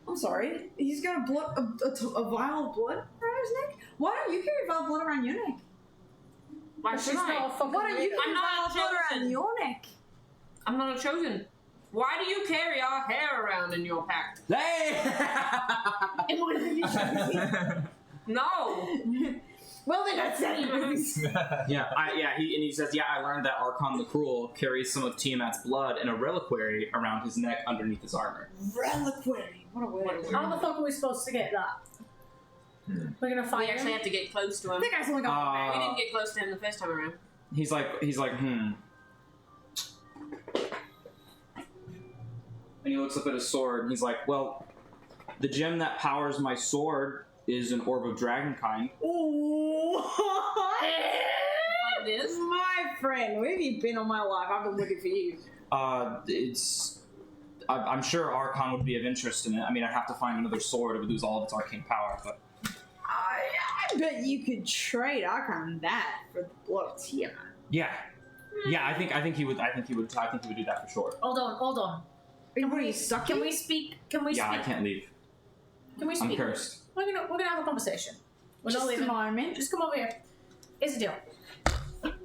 I'm sorry. He's got a vial of blood around his neck? Why don't you carry a vial of blood around your neck? Why should I? Why don't you carry I'm a not vial of blood chosen. around your neck? I'm not a chosen. Why do you carry our hair around in your pack? Hey! No. Well, then that's it. He says, I learned that Archon the Cruel carries some of Tiamat's blood in a reliquary around his neck underneath his armor. Reliquary. What a word. How the fuck are we supposed to get that? We're gonna find We actually have to get close to him. I think I only got We didn't get close to him the first time around. He's like, And he looks up at his sword and he's like, well, the gem that powers my sword is an orb of dragonkind. Oh, Like this? my friend, where have you been all my life? I've been looking for you. I'm sure Archon would be of interest in it. I mean, I'd have to find another sword. It would lose all of its arcane power, but... I bet you could trade Archon that for the blood of Tiamat. Yeah, I think he would do that for sure. Hold on. What are you stuck? Can we speak? Yeah, I can't leave. Can we I'm speak? cursed. We're gonna have a conversation. We're not Just a leaving. moment. Just come over here. Here's the deal.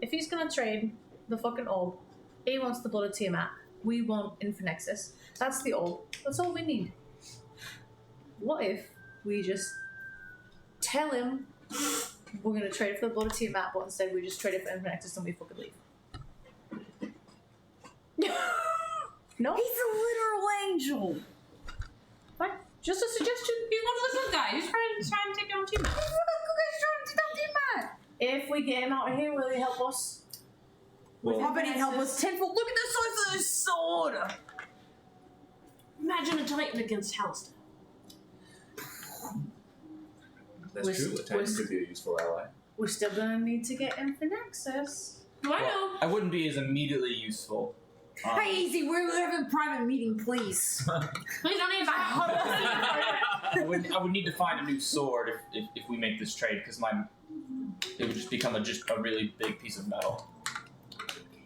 If he's gonna trade the fucking orb, he wants the blood of Tiamat. We want Infinexus. That's the orb. That's all we need. What if we just tell him we're gonna trade it for the blood of Tiamat, but instead we just trade it for Infinexus and we fucking leave? No? He's a literal angel. Fine. Just a suggestion. He's one of the good guys. He's trying to take down Tiamat. If we get him out of here, will he help us? Well, I bet he'd help us tenfold. Look at the size of this sword. Imagine a Titan against Hellstar. that's We're- true. A Titan could be a useful ally. We're still gonna need to get Infinexus. Do I know? I wouldn't be as immediately useful. Hey, Easy, we're having a private meeting, please. Please don't even I would need to find a new sword if we make this trade, because it would just become a really big piece of metal.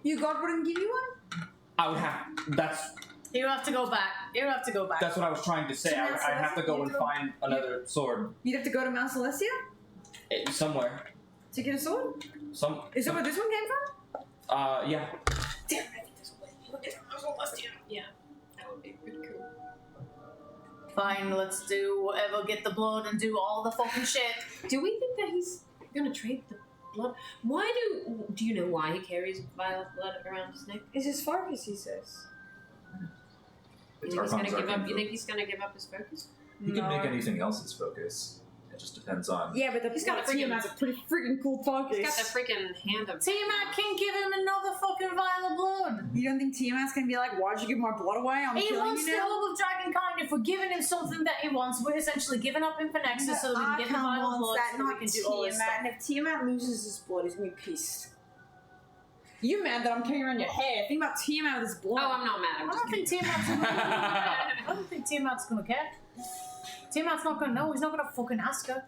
You God wouldn't give you one? I would have. You have to go back. That's what I was trying to say. So I have to go and find another sword You'd have to go to Mount Celestia somewhere. to get a sword? Is Is that where this one came from? Yeah. Damn, I think this one came from Celestia. Yeah. That would be pretty cool. Fine, let's do whatever, get the blood and do all the fucking shit. Do we think that he's gonna trade the blood? Do you know why he carries violet blood around his neck? It's his focus, he says. You think he's gonna give up his focus? He could make anything else his focus. It just depends on. Yeah, but He's got a Tiamat's a pretty freaking cool focus. He's got the freaking hand of. Tiamat can give him another fucking vial of blood. You don't think Tiamat's gonna be like, why'd you give my blood away? I'm He killing wants you the now? orb of dragonkind. If we're giving him something that he wants, we're essentially giving up Infinexus so that we can get the Archon vial of wants blood that, so that we not can do all this Tiamat. stuff. And if Tiamat loses his blood, he's gonna be pissed. You mad that I'm carrying around your hair? Think about Tiamat with his blood. Oh, I'm not mad. I don't think Tiamat's gonna care. Tiamat's not gonna know. He's not gonna fucking ask her.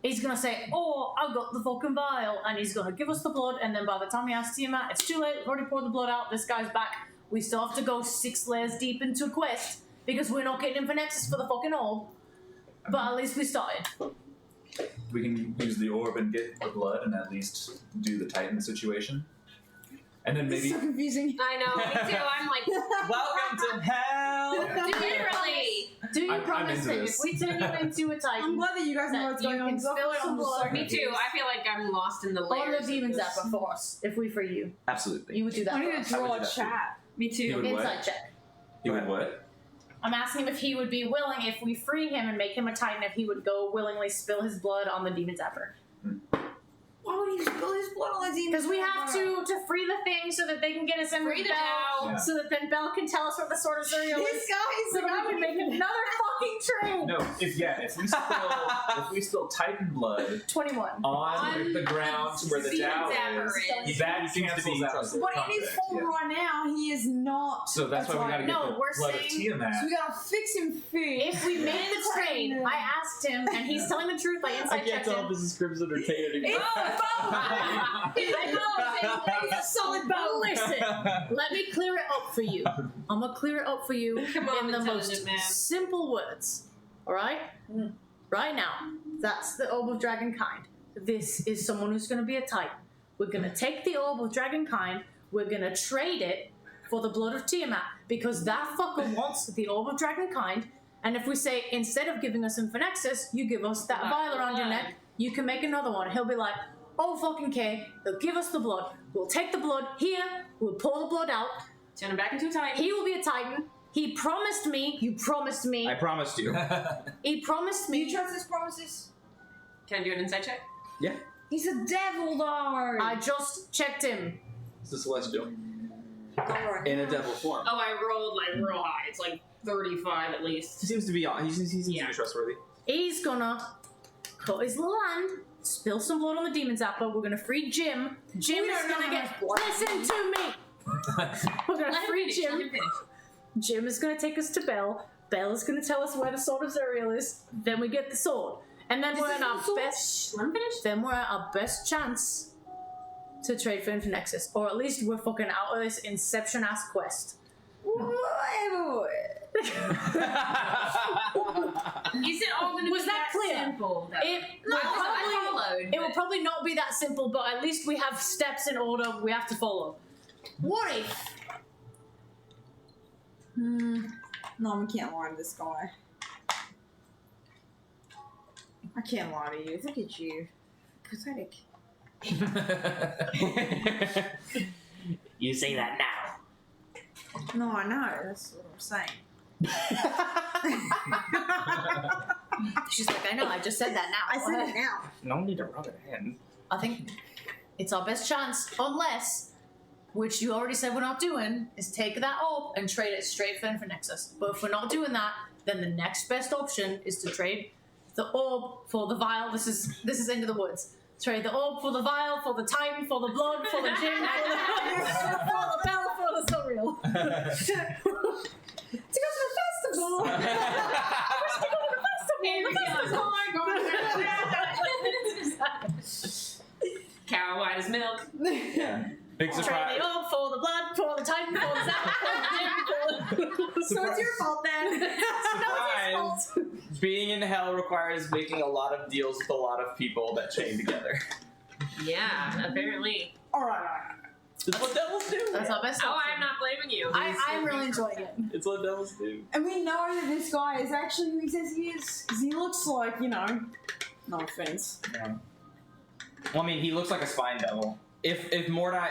He's gonna say, "Oh, I got the fucking vial," and he's gonna give us the blood. And then by the time he asks Tiamat, it's too late. We've already poured the blood out. This guy's back. We still have to go 6 layers deep into a quest because we're not getting Infinexus for the fucking orb. But at least we started. We can use the orb and get the blood and at least do the Titan situation. And then This is maybe so confusing. I know, me too. I'm like, Welcome to hell. literally. Do you I'm promise into him this. if we turn you into a I'm Titan glad that you guys know that what's you going on. can because spill it I'm on the so sword? Me too. I feel like I'm lost in the on layers. the demon of this. zapper for us if we free you? Absolutely. You would do that I for need us. to I would draw do a that too. chat. Me You too. would what? Inside check. he would what? I'm asking him if he would be willing, if we free him and make him a Titan, if he would go willingly spill his blood on the demon zapper. Why would he spill his blood on the demon? Because we have to free the thing so that they can get us in Free with the Belle, Dow. Yeah. so that then Belle can tell us what the Sword of Zuriel This is, guy's so that we can make another fucking trade. No, if we spill Titan blood 21. on the ground where the Dow is, that cancels out the But in his contract, form yeah. right now, he is not. So that's why we gotta get No, the we're blood of saying- Tiamat. So we gotta fix him food. If we make the trade, I asked him, and he's telling the truth. I inside checked him. this is Crimson or Tate anymore. I know, he's a solid bow. Listen, let me clear it up for you. I'm gonna clear it up for you Come on, in the most intelligent man. simple words. All right? Right now, that's the orb of dragonkind. This is someone who's gonna be a Titan. We're gonna take the orb of dragonkind. We're gonna trade it for the blood of Tiamat because that fucker wants the orb of dragonkind, And if we say, instead of giving us Infinexus, you give us that vial around your neck, you can make another one. He'll be like, oh fucking K, he'll give us the blood. We'll take the blood here, we'll pour the blood out. Turn him back into a Titan. He will be a Titan. He promised me, you promised me. I promised you. He promised Do me. you trust his promises? Can I do an insight check? Yeah. He's a devil, though. I just checked him. It's the Celestial. Alright. In a devil form. Oh, I rolled like real high. It's like 35 at least. He seems to be he seems to be trustworthy. He's gonna cut his little hand, spill some blood on the demon's apple. We're gonna free Jim. Jim We is don't know gonna how get. much blood Listen to me. We're gonna Let him free finish. Let him Jim. finish. Jim is gonna take us to Belle. Belle is gonna tell us where the sword of Zuriel is. Then we get the sword, and then we're in our best. Let him finish. Then we're at our best chance to trade for Infinexus, or at least we're fucking out of this Inception ass quest. Is it all going to Was be that clear? simple? Though? It No, will I followed. It will probably not be that simple, but at least we have steps in order we have to follow. What if? No, we can't lie to this guy. I can't lie to you. Look at you. Pathetic. You say that now. No, I know. That's what I'm saying. She's like, I know, I just said that now. I said it now. No need to rub it in. I think it's our best chance, unless, which you already said we're not doing, is take that orb and trade it straight for Infinexus. But if we're not doing that, then the next best option is to trade the orb for the vial. This is Into the Woods. Trade the orb for the vial, for the Titan, for the blood, for the gin, for the bell, for the Zuriel. To go to the festival. I wish to go to the festival. Oh my god. Cow white as milk. Yeah. Big Trade surprise. the orb for the blood, for the Titan, for the Zappa, for the gin, So it's your fault then. Surprise! Being in hell requires making a lot of deals with a lot of people that chain together. Yeah, apparently. Alright. It's what devils do. That's our best Oh, option. I'm not blaming you. I'm really enjoying it. It's what devils do. And we know that this guy is actually who he says he is. Because he looks like, you know. No offense. Yeah. Well, I mean, he looks like a spine devil. If Mordai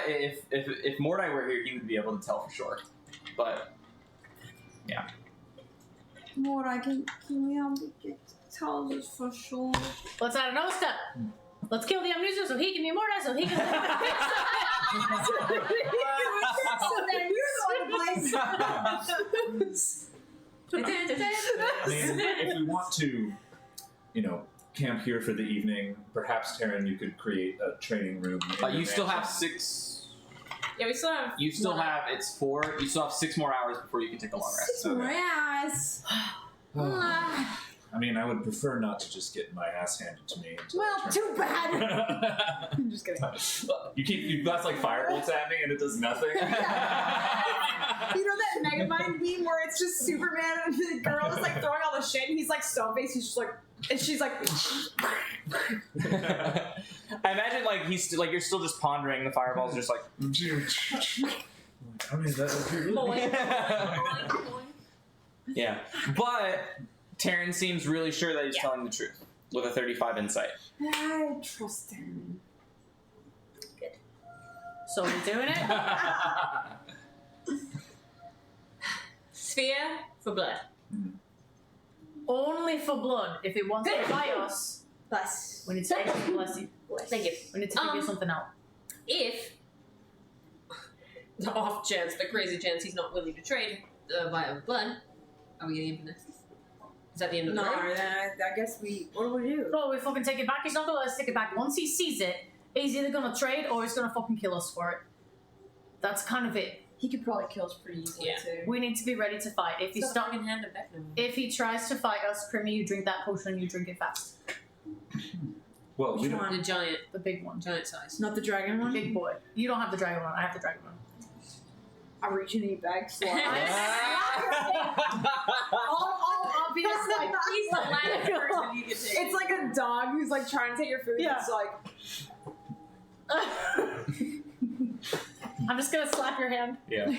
if Mordai were here, he would be able to tell for sure. But yeah. Mordai, can we tell us for sure? Let's add another step. Let's kill the Amnesia so he can be Mordai, so he can. So then you're the one who plays. I mean, if we want to, camp here for the evening, perhaps, Taryn, you could create a training room. in your You still have mansion. 6. Yeah, we still have. You still have. It's 4. You still have 6 more hours before you can take a long rest. 6 more hours. I mean, I would prefer not to just get my ass handed to me. until I Well, turn- too bad. I'm just kidding. You blast like firebolts at me and it does nothing. You know that Megamind meme where it's just Superman and the girl is like throwing all the shit and he's like stone faced, he's just like, and she's like, I imagine like you're still just pondering the fireballs, just like. I mean, that would be really Yeah, but Taryn seems really sure that he's telling the truth with a 35 insight. I trust him. So we're doing it. Sphere for blood. Only for blood. If it wants to fight us, Bless. we need to bless you. Thank you. We need to figure something out. If the off chance, the crazy chance he's not willing to trade via blood, are we getting him next? Is that the end of the No, road? then I guess what do we do? Oh, we fucking take it back. He's not gonna let us take it back. Once he sees it, he's either gonna trade or he's gonna fucking kill us for it. That's kind of it. He could probably kill us pretty easily too. We need to be ready to fight. If he Stop start, fucking hand him back now. if he tries to fight us, Primi, you drink that potion and you drink it fast. Well, we Which don't. one? The giant, The big one. giant size. Not the dragon one? Big boy. You don't have the dragon one. I have the dragon one. I reach in the bag, slap. All obvious, like He's the last person you can take. It's like a dog who's like trying to take your food. Yeah. It's like, I'm just gonna slap your hand. Yeah.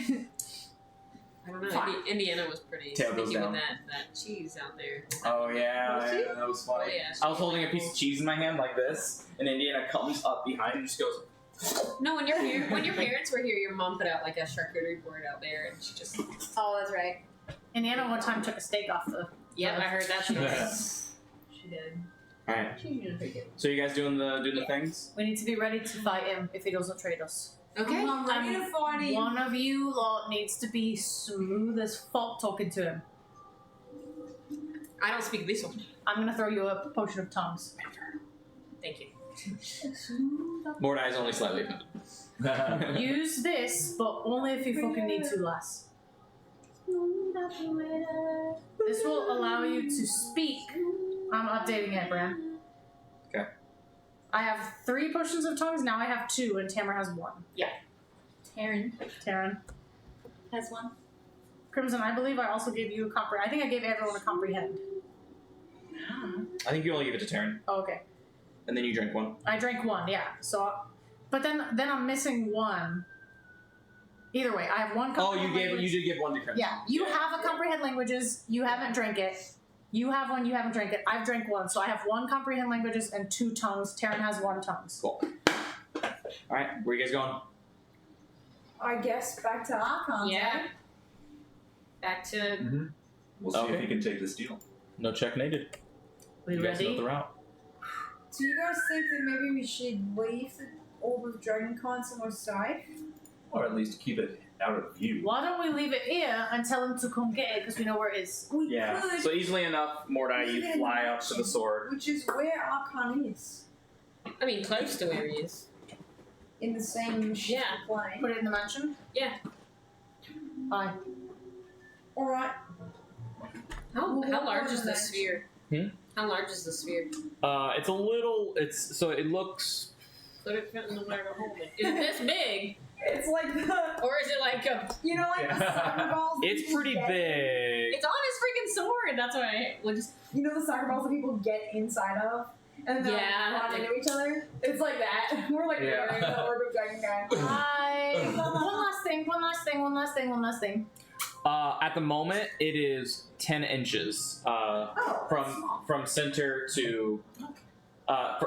I don't know. Fine. Indiana was pretty Tail goes sneaky with down. that cheese out there. Oh yeah, Was she? yeah, that was funny. Oh, yeah, I was holding a piece of cheese in my hand like this, and Indiana comes up behind and just goes. No, when your parents were here, your mom put out like a charcuterie board out there, and she just. Oh, that's right. Indiana one time took a steak off the. Yeah, I heard that. She Yeah. She did. All right. She's usually pretty good. So you guys doing the things? We need to be ready to fight him if he doesn't trade us. Okay. I'm ready to fight him. One of you lot needs to be smooth as fuck talking to him. I don't speak this one. I'm gonna throw you a potion of tongues. Thank you. Mordai's only slightly offended. Use this, but only if you fucking need to, lass. This will allow you to speak. I'm updating it, Bran. Okay. I have 3 potions of tongues, now I have 2, and Tamara has 1. Taryn. Has one. Crimson, I believe I also gave you a comprehend. I think I gave everyone a comprehend. I think you only give it to Taryn, Oh, okay. and then you drink one. I drank 1, yeah. So, but then I'm missing 1. Either way, I have 1 Oh, comprehend you language. did give one to Crimson. Yeah, you have a comprehend languages. You haven't drank it. You have 1. You haven't drank it. I've drank 1, so I have 1 comprehend languages and 2 tongues. Taryn has 1 tongues. Cool. All right, where you guys going? I guess back to Archon. Yeah. Back to. We'll see Okay. if he can take this deal. No check needed. We You guys know ready? the route. Do you guys think that maybe we should leave the Orb of Dragoncon somewhere safe? Or at least keep it out of view. Why don't we leave it here and tell him to come get it because we know where it is? We Yeah. could, So easily enough, Mordai, leave you it in fly up to the action, sword. which is where Archon is. I mean, close to where he is. In the same Yeah. plane. Put it in the mansion? Yeah. Bye. Alright. How large is the sphere? How large is the sphere? It's a little. It looks. Put it in the where to hold it. Is it this big, It's like the, or is it like a? you know, like the soccer balls. that It's people pretty get- big. It's on his freaking sword. That's why we'll just. You know the soccer balls that people get inside of? And then Yeah. run into each other? It's like that. We're like Yeah. wearing the Orb of Dragoncon. Bye. One last thing. At the moment, it is 10 inches Oh, from center to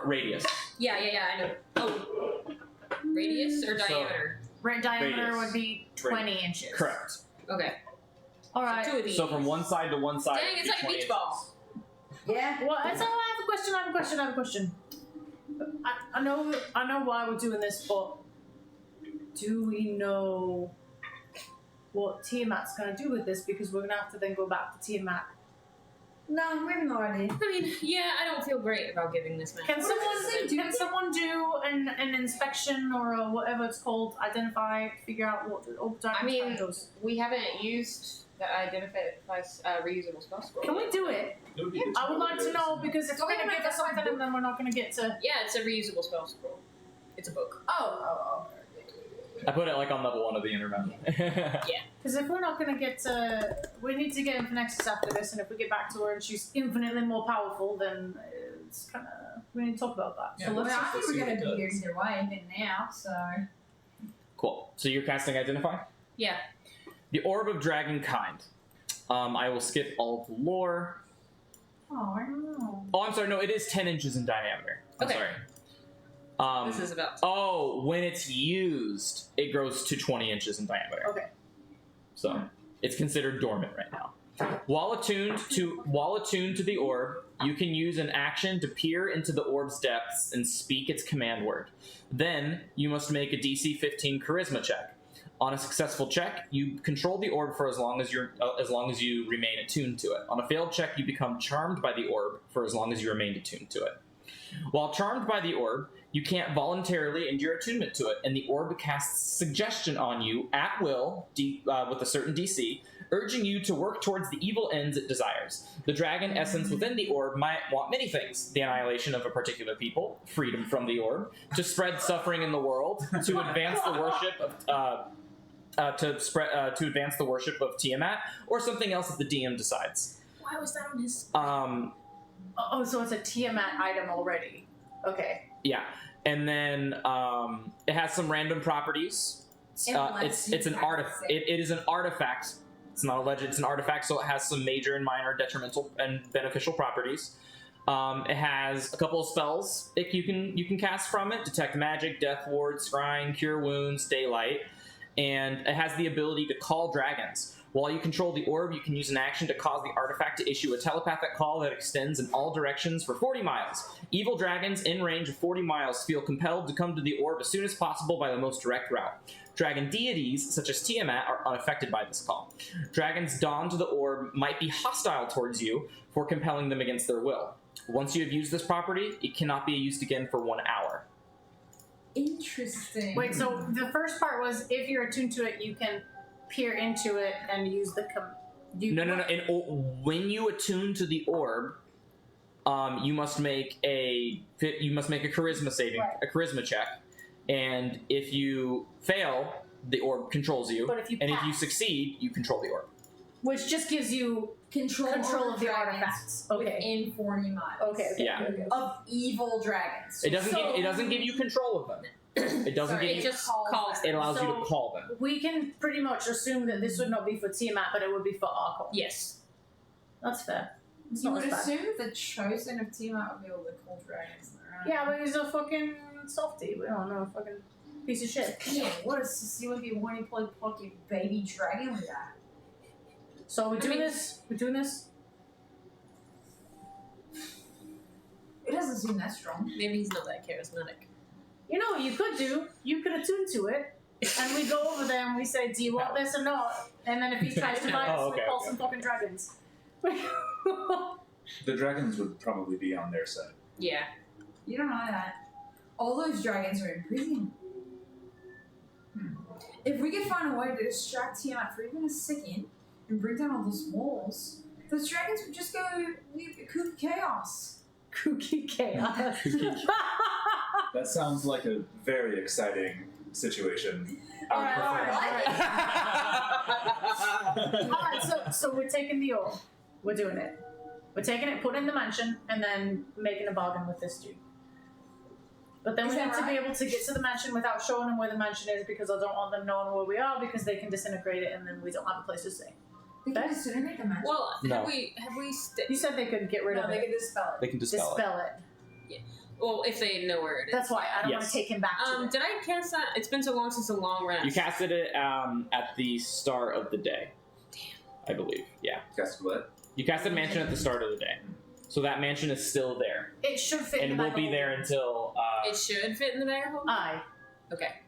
radius. Yeah, I know. Oh, radius or So- diameter? Diameter Radius. would be 20 inches. Correct. Okay. Alright. So 2 of these. So from one side to one side. Dang, it'd it's be like a 20 beach inches. ball. yeah. Well, I have a question. I know why we're doing this, but do we know what Tiamat's going to do with this? Because we're going to have to then go back to Tiamat. No, we have no idea. I mean, yeah, I don't feel great about giving this man. Can someone do an inspection or a whatever it's called, identify, figure out what the I mean, does? we haven't used the identify reusable spell scroll. Can we do it? It would be good I would like to know because if Go we're ahead going to and give us something and then we're not going to get to. Yeah, it's a reusable spell scroll. It's a book. Oh. I put it like on level 1 of the internet. Because if we're not going to get to. We need to get into Nexus after this, and if we get back to her and she's infinitely more powerful, then it's kind of. We need to talk about that. Yeah, So Well, let's I just. think see we're what gonna it be here does. either way, even now, so. Cool. So you're casting Identify? Yeah. The Orb of Dragonkind. I will skip all of the lore. Oh, I don't know. Oh, I'm sorry. No, it is 10 inches in diameter. I'm Okay. sorry. This is about. Oh, when it's used, it grows to 20 inches in diameter. Okay. So it's considered dormant right now. While attuned to the orb, you can use an action to peer into the orb's depths and speak its command word. Then you must make a DC 15 Charisma check. On a successful check, you control the orb for as long as you remain attuned to it. On a failed check, you become charmed by the orb for as long as you remain attuned to it. While charmed by the orb, you can't voluntarily end your attunement to it, and the orb casts suggestion on you at will with a certain DC, urging you to work towards the evil ends it desires. The dragon essence within the orb might want many things: the annihilation of a particular people, freedom from the orb, to spread suffering in the world, to advance the worship of to advance the worship of Tiamat, or something else that the DM decides. Why was that on his? Oh, so it's a Tiamat item already. Okay. Yeah, and then it has some random properties. It's an artifact. It is an artifact It's not a legend. It's an artifact, so it has some major and minor detrimental and beneficial properties. It has a couple of spells you can cast from it: Detect Magic, Death Ward, Scrying, Cure Wounds, Daylight, and it has the ability to call dragons. While you control the orb, you can use an action to cause the artifact to issue a telepathic call that extends in all directions for 40 miles. Evil dragons in range of 40 miles feel compelled to come to the orb as soon as possible by the most direct route. Dragon deities, such as Tiamat, are unaffected by this call. Dragons drawn to the orb might be hostile towards you for compelling them against their will. Once you have used this property, it cannot be used again for 1 hour. Interesting. Wait, so the first part was if you're attuned to it, you can peer into it and use the No. When you attune to the orb, you must make a charisma saving, Right. a charisma check, and if you fail, the orb controls you. But if you if you pass- succeed, you control the orb. which just gives you Control of the dragons artifacts. Okay. within 40 miles. Okay. Yeah. Of evil dragons. It doesn't give you control of them. It doesn't Sorry, give It you. just calls. It allows you So- to call them. We can pretty much assume that this would not be for Tiamat, but it would be for Arkle. Yes. That's fair. It's You not would as bad. assume the chosen of Tiamat would be able to call dragons. Right? Yeah, but he's a fucking softie. We don't know, fucking piece of shit. Yeah, what is he would be wanting to play fucking baby dragon with that? So we're doing this. We're doing this. It doesn't seem that strong. Maybe he's not that charismatic. You know what you could do? You could attune to it, and we go over there and we say, "Do you want this or not?" And then if he tries to fight us, we call some fucking dragons. The dragons would probably be on their side. Yeah. You don't know that. All those dragons are in prison. If we could find a way to distract Tiamat for even a second and bring down all those walls, those dragons would just go leave kooky chaos. Kooky chaos. That sounds like a very exciting situation. All right. So we're taking the orb. We're doing it. We're taking it, putting it in the mansion, and then making a bargain with this dude. But then Is we that need to be right? able to get to the mansion without showing them where the mansion is, because I don't want them knowing where we are, because they can disintegrate it, and then we don't have a place to stay. They can disintegrate the magic. Well, No. have we You said they could get rid No, of they it. can dispel it. They can dispel it. Dispel it. Well, if they know where it is. That's why I don't want Yes. to take him back to it. Did I cast that? It's been so long since a long rest. You casted it at the start of the day. Damn. I believe. Yeah. Cast what? You casted mansion at the start of the day. So that mansion is still there. It should fit in And the will bag be of there holding. until It should fit in the bag of holding? Aye. Okay.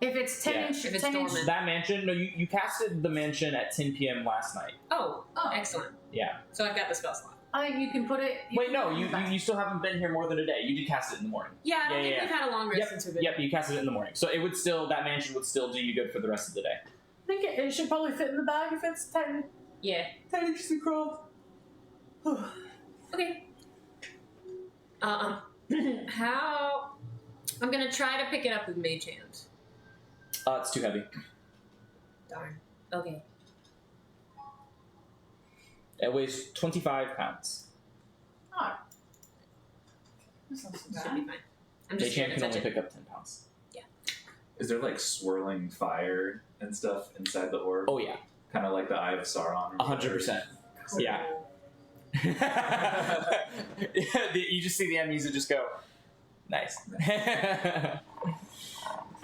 If it's 10 Yeah. inch, If it's 10 inch. dormant. that mansion. No, you casted the mansion at 10 p.m. last night. Oh, Oh. excellent. Yeah. So I've got the spell slot. I think you can put it. Wait, can no, put it in you the bag. you still haven't been here more than a day. You did cast it in the morning. Yeah, I don't Yeah, think yeah, we've had a long rest since we've been. Yep, you casted it in the morning. So it would still that mansion would still do you good for the rest of the day. I think it should probably fit in the bag if it's 10 Yeah. inches across. Okay. How? I'm gonna try to pick it up with Mage Hand. It's too heavy. Darn. Okay. It weighs 25 pounds. That's not so Should bad. be fine. I'm They just here can to touch only it. pick up 10 pounds. Is there like swirling fire and stuff inside the orb? Oh yeah, Kind of like the Eye of Sauron. Or 100%. Yeah. You just see the enemies that just go, nice.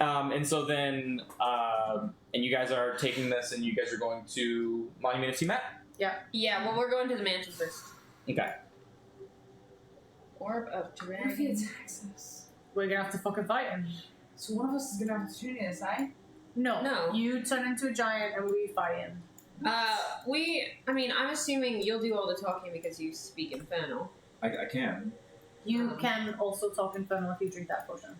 And so then, and you guys are taking this, and you guys are going to Monument of Tiamat. Yeah, well, we're going to the mansion first. Okay. Orb of What if he Dragon. attacks us? We're gonna have to fucking fight him. So one of us is gonna have to tune in, eh? No. No. You turn into a giant and we fight him. I mean, I'm assuming you'll do all the talking because you speak Infernal. I can. You can also talk infernal if you drink that potion.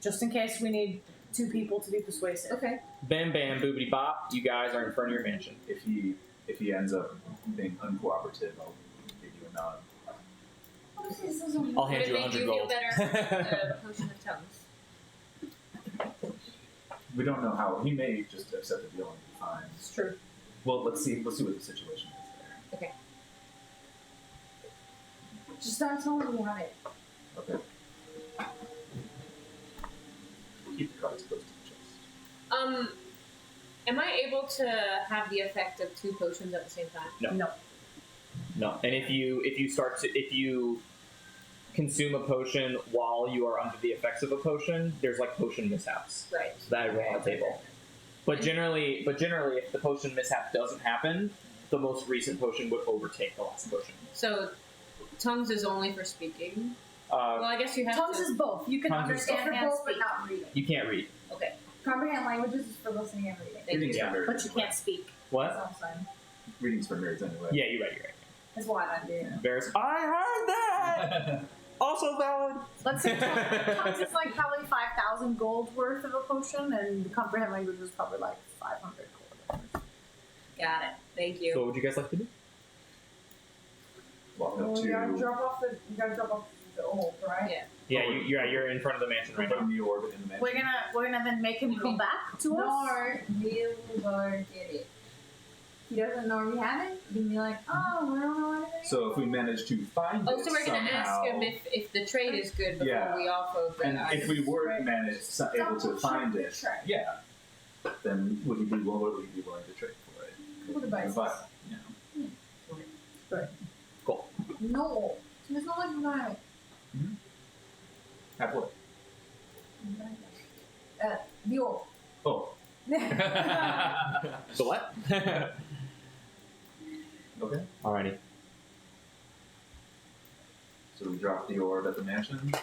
Just in case we need 2 people to be persuasive. Okay. Bam bam boobity bop. You guys are in front of your mansion. If he ends up being uncooperative, I'll give you a nod. What if this doesn't I'll Would hand it you make 100 you gold. feel better? The potion of tongues. We don't know how he may just accept the deal and be fine. It's true. Well, let's see what the situation is there. Just don't tell him we have it. Okay. Keep the cards close to the chest. Am I able to have the effect of 2 potions at the same time? No. And if you consume a potion while you are under the effects of a potion, there's like potion mishaps. Right. So that is on the table. But generally, if the potion mishap doesn't happen, the most recent potion would overtake the last potion. So, tongues is only for speaking. Well, I guess you have Tongues to. is both. You can Tongues is understand For and both, but speak, not reading. You can't read. Okay. Comprehend languages is for listening and reading. Thank you. Reading's for nerds but you anyway. can't speak. That's What? all I'm saying. Reading's for nerds anyway. Yeah, you're right. That's why I did. Varys, I heard that! Also valid! Let's say tongues is like probably 5,000 gold worth of a potion, and comprehend language is probably like 500 gold. Got it. Thank you. So what would you guys like to do? Walk Well, up you gotta to drop off the orb, right? Yeah. Yeah, you're in front of the mansion right now. open the orb in the mansion. We're gonna then make him come back to us. No, Neil will go get it. He doesn't know we have it. He can be like, oh, we don't know anything. So if we manage to find Oh, it so we're gonna ask somehow, him if the trade is good before Yeah. we offload the and if we were able to find it, Trade. yeah, then would he be willing to trade for it? What the basis? But, you know, Cool. No. There's no like right. have what? The orb. Oh, So what? okay. Alrighty. So we drop the orb at the mansion. And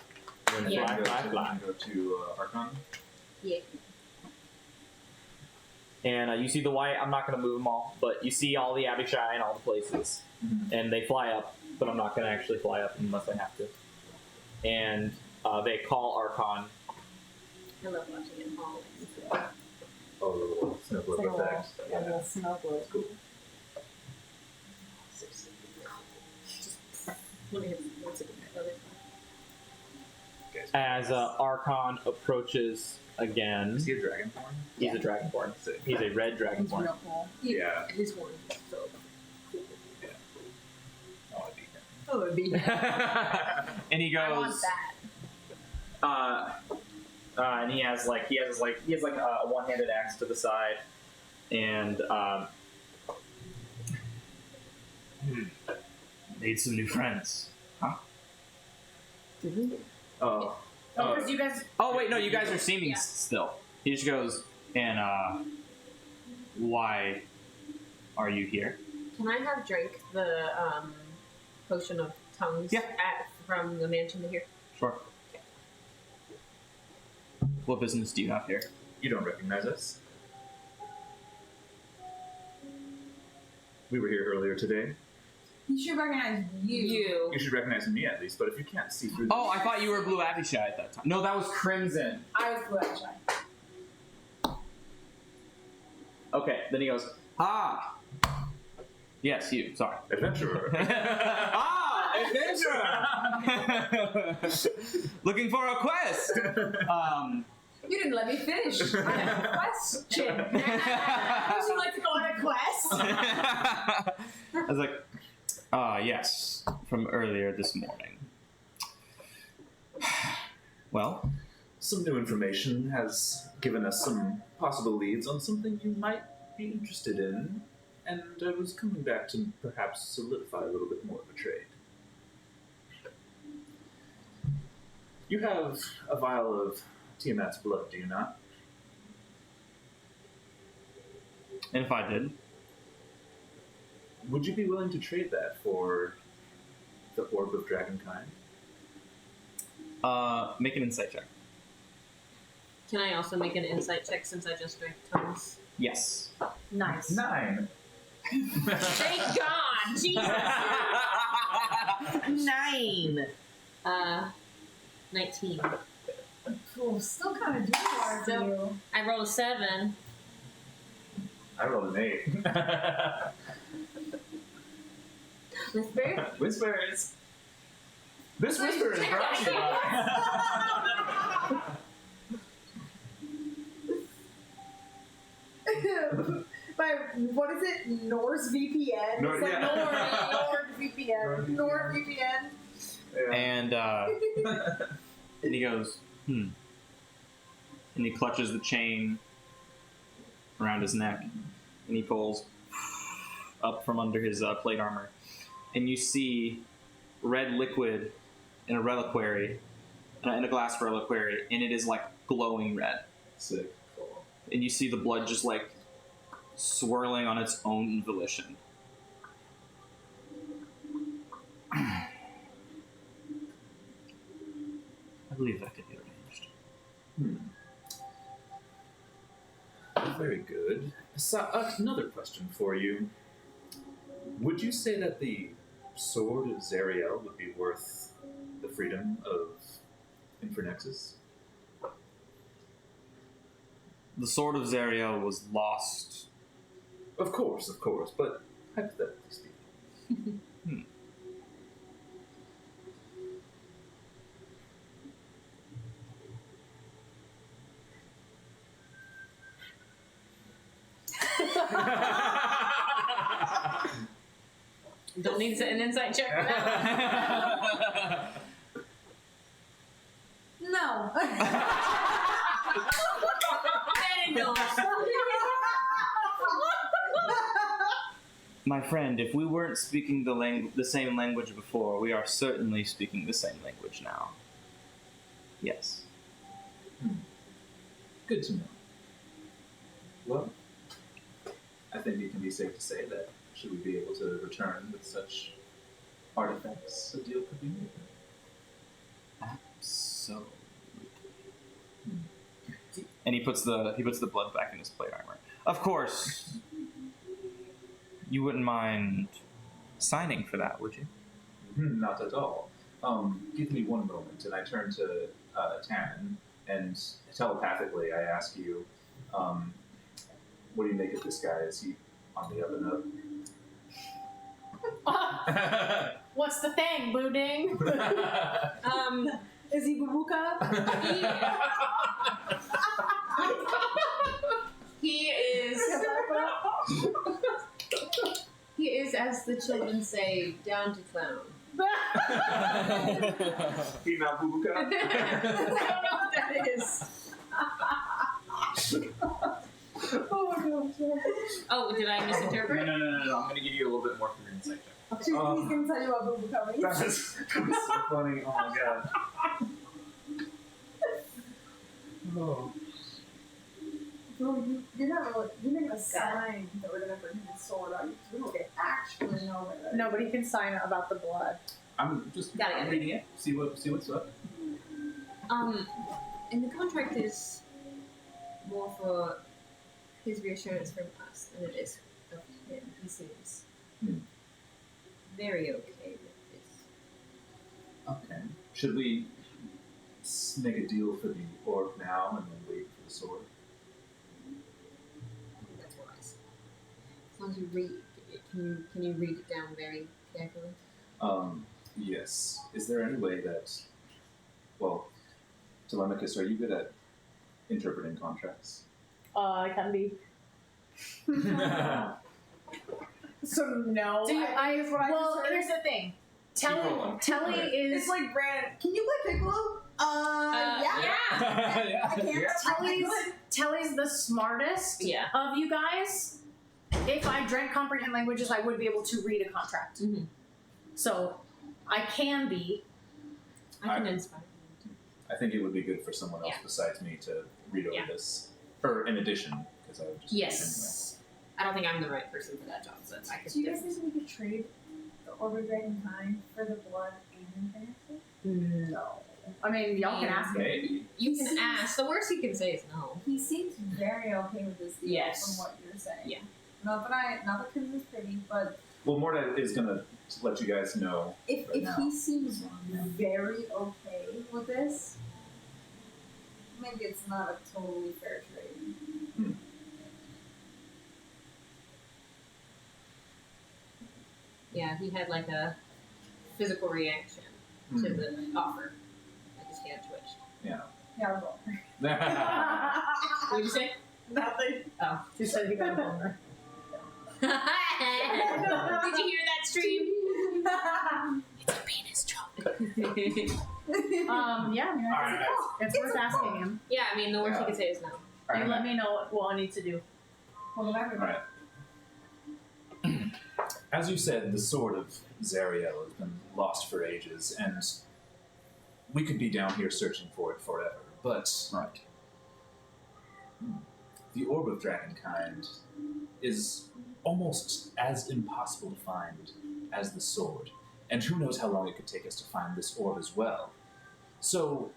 then Yeah. we go to Archon. Yeah. And you see the white. I'm not going to move them all, but you see all the Abishai and all the places. Mhm. And they fly up, but I'm not going to actually fly up unless I have to. And they call Archon. I love watching it fall. Oh, the little snow globe effect. A little snow globe. Cool. As Archon approaches again, Is he a dragonborn? he's a dragonborn. He's a red dragonborn. Real cool. Yeah. His horn is so Oh, I'd be him. Oh, it'd be. And he I want goes. that. And he has a one-handed axe to the side, and made some new friends. Did we? Oh. Oh, because you guys. Oh wait, no, you guys are seeming Yeah. still. He just goes, and why are you here? Can I have drank the potion of tongues Yeah. from the mansion to here? Sure. What business do you have here? You don't recognize us? We were here earlier today. He should recognize you. You should recognize me at least, but if you can't see through Oh, I thought you were Blue Abishai at that time. No, that was Crimson. I was blue actually. Okay, then he goes, yes, you, sorry. Adventurer. Adventurer! Looking for a quest! You didn't let me finish. I have a question. Would you like to go on a quest? I was like, yes, from earlier this morning. Well, Some new information has given us some possible leads on something you might be interested in, and I was coming back to perhaps solidify a little bit more of a trade. You have a vial of Tiamat's blood, do you not? and if I did, Would you be willing to trade that for the Orb of Dragonkind? make an insight check. Can I also make an insight check since I just drank tongues? Yes. Nice. 9. Thank God! Jesus! 9! 19. Cool. Still kind of doing hard for you. I rolled a 7. I rolled an 8. Whisper? Whispers. This whisper is brought to you by. By what is it? Norse VPN. Nord- It's like yeah. Nord VPN. Nord VPN. Yeah. And he goes, And he clutches the chain around his neck, and he pulls up from under his plate armor, and you see red liquid in a reliquary, in a glass reliquary, and it is like glowing red. Sick. And you see the blood just like swirling on its own volition. I believe that could be arranged. Very good. So, another question for you. Would you say that the sword of Zariel would be worth the freedom of Infernexus? The sword of Zariel was lost. Of course, but hypothetically speaking. Don't need an insight check for that. No. Very no. My friend, if we weren't speaking the same language before, we are certainly speaking the same language now. Yes. Good to know. Well, I think it can be safe to say that should we be able to return with such artifacts, a deal could be made. So. And he puts the blood back in his plate armor. Of course. You wouldn't mind signing for that, would you? Not at all. Give me one moment, and I turn to Taryn, and telepathically I ask you, what do you make of this guy? Is he on the up and up? What's the thing, Bouding? Is he Babuka? He is. He is, as the children say, down to clown. Female Bubuka? I don't know what that is. Oh, did I misinterpret? No. I'm going to give you a little bit more for your insight check. He's gonna tell you about Babuka means. That was so funny. Oh my god. Oh. Bro, you're making a sign that we're gonna bring his sword out. We don't actually know where that is. Nobody can sign about the blood. I'm just Got it. reading it. See what's up. And the contract is more for his reassurance from us than it is of him. He seems very okay with this. Okay. Should we make a deal for the orb now and then wait for the sword? That's wise. As long as you read it, can you read it down very carefully? Yes. Is there any way that, well, Telemachus, are you good at interpreting contracts? I can be. So no. Do you, well, here's the thing. Telly is. It's like Brandon. Can you play Piccolo? Yeah. I can't. Telly's the smartest Yeah. of you guys. If I drank comprehend languages, I would be able to read a contract. Mm-hmm. So I can be. I can inspire. I think it would be good for someone else Yeah. besides me to read over Yeah. this, or in addition, because I would just Yes. I don't think I'm the right person for that job, so I could. Do you guys think we could trade the Orb of Dragon Time for the blood and Infinity? No. I mean, y'all can ask him. Maybe. You can ask. The worst he can say is no. He seems very okay with this deal Yes. from what you're saying. Yeah. Not that Crimson's pretty, but Well, Morda is gonna let you guys know. if Right now. he seems very okay with this, maybe it's not a totally fair trade. Yeah, he had like a physical reaction to the offer. Like his hand twitched. Yeah. Yeah, well. What did you say? Nothing. Oh. She said he got a boner. Did you hear that stream? It's a penis joke. Yeah. It's worth asking him. Yeah, I mean, the worst he could say is no. You let me know what I need to do. Well, that would All right. As you said, the sword of Zariel has been lost for ages, and we could be down here searching for it forever. But the orb of dragonkind is almost as impossible to find as the sword, and who knows how long it could take us to find this orb as well. So,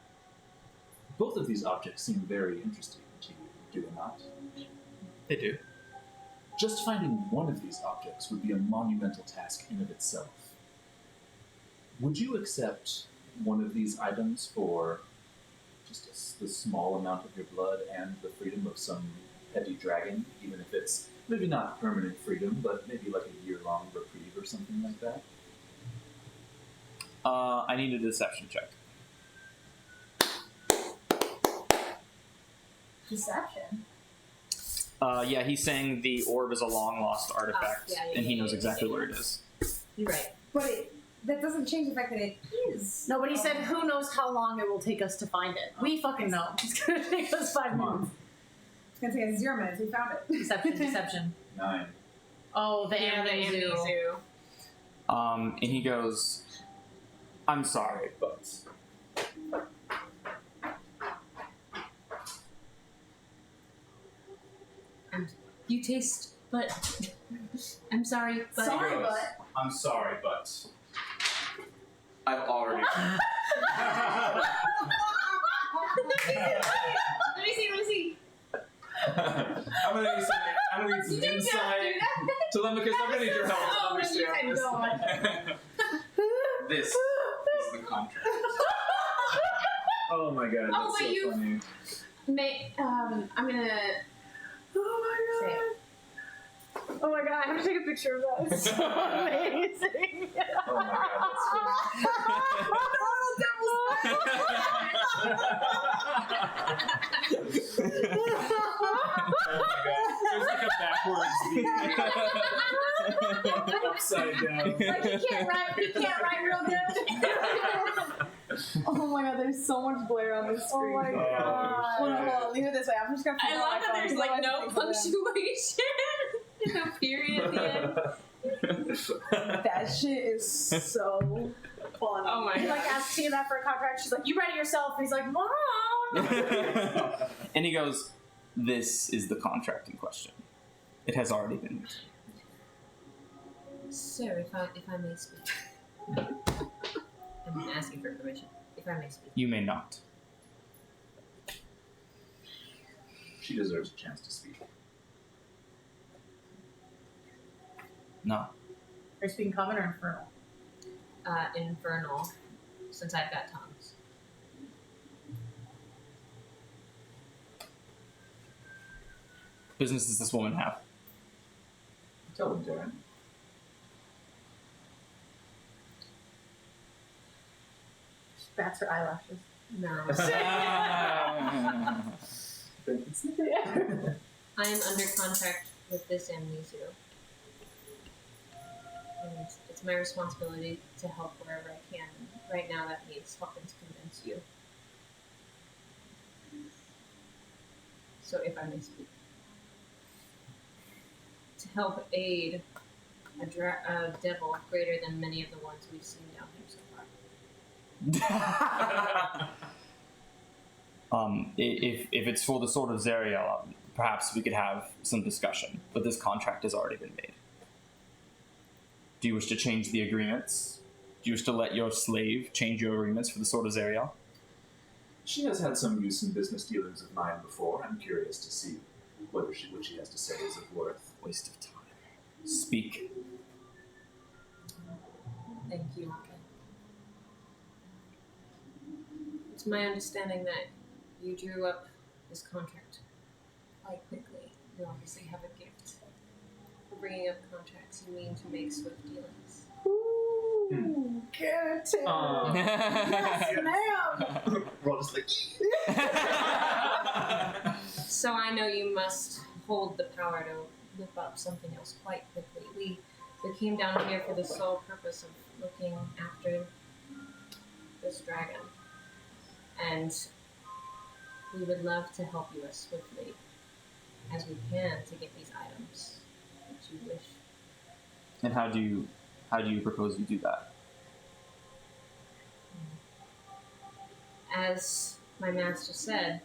both of these objects seem very interesting to you, do they not? They do. Just finding one of these objects would be a monumental task in of itself. Would you accept one of these items for just the small amount of your blood and the freedom of some petty dragon, even if it's maybe not permanent freedom, but maybe like a year-long reprieve or something like that? I need a deception check. Deception. Yeah, he's saying the orb is a long-lost artifact, and he knows exactly where it is. You're right. But that doesn't change the fact that it is. Nobody said who knows how long it will take us to find it. We fucking know. It's gonna take us 5 minutes. It's gonna take us 0 minutes. We found it. Deception. 9. Oh, the Yeah, the Amnesia. Amnesia. And he goes, I'm sorry, but... You taste, but I'm sorry, but Sorry, but. I'm sorry, but... I've already... Let me see. I'm gonna need some insight. Telemachus, I'm gonna need your help to Oh, when you understand said this. This is the contract. Oh my god, Oh, that's but so you- funny. I'm gonna Oh say my it. god. Oh my god, I have to take a picture of that. It's so amazing. Oh my god, that's funny. There's like a backwards Upside down. Like, he can't write real good. Oh my god, there's so much glare on this screen. Oh my god. Hold on, leave it this way. I'm just gonna. I love that there's like no punctuation, no period at the end. That shit is so fun. Oh my He god. like asks Tina that for a contract. She's like, "You read it yourself." And he's like, "Mom." And he goes, this is the contract in question. It has already been written. Sir, if I may speak. I'm asking for permission. If I may speak. You may not. She deserves a chance to speak. No. Are you speaking common or infernal? Infernal, since I've got tongues. Business does this woman have? Tell them, Darren. She bats her eyelashes. No. I am under contract with this amnesia. And it's my responsibility to help wherever I can. Right now that means helping to convince you. So if I may speak. To help aid a devil greater than many of the ones we've seen down here so far. If it's for the Sword of Zariel, perhaps we could have some discussion, but this contract has already been made. Do you wish to change the agreements? Do you wish to let your slave change your agreements for the Sword of Zariel? She has had some use in business dealings of mine before. I'm curious to see whether what she has to say is of worth. Waste of time. Speak. Thank you, Aka. It's my understanding that you drew up this contract quite quickly. You obviously have a gift for bringing up contracts. You mean to make swift dealings. Ooh, get it. Yes, ma'am. We're all just like, So I know you must hold the power to whip up something else quite quickly. We came down here for the sole purpose of looking after this dragon. And we would love to help you as swiftly as we can to get these items that you wish. And how do you propose you do that? As my master said.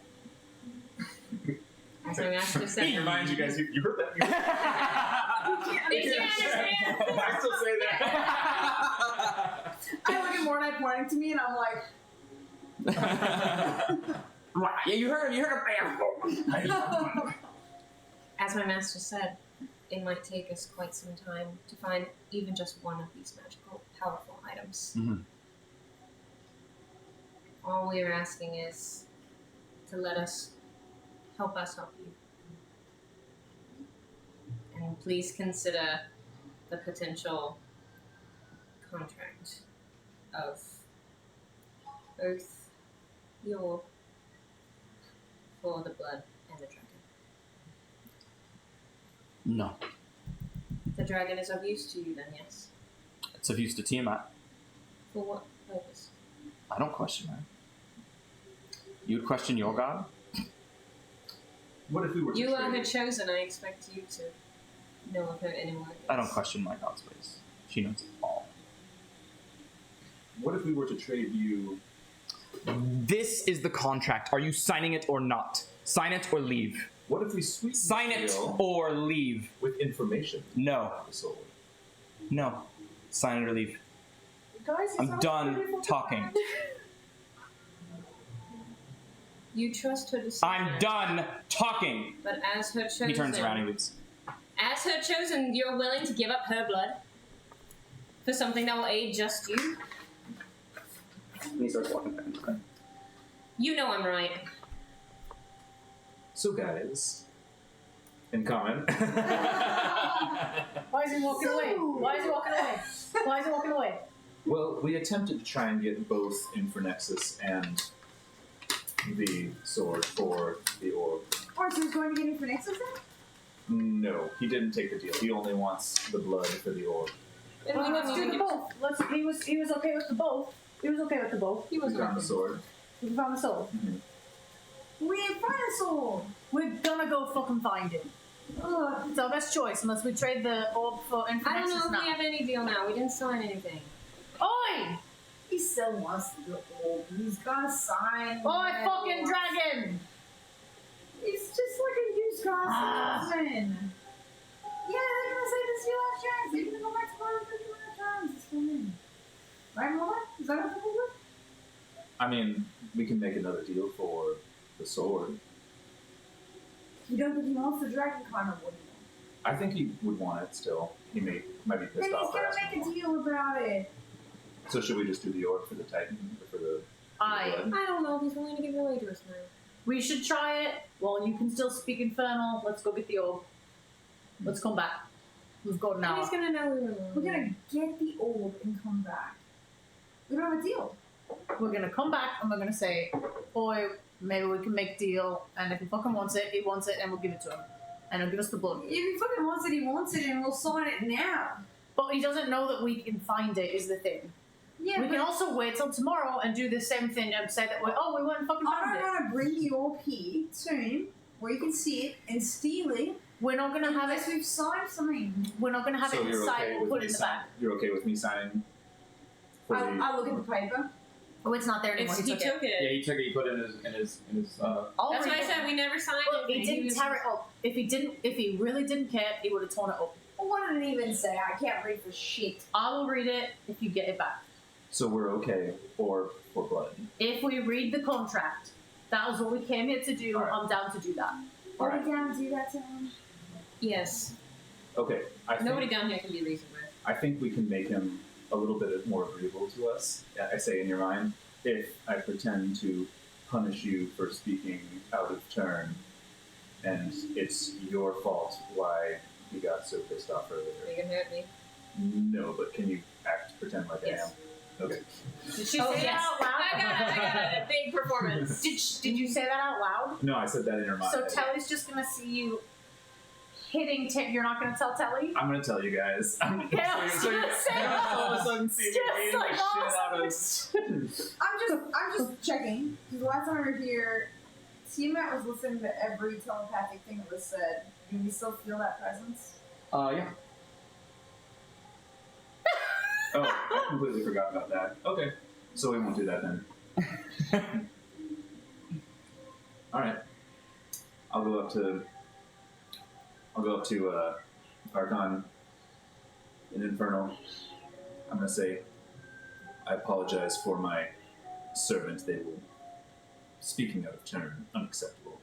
As my master said. In your minds, you guys, you heard that. You heard that. Did you understand? I still say that. I look at Mornite pointing to me, and I'm like, Yeah, you heard him. As my master said, it might take us quite some time to find even just one of these magical, powerful items. Mhm. All we are asking is to let us help you. And please consider the potential contract of both your for the blood and the dragon. No. The dragon is of use to you then, yes? It's of use to Tiamat. For what purpose? I don't question her. You would question your god? What if we were to You are trade- her chosen. I expect you to know of her anymore. I don't question my god's ways. She knows it all. What if we were to trade you? This is the contract. Are you signing it or not? Sign it or leave. What if we sweeten Sign the it deal or leave. with information No. about the sword? No. Sign it or leave. guys, I'm done talking. You trust her decision. I'm done talking. But as her chosen, He turns around and leaves. as her chosen, you're willing to give up her blood for something that will aid just you. And he starts walking back inside. You know I'm right. So, guys, in common. Why is he walking away? Why is he walking away? Why is he walking away? Well, we attempted to try and get both Infernexus and the sword for the orb. Alright, so he's going to get it for Nexus then? No, he didn't take the deal. He only wants the blood for the orb. Then we Let's don't do need the to both. He was okay with the both. He was okay with the both. He was He's on the not. sword. We found the soul. We ain't find a soul! We're gonna go fucking find it. Ugh. It's our best choice unless we trade the orb for I don't know Infernexus if now. we have any deal now. We didn't sign anything. Oi! He still wants to do it. He's got a sign. Oi, fucking dragon! He's just like a used car salesman. Yeah, they're gonna say this your last chance. They're gonna go back to Florida for your last chance. It's fine. Right, Mama? Is that what people do? I mean, we can make another deal for the sword. You don't think he wants the dragon climber, would he? I think he would want it still. He might be Then pissed he's off. for gonna asking make a for deal about it. it. So should we just do the orb for the Titan or for the? Aye. I don't know if he's willing to give it away to us now. We should try it. Well, you can still speak Infernal. Let's go get the orb. Let's come back. We've got an And hour. he's gonna know we were wrong. We're gonna get the orb and come back. We don't have a deal. We're gonna come back and we're gonna say, boy, maybe we can make a deal. And if he fucking wants it, he wants it, and we'll give it to him. And he'll give us the blood. If he fucking wants it, he wants it, and we'll sign it now. But he doesn't know that we can find it, is the thing. Yeah, We but can also wait till tomorrow and do the same thing and say that we went and fucking I found don't it. want to bring the orb here to him, where you can see it, and steal it, We're not gonna have unless it. we've signed something. We're not gonna have So it you're inside. okay We'll with put me it in the signing? back. You're okay with me signing? For the, I look at the paper. Oh, it's not there anymore. It's, He he took it. took it. Yeah, he took it. He put it in his. I'll That's why I read it. said we never signed Look, he anything. didn't was tear it up. If he really didn't care, he would have torn it up. Well, what did it even say? I can't read for shit. I will read it if you get it back. so we're okay for blood. If we read the contract, that was what we came here to do. Alright. I'm down to do that. Are Alright. we down to do that to him? Yes. Okay. Nobody down here can be reasoned with. I think we can make him a little bit more agreeable to us. I say in your mind, if I pretend to punish you for speaking out of turn, and it's your fault why you got so pissed off You earlier. can hurt me. No, but can you pretend like Yes. I am? Okay. Did she Oh, say yes. that out loud? I got a big performance. Did you say that out loud? No, I said that in your mind. So Telly's just gonna see you hitting Tim. You're not gonna tell Telly? I'm gonna tell you guys. Yeah, I was gonna say that. all of a sudden see me Just beating the like shit all out of. I'm just checking. Because the last time we were here, Tiamat was listening to every telepathic thing that was said. Do we still feel that presence? Yeah. Oh, I completely forgot about that. Okay, so we won't do that then. All right. I'll go up to Archon in Infernal. I'm gonna say, I apologize for my servant. They were speaking out of turn, unacceptable.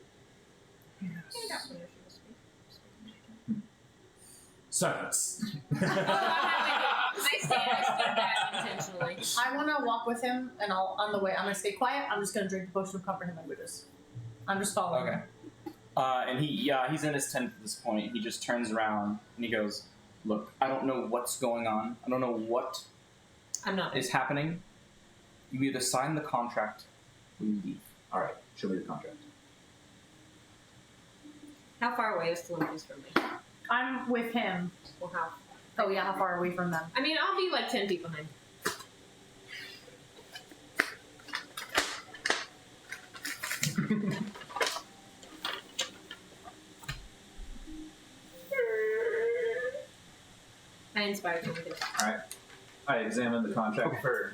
Silence. I stand back intentionally. I want to walk with him, and on the way, I'm going to stay quiet. I'm just going to drink the potion of comprehend languages. I'm just following him. And he's in his tent at this point. He just turns around and he goes, "Look, I don't know what's going on. I don't know what I'm not. is happening. You either sign the contract or you leave." All right, show me the contract. How far away is Telemachus from me? I'm with him. Well, how? Oh, yeah, how far away from them? I mean, I'll be like 10 feet behind. I inspired him with it. All right. I examine the contract for,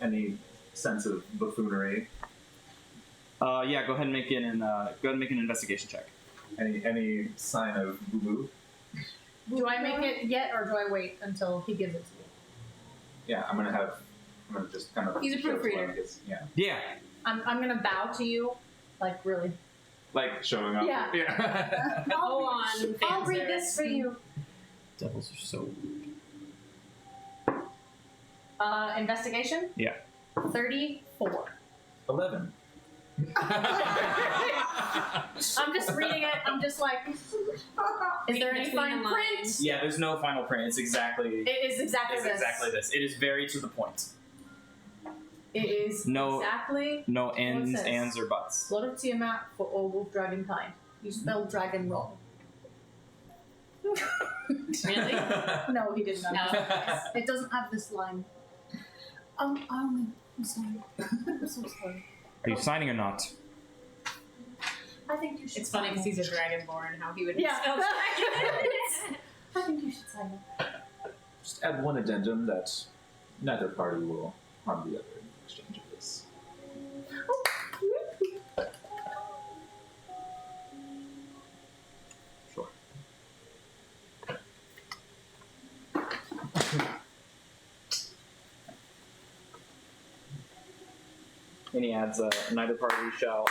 any sense of buffoonery. Yeah, go ahead and make an investigation check. Any sign of boo-boo? Do I make it yet, or do I wait until he gives it to me? Yeah, I'm gonna just kind of. He's a show it to proofreader. him, I guess. Yeah. Yeah, I'm going to bow to you, like, really. Like showing up. Yeah. Yeah. Go on, I'll read fancy. this for you. devils are so rude. Investigation? Yeah. 34. 11. I'm just reading it. I'm just like, is there any Between fine the print? lines. Yeah, there's no final print. It's exactly. It is exactly this. this. It is very to the point. It is No- exactly No ends, What's this? ands, or buts. Blood of Tiamat for all wolf dragon kind. You spelled dragon wrong. Really? No, he didn't know. No. It doesn't have this line. I'm sorry. I'm so sorry. Are you signing or not? I think you should. It's funny sign because he's it. a dragonborn. How he would Yeah. spell dragon. I think you should sign it. Just add one addendum that neither party will harm the other in exchange of this. Sure. And he adds, neither party shall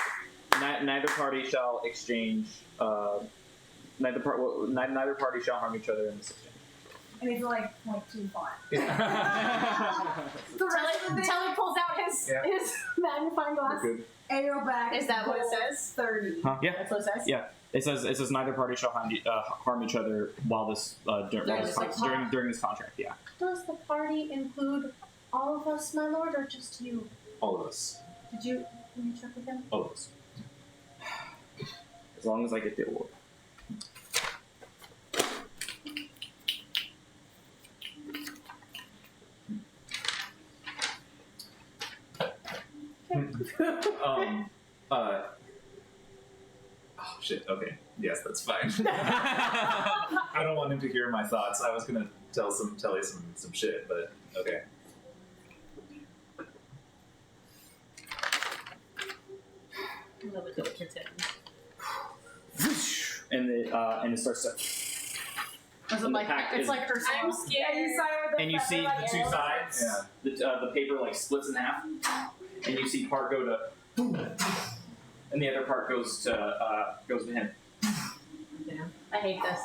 exchange. Neither party shall harm each other in this exchange. And it's like 0.25. The rest of the Telly pulls out his magnifying glass. Good. Ayo back. Is that what it says? 30. Huh? Yeah. That's what it says? Yeah. It says neither party shall harm each other while during this contract. Yeah. Does the party include all of us, my lord, or just you? All of us. Did you check with him? All of us. As long as I get the award. Oh shit. Okay. Yes, that's fine. I don't want him to hear my thoughts. I was gonna tell you some shit, but okay. I love it though, pretend. And it starts to. Was it And the like pack it's is- like Ursula? I'm scared. And you see the two sides. Yeah. The paper like splits in half, and you see part go to, and the other part goes to him. Damn. I hate this.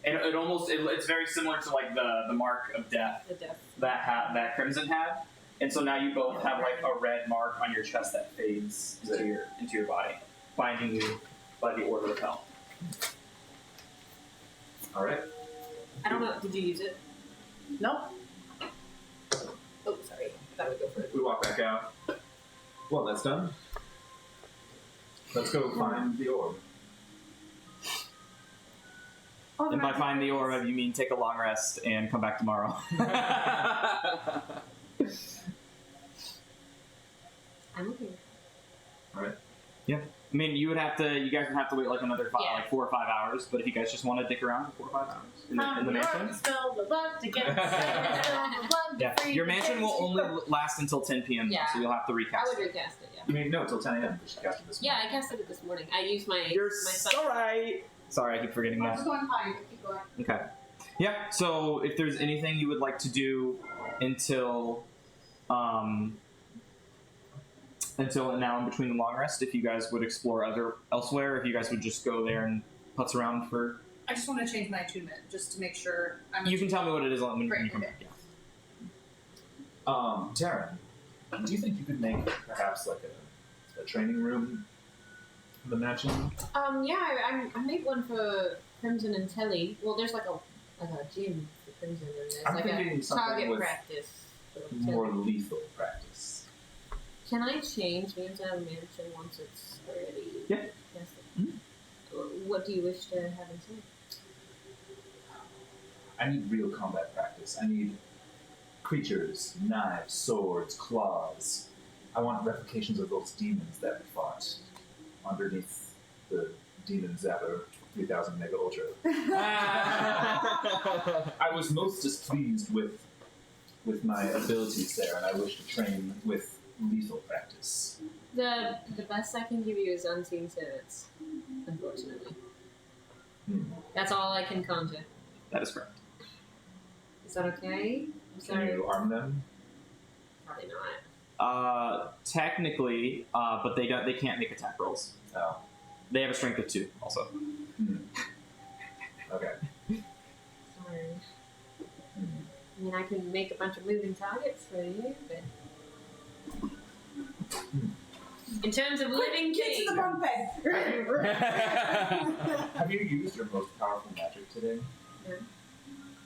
And it's very similar to like the mark of death The death. that Crimson had, and so now you both have like a red mark on your chest that fades into your body, binding you by the order of hell. All right. I don't know. Did you use it? Nope. Oh, sorry. I thought we'd go for it. We walk back out. Well, that's done. Let's go find the orb. And by find the aura, you mean take a long rest and come back tomorrow. I'm okay. All right. Yeah. I mean, you guys would have to wait like another like 4 or 5 hours. But if you guys just want to dick around for 4 or 5 hours in the mansion, Spill the blood to get yeah, your mansion will only last until 10 p.m. Yeah. So you'll have to I recast would it. recast it. Yeah. You mean no, till 10 a.m. because she cast it this Yeah, morning. I casted it this morning. I used my You're my alright. Sorry, I keep forgetting I'm that. just going higher, but keep going. Okay. Yeah. So if there's anything you would like to do until now in between the long rest, if you guys would explore elsewhere, if you guys would just go there and putz around for. I just want to change my attunement just to make sure I'm. You can tell me what it is when Great, you come okay. back. Yeah. Taryn, do you think you could make perhaps like a training room in the mansion? Yeah, I made one for Crimson and Telly. Well, there's like a gym for Crimson and there's I'm like thinking a something target with practice. For More Telly. lethal practice. Can I change the entire mansion once it's already Yeah. tested? What do you wish to have inside? I need real combat practice. I need creatures, knives, swords, claws. I want replications of those demons that we fought underneath the Demon Zapper 3000 Mega Ultra. I was most displeased with my abilities there, and I wish to train with lethal practice. The best I can give you is unseen spirits, unfortunately. That's all I can conjure. That is correct. Is that okay? I'm Can sorry. you arm them? Probably not. Technically, but they can't make attack rolls. Oh. They have a strength of 2 also. Okay. Sorry. I mean, I can make a bunch of moving targets for you, but in terms of living Get to things, the bunk bed. Have you used your most powerful magic today?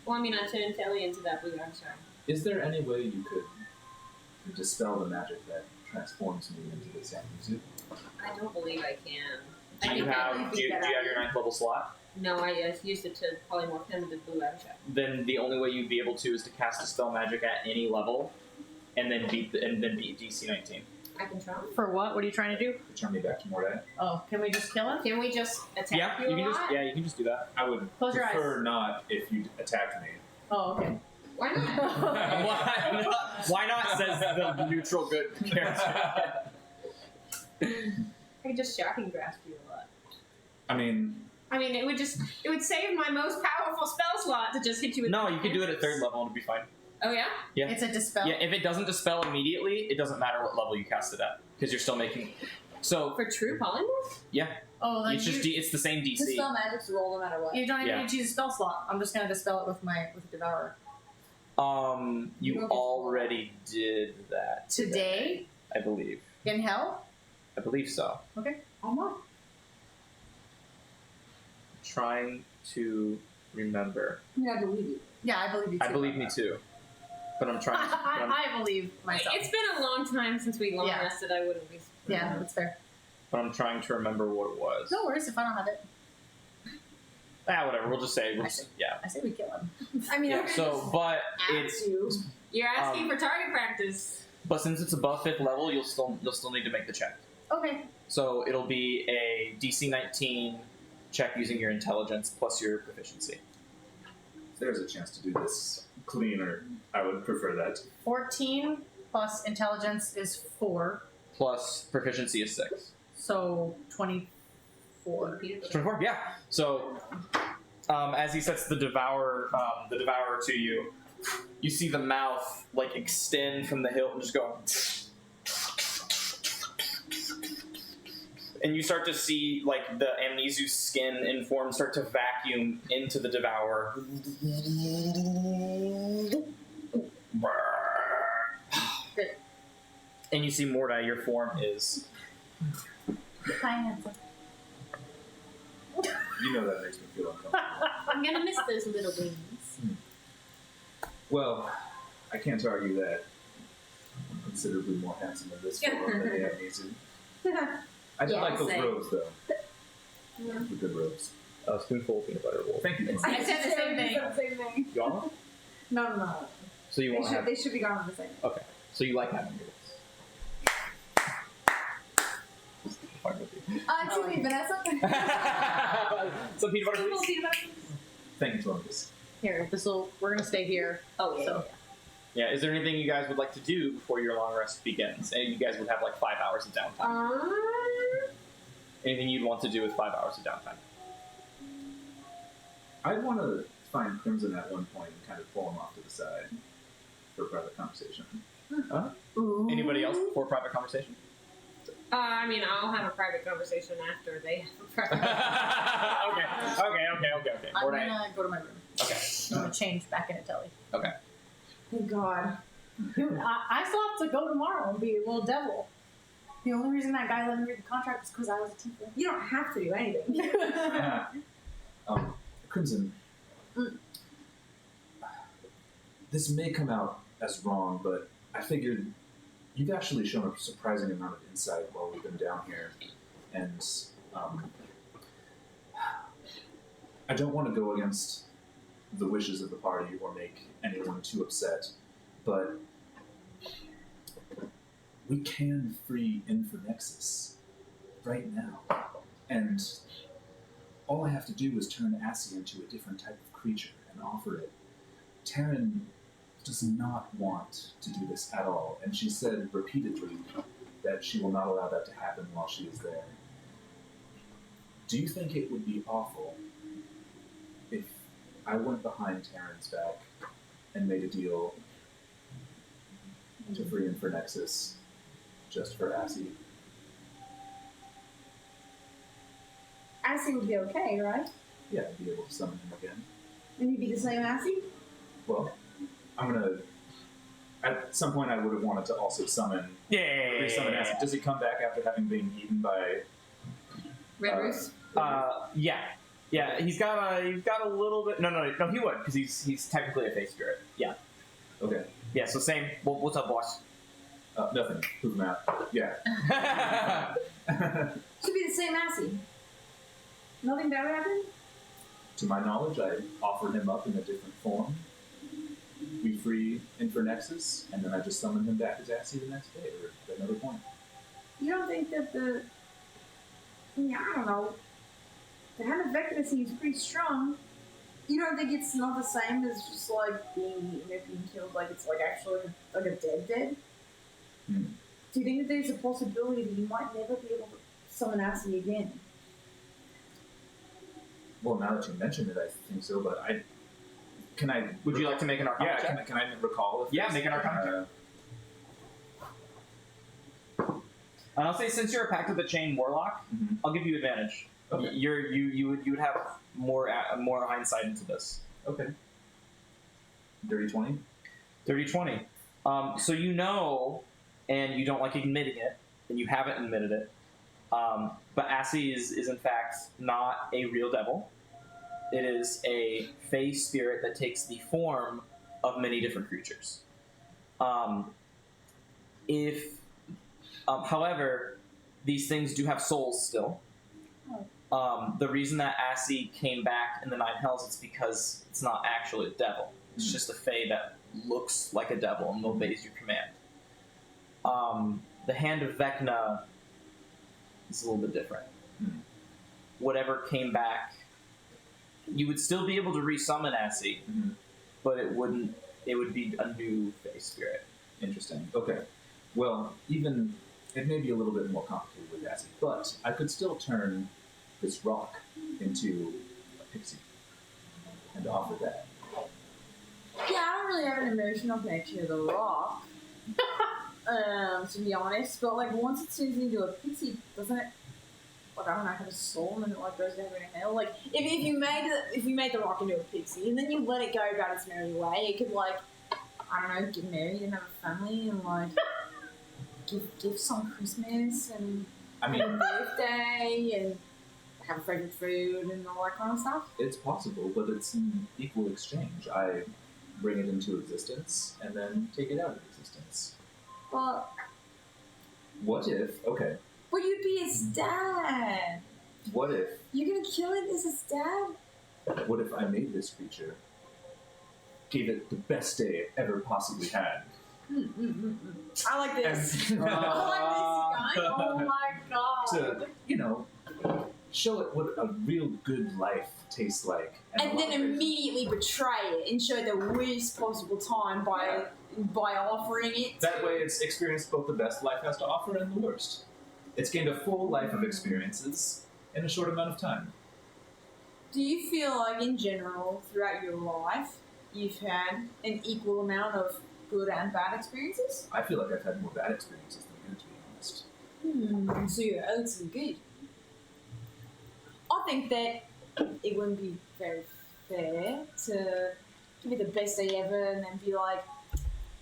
well, I mean, I turned Telly into that blue avatar. Is there any way you could dispel the magic that transforms me into this Yamizu? I don't believe I can. Do you have your 9th level slot? No, I used it to polymorph him into blue avatar. Then the only way you'd be able to is to cast a spell magic at any level, and then beat DC 19. I can try. For what? What are you trying to do? Return me back to Mordai? Oh, can we just kill him? Can we just attack Yeah, you you a can lot? just you can just do that. I would Close your prefer not if you attacked me. Oh, okay. Why not? Why not? Why not? Says the neutral good character. I could just shocking grasp you a lot. I mean, it would save my most powerful spell slot to just hit you with. No, you could do it at 3rd level and it'd be fine. Oh yeah. Yeah. It's a dispel. Yeah, if it doesn't dispel immediately, it doesn't matter what level you cast it at, because you're still making. So For true polymorph? yeah, Oh, then it's just it's the same DC. Dispel magic's roll no matter what. you don't even Yeah. need to use a spell slot. I'm just gonna dispel it with Devourer. You You already did that Today? I believe. In hell? I believe so. Okay. I'm not. Trying to remember. I mean, I believe you. Yeah, I believe you too. I believe me too, but I'm trying. I believe myself. It's been a long time since we long Yeah. rested. I wouldn't be. Yeah, that's fair. But I'm trying to remember what it was. No worries if I don't have it. Whatever. We'll just say. Yeah. I say we kill him. I mean, Yeah. So, but it's. You're asking for target practice. But since it's above 5th level, you'll still need to make the check. Okay. So it'll be a DC 19 check using your intelligence plus your proficiency. if there's a chance to do this cleaner, I would prefer that. 14 plus intelligence is 4, Plus proficiency is 6. so 24. 24. Yeah. So as he sets the devourer to you, you see the mouth like extend from the hilt and just go. And you start to see like the Amnesu's skin and form start to vacuum into the devourer. Good. And you see Mordai, your form is. Hi, handsome. You know that makes me feel uncomfortable. I'm gonna miss those little wings. Well, I can't argue that I'm considerably more handsome in this form than the Amnesu. I did Yeah, like those same. robes, though. The good robes. A spoonful of peanut butter roll. Thank you. I said the same thing. Same thing. You want one? No. So you want to have. They should be gone in the same. Okay. So you like having yours. Fine with Excuse me, Vanessa. Some peanut butter, please. Thank you, Columbus. Here, we're gonna stay here. Oh, yeah. So, Yeah, is there anything you guys would like to do before your long rest begins? And you guys would have like 5 hours of downtime. Anything you'd want to do with 5 hours of downtime? I'd want to find Crimson at one point and kind of pull him off to the side for private conversation. Anybody else before private conversation? I mean, I'll have a private conversation after they have a private Okay. I'm Morday. gonna go to my room. Okay. I'm gonna change back into Telly. Okay. Thank God. Dude, I still have to go tomorrow and be a little devil. The only reason that guy let me read the contract was because I was a teacher. You don't have to do anything. Crimson, this may come out as wrong, but I figured you've actually shown a surprising amount of insight while we've been down here, and I don't want to go against the wishes of the party or make anyone too upset, but we can free Infernexus right now, and all I have to do is turn Assi into a different type of creature and offer it. Taryn does not want to do this at all, and she said repeatedly that she will not allow that to happen while she is there. Do you think it would be awful if I went behind Taryn's back and made a deal to free Infernexus just for Assi? Assi would be okay, right? Yeah, I'd be able to summon him again. And you'd be the same Assi? Well, I'm gonna. At some point, I would have wanted to also summon. Resummon Assi. Does he come back after having been eaten by? Red Roos? Yeah. He's got a little bit. No, he would because he's technically a face spirit. Yeah. Okay. Yeah. So same. Well, what's up, boss? Nothing. Prove him out. Yeah. Should be the same Assi. Nothing bad would happen? To my knowledge, I offered him up in a different form. We free Infernexus, and then I just summon him back as Assi the next day, or at another point. You don't think that I don't know. The hand of Vecna seems pretty strong. You don't think it's not the same as just like being eaten or being killed, like it's like actually like a dead? Hmm. Do you think that there's a possibility that you might never be able to summon Assi again? Well, now that you mention it, I think so, but Can I... Would you like to make an Arcana Yeah, check? can I recall if Yeah, there's, make an Arcana check. And I'll say, since you're a Pact of the Chain Warlock, I'll give you advantage. Okay. You would have more hindsight into this. Okay. Dirty 20? Dirty 20. So you know, and you don't like admitting it, and you haven't admitted it, but Assi is in fact not a real devil. It is a fey spirit that takes the form of many different creatures. However, these things do have souls still. The reason that Assi came back in the Nine Hells is because it's not actually a devil. It's just a fey that looks like a devil and obeys your command. The Hand of Vecna is a little bit different. Whatever came back, you would still be able to resummon Assi, but it would be a new fey spirit. Interesting. Okay. Well, even... It may be a little bit more complicated with Assi, but I could still turn this rock into a pixie and offer that. Yeah, I don't really have an emotional connection to the rock. To be honest, but like once it turns into a pixie, doesn't it? Like I don't know, have a soul and then it like goes down to hell. Like if you made the rock into a pixie and then you let it go about its merry way, it could like I don't know, get married and have a family and like give gifts on Christmas and a birthday and have favorite food and all that kind of stuff. It's possible, but it's an equal exchange. I bring it into existence and then take it out of existence. But What if? Okay. but you'd be its dad. What if? You're gonna kill it as its dad? What if I made this creature? Gave it the best day it ever possibly had. I like this. And, I like this guy. Oh my god. to, show it what a real good life tastes like. And then immediately betray it and show the worst possible time by offering it. That way it's experienced both the best life has to offer and the worst. It's gained a full life of experiences in a short amount of time. Do you feel like in general, throughout your life, you've had an equal amount of good and bad experiences? I feel like I've had more bad experiences than good, to be honest. So you're owed some good. I think that it wouldn't be very fair to give it the best day ever and then be like,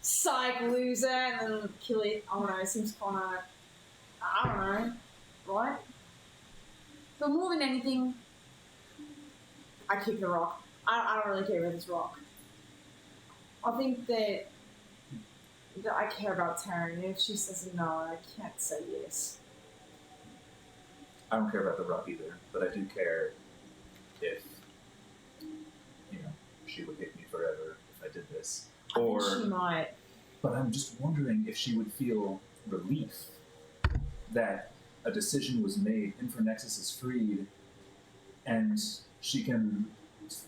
psych, loser, and then kill it. I don't know, it seems kind of, I don't know, right? But more than anything, I kick the rock. I don't really care about this rock. I think that I care about Taryn. If she says no, I can't say yes. I don't care about the rock either, but I do care if, she would hate me forever if I did this. I think she might. But I'm just wondering if she would feel relief that a decision was made, Infernexus is freed, and she can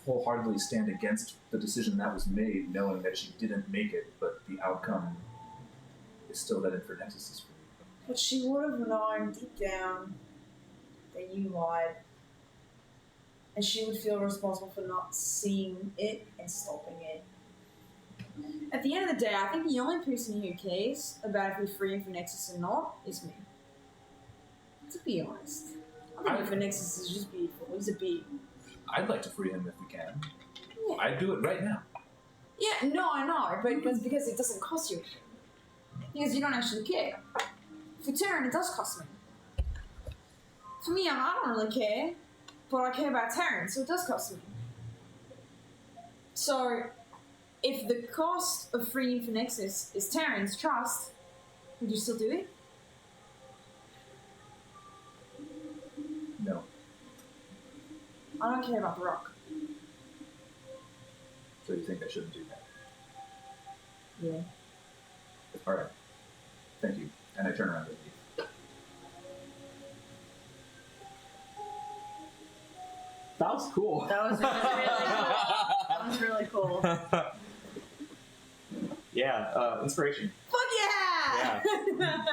wholeheartedly stand against the decision that was made, knowing that she didn't make it, but the outcome is still that Infernexus is free. But she would have known deep down that you lied. And she would feel responsible for not seeing it and stopping it. At the end of the day, I think the only person who cares about if we free Infernexus or not is me. To be honest. I think Infernexus is just beautiful. He's a bee. I'd like to free him if we can. Yeah. I'd do it right now. Yeah, no, I know, but because it doesn't cost you anything. Because you don't actually care. For Taryn, it does cost me. For me, I don't really care, but I care about Taryn, so it does cost me. So, if the cost of freeing Infernexus is Taryn's trust, would you still do it? No. I don't care about the rock. So you think I shouldn't do that? Yeah. Alright. Thank you. And I turn around and leave. That was cool. That was really cool. That was really cool. Yeah, inspiration. Fuck yeah! Yeah.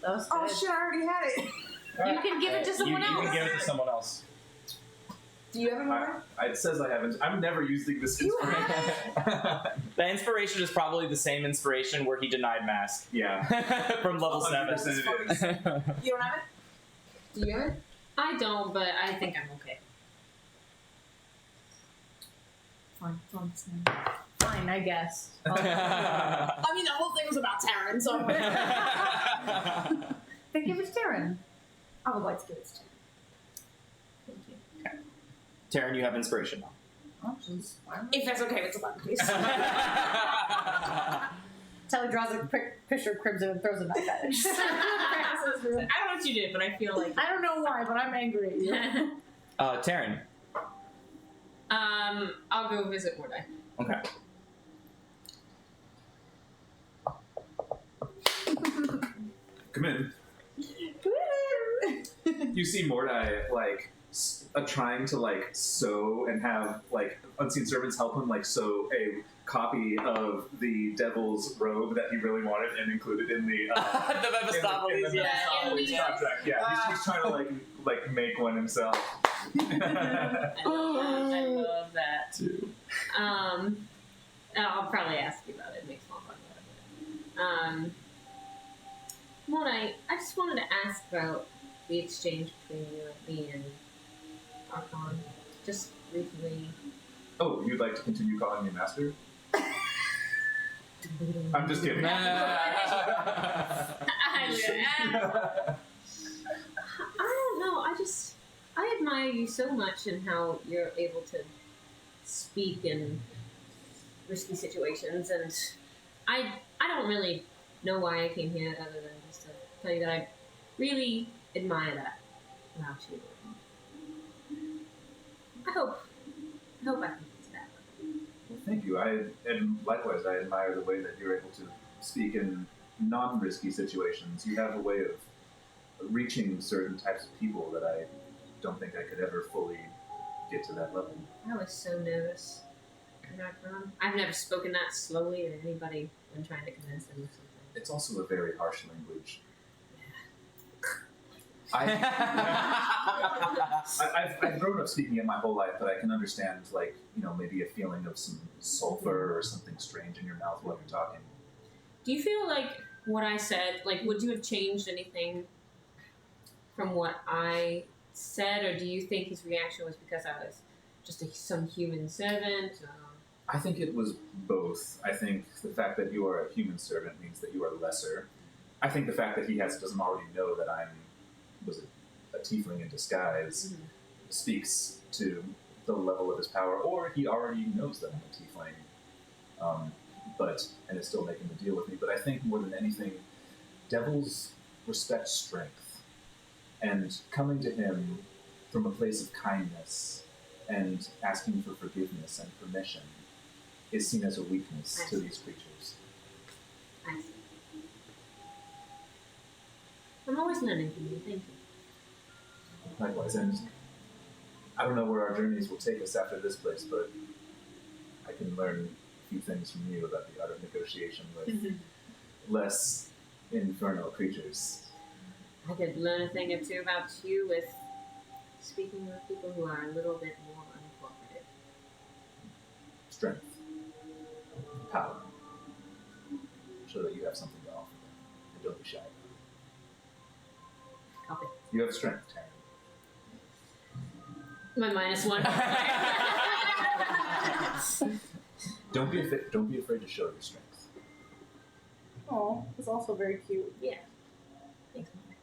That was Oh good. shit, I already had it. You can give it to someone You else. can give it to someone else. Do you have another? It says I haven't. I'm never using this You inspiration. The inspiration is probably the same inspiration where he denied Mask. Yeah. From level 7. 100% it is. You don't have it? Do you have it? I don't, but I think I'm okay. Fine, it's fine. Fine, I guess. I mean, the whole thing was about Taryn, so Then give it to Taryn. I would like to give it to Taryn. Thank you. Taryn, you have inspiration now. Oh, jeez. If that's okay with someone, please. Telly draws a picture of Crimson and throws a knife at it. I don't know what you did, but I feel like I don't know why, but I'm angry at you. Taryn. I'll go visit Mordai. Okay. Come in. You see Mordai trying to sew and have unseen servants help him sew a copy of the devil's robe that he really wanted and included in the The Mephistopheles, in the Mephistopheles contract. Yeah, he's trying to make one himself. I love that. Too. I'll probably ask you about it. Make small talk about it. Mordai, I just wanted to ask about the exchange between you and me and Archon. Just briefly. Oh, you'd like to continue calling me master? I'm just kidding. I don't know. I admire you so much and how you're able to speak in risky situations, and I don't really know why I came here other than just to tell you that I really admire that about you. I hope I can get to that. Well, thank you. And likewise, I admire the way that you're able to speak in non-risky situations, you have a way of reaching certain types of people that I don't think I could ever fully get to that level. I was so nervous. I've never spoken that slowly to anybody when trying to convince them of something. It's also a very harsh language. I've grown up speaking it my whole life, but I can understand, like, you know, maybe a feeling of some sulfur or something strange in your mouth while you're talking. Do you feel like what I said, like, would you have changed anything from what I said, or do you think his reaction was because I was just some human servant? I think it was both. I think the fact that you are a human servant means that you are lesser. I think the fact that he doesn't already know that I'm a tiefling in disguise speaks to the level of his power, or he already knows that I'm a tiefling, and is still making the deal with me. But I think more than anything, devils respect strength, and coming to him from a place of kindness and asking for forgiveness and permission is seen as a weakness to these creatures. I see. I'm always learning from you, thank you. Likewise, and I don't know where our journeys will take us after this place, but I can learn a few things from you about the art of negotiation with less infernal creatures. I could learn a thing or two about you with speaking with people who are a little bit more uncooperative. Strength. Power. Show that you have something to offer them, and don't be shy. Copy. You have strength, Taryn. My -1. Don't be afraid to show your strength. Oh, it's also very cute. Yeah. Thanks, Mom.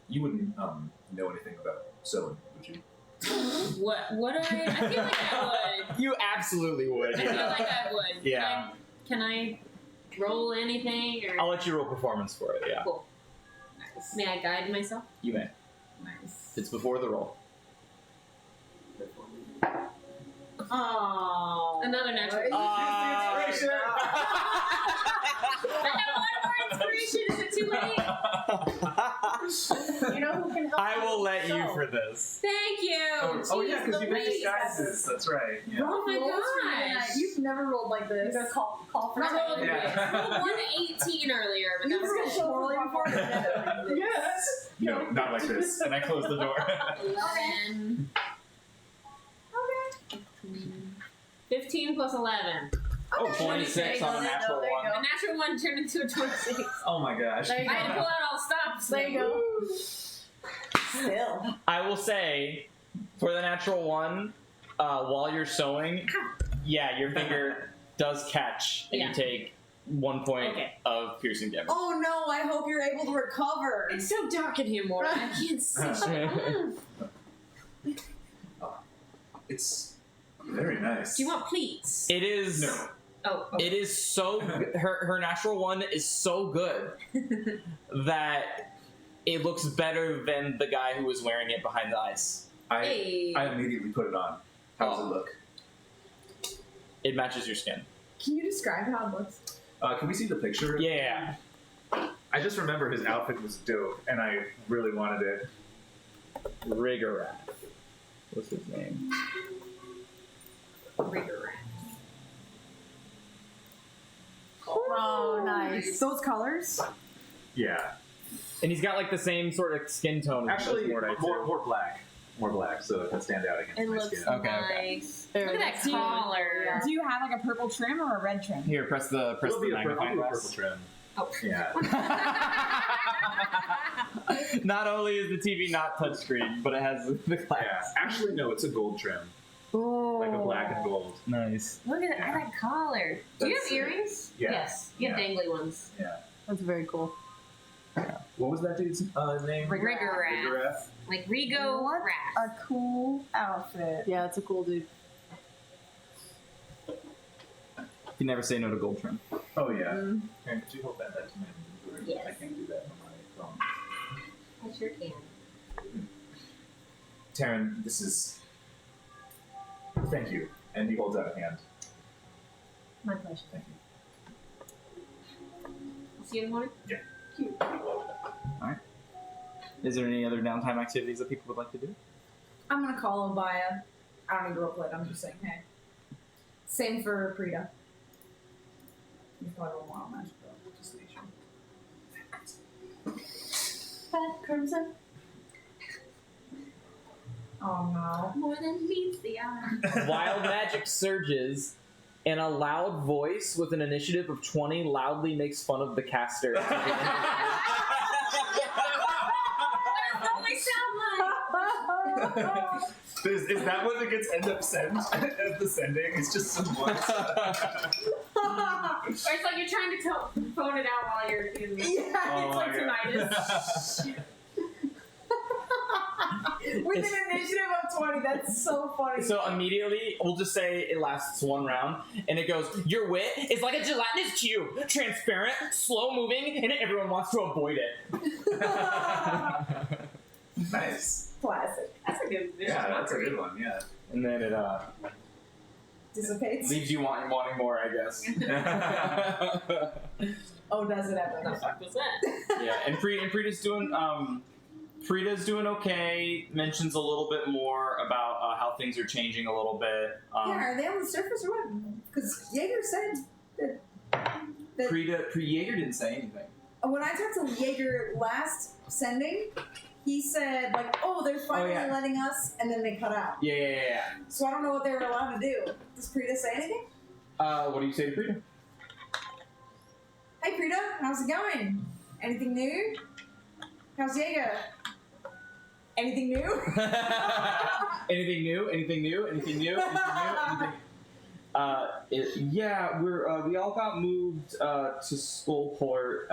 You wouldn't know anything about sewing, would you? What would I? I feel like I would. You absolutely would. I feel like I would. Yeah. Can I roll anything? Or? I'll let you roll performance for it, yeah. Cool. Nice. May I guide myself? You may. Nice. It's before the roll. Oh. Another natural. I have one more inspiration. Is it too late? You know who can help? I will let you for this. Thank you. Oh yeah, because you make Louise. disguises. That's right. Yeah. Oh my gosh. You've never rolled like this. You gotta call for Not help. rolling Yeah. I rolled 118 earlier, but that was You've it. rolled before. Yes. No, not like this. And I close the door. 11. Okay. 15 plus 11. Oh, 26 on a natural one. A natural one turned into a 26. Oh my gosh. There you I had to go. pull out all the stops. There you go. Still. I will say, for the natural one, while you're sewing, yeah, your finger does catch, and Yeah. you take 1 point Okay. of piercing damage. Oh no, I hope you're able to recover. It's so dark in here, Mora. I can't see. It's very nice. Do you want pleats? It is. No. Oh, okay. It is so. Her natural one is so good that it looks better than the guy who was wearing it behind the ice. Hey. I immediately put it on. How does it look? It matches your skin. Can you describe how it looks? Can we see the picture? Yeah. I just remember his outfit was dope, and I really wanted it. Rigorath. What's his name? Rigor. Oh, nice. Those colors? Yeah. And he's got like the same sort of skin tone. Actually, as Mordai, too. more black. More black, so it can stand out against It my looks skin. Okay, okay. nice. Look at that Do you- collar. Do you have like a purple trim or a red trim? Here, press the It'll be a magnifying purple glass. trim. Oh. Yeah. Not only is the TV not touchscreen, but it has the Yeah. glass. Actually, no, it's a gold trim. Oh. Like a black and gold. Nice. Look at that collar. Do you have That's- earrings? yeah. Yes. You have Yeah. dangly ones. Yeah. That's very cool. What was that dude's name? Rigorath. Rigorath. Like Rigo What Wrath. a cool outfit. Yeah, it's a cool dude. You never say no to gold trim. Oh yeah. Karen, could you hold that to my inventory? Yes. I can't do that on my phone. I sure can. Taryn, this is. Thank you. And he holds out a hand. My pleasure. Thank you. See you in the morning. Is there any other downtime activities that people would like to do? I'm gonna call Obaya. I don't need to roleplay it, I'm just saying, hey. Same for Prita. He's probably a little more on magic though, just to make sure. Bad Crimson. Oh no. More than meets the eye. Wild magic surges, and a loud voice with an initiative of 20 loudly makes fun of the caster. Is that what it gets end up sent as the sending? It's just some words. Or it's like you're trying to phone it out while you're in the Yeah, it's like tinnitus. with an initiative of 20, that's so funny. So immediately, we'll just say it lasts one round, and it goes, your wit is like a gelatinous cube, transparent, slow-moving, and everyone wants to avoid it. Nice. Classic. That's a good vision. Yeah, that's a good one. Yeah. And then it Dissipates. leaves you wanting more, I guess. Oh, does it ever? What the fuck was that? Yeah, and Frita's doing okay. Mentions a little bit more about how things are changing a little bit. Yeah, are they on the surface or what? Because Jaeger said that Jaeger didn't say anything. when I talked to Jaeger last sending, he said, like, oh, they're finally letting us, and then they cut out. Yeah. So I don't know what they were allowed to do. Does Prita say anything? What do you say to Frita? Hey, Prita, how's it going? Anything new? How's Jaeger? Anything new? Anything new? Yeah, we all got moved to Skullport,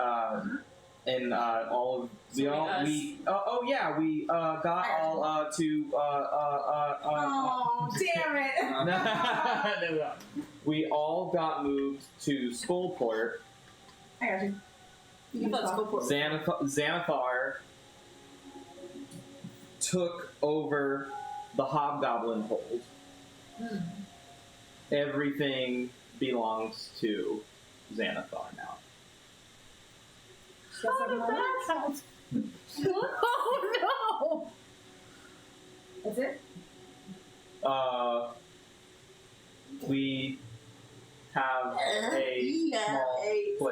and all of we all us. we got all to Oh, damn it! no. We all got moved to Skullport. I got you. You thought Skullport. Xanathar took over the Hobgoblin hold. Everything belongs to Xanathar now. How did that happen? Oh no! That's it? We have a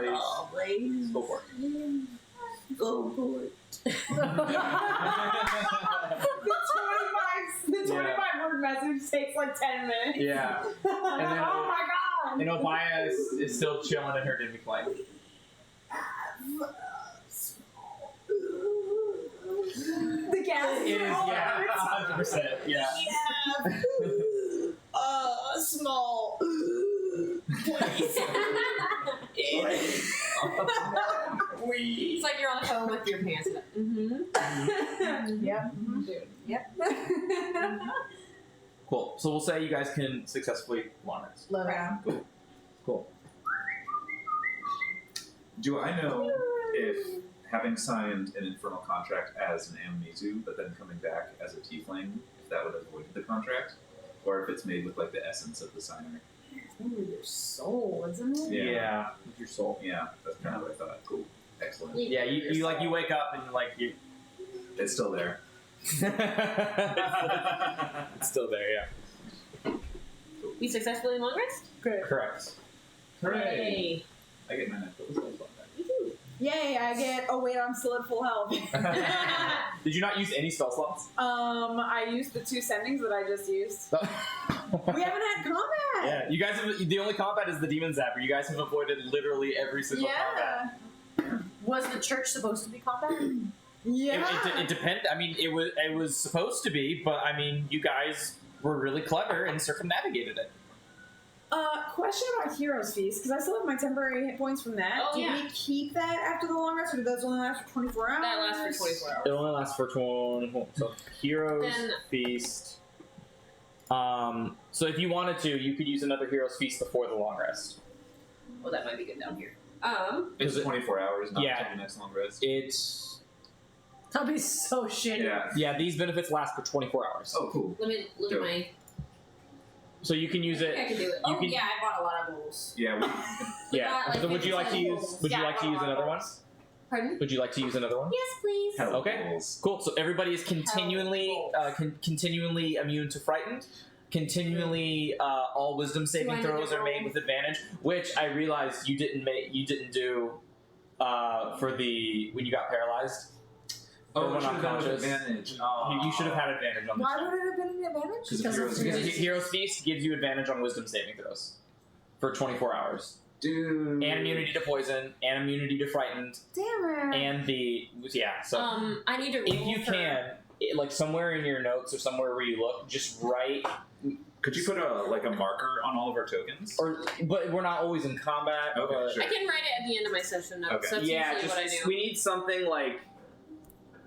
small place. Go for it. The 25 word message takes like 10 minutes. Yeah. And then, oh my god! And Obaya is still chilling in her Disney plane. The gas It is, yeah, 100%. Yeah. Small place. It's like you're on the phone with your pants. Yep. Dude. Yep. Cool. So we'll say you guys can successfully long rest. Love it. Cool. Do I know if having signed an infernal contract as an Amnesu, but then coming back as a tiefling, if that would have avoided the contract? Or if it's made with like the essence of the signer? Ooh, your soul, isn't it? Yeah. With your soul. Yeah, that's kind of what I thought. Cool. Excellent. Yeah, you like you wake up and like you. It's still there. It's still there. Yeah. You successfully long rest? Correct. Hooray! I get my neck on that. You do. Yay, I get. Oh, wait, I'm still at full health. Did you not use any spell slots? I used the 2 sendings that I just used. We haven't had combat! Yeah, you guys have. The only combat is the demon zapper. You guys have avoided literally every single combat. Was the church supposed to be combat? Yeah. It depended. I mean, it was supposed to be, but I mean, you guys were really clever and circumnavigated it. Question about Heroes Feast, because I still have my temporary hit points from that. Oh, Do yeah. we keep that after the long rest, or do those only last for 24 hours? That lasts for 24 hours. It only lasts for 24. So Heroes Then- Feast. So if you wanted to, you could use another Heroes Feast before the long rest. Well, that might be good down here. It's 24 hours, not Yeah. until the next long rest. It's That'd be so shitty. Yeah. yeah. These benefits last for 24 hours. Oh, cool. Let me look at Dope. my. So you can use it. I can do it. You Oh can- yeah, I bought a lot of bowls. Yeah. Yeah. got, like, So would you like to 57 use? bowls. Would you Yeah, like to I use bought a lot another of one? bowls. Pardon? Would you like to use another one? Yes, please. Hell Okay. balls. Cool. So everybody is continually immune to frightened. Continually, all wisdom saving need to throws are roll? made with advantage, which I realized you didn't do for the when you got paralyzed. Oh, Or it should have been with unconscious. advantage. You should have had advantage on this Why one. would it have been an advantage? Because Hero's Feast gives you advantage on wisdom saving throws for 24 hours. Dude. And immunity to poison, and immunity to frightened, Damn it. and so I need to roll if you for- can, like somewhere in your notes or somewhere where you look, just write. Could you put a marker on all of our tokens? But we're not always in combat. Okay, but- sure. I can write it at the end of my session notes. Okay. That's Yeah, usually just what I do. we need something like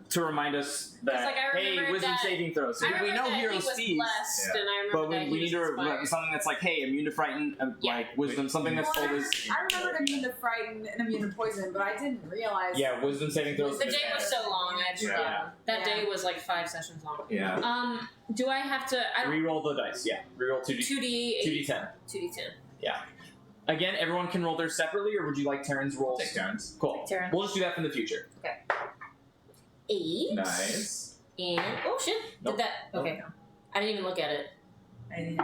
to remind us that like, I hey, remembered wisdom that- saving throws. So I we remember know that he Hero's was Feast, blessed, Yeah. and I remember but that we he need to was inspired. something that's like hey, immune to frighten, like wisdom, something that's Well, always I remembered immune to frighten and immune to poison, but I didn't realize. yeah, wisdom saving throws. The day was so long. I had to Yeah. that Yeah. day was like 5 sessions long. Yeah. Do I have to? I don't. Reroll the dice. Yeah, reroll 2d8. 2d10. 2d10. Again, everyone can roll theirs separately, or would you like Terran's rolls? Take turns. Cool. Take Terran. We'll just do that in the future. 8. Nice. And oh shit! Nope. Did that? Okay. I didn't even look at it. I didn't.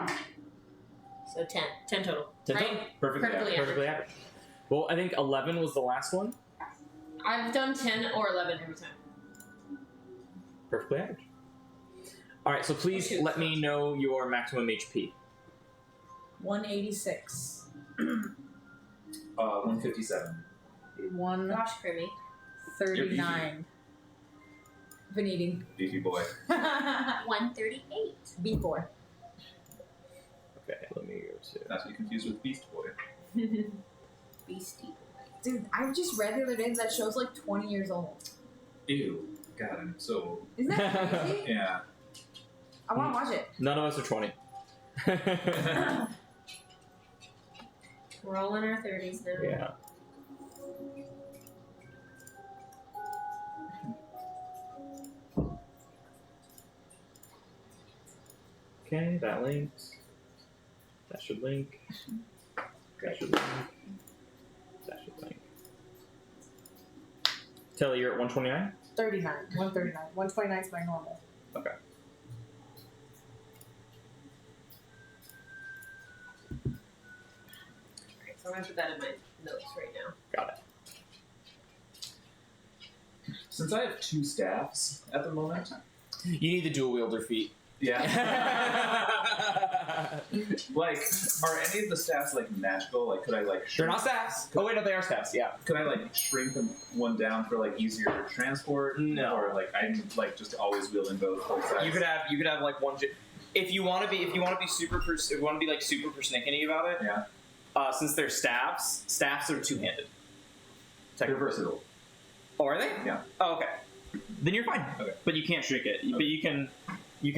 So 10. 10 total. 10 Right? total? Perfectly Perfectly average. Well, I think 11 was the last one. I've done 10 or 11 every time. Perfectly average. All right, so please Okay. let me know your maximum HP. 186. 157. 139. 139. Been eating. Beefy boy. 138. Beat boy. Okay, let me go to. Not to be confused with Beast Boy. Beastie. Dude, I just read the other day that show's like 20 years old. Ew. God, I'm so. Isn't that crazy? Yeah. I want to watch it. None of us are 20. We're all in our 30s now. Yeah. Okay, that links. That should link. That should link. That should link. Telly, you're at 129? 39. 139. 129 is my normal. Okay. Alright, so I'm gonna put that in my notes right now. Got it. Since I have 2 staffs at the moment. You need the dual wielder feat. Yeah. Like, are any of the staffs like magical? Like, could I like? They're not staffs. Oh wait, no, they are staffs. Yeah. Could I like shrink them one down for like easier transport? No. Or like I'm like just always wielding both sides. You could have like one. If you want to be super if you want to be like super persnickety about it. Yeah. Since they're staffs are two-handed. They're versatile. Oh, are they? Yeah. Oh, okay. Then you're fine. Okay. But you can't shrink it. But you can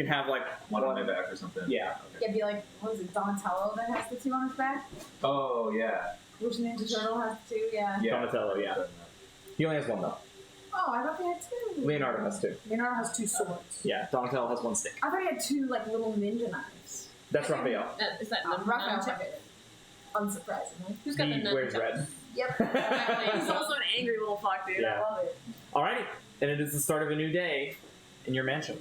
have like One on my back or something. Yeah. Okay. It'd be like, what is it, Donatello that has the 2 on his back? Oh yeah. Which Ninja Turtle has 2, yeah. Yeah. Donatello. Yeah. He only has one though. Oh, I thought they had 2. Leonardo has 2. Leonardo has 2 swords. Yeah. Donatello has 1 stick. I thought he had 2 like little ninja knives. That's Raphael. Is that the Raphael's non- my favorite. Unsurprisingly. Who's got the He nun- wears red. Yep. He's also an angry little fuck, dude. Yeah. I love it. Alrighty. And it is the start of a new day in your mansion.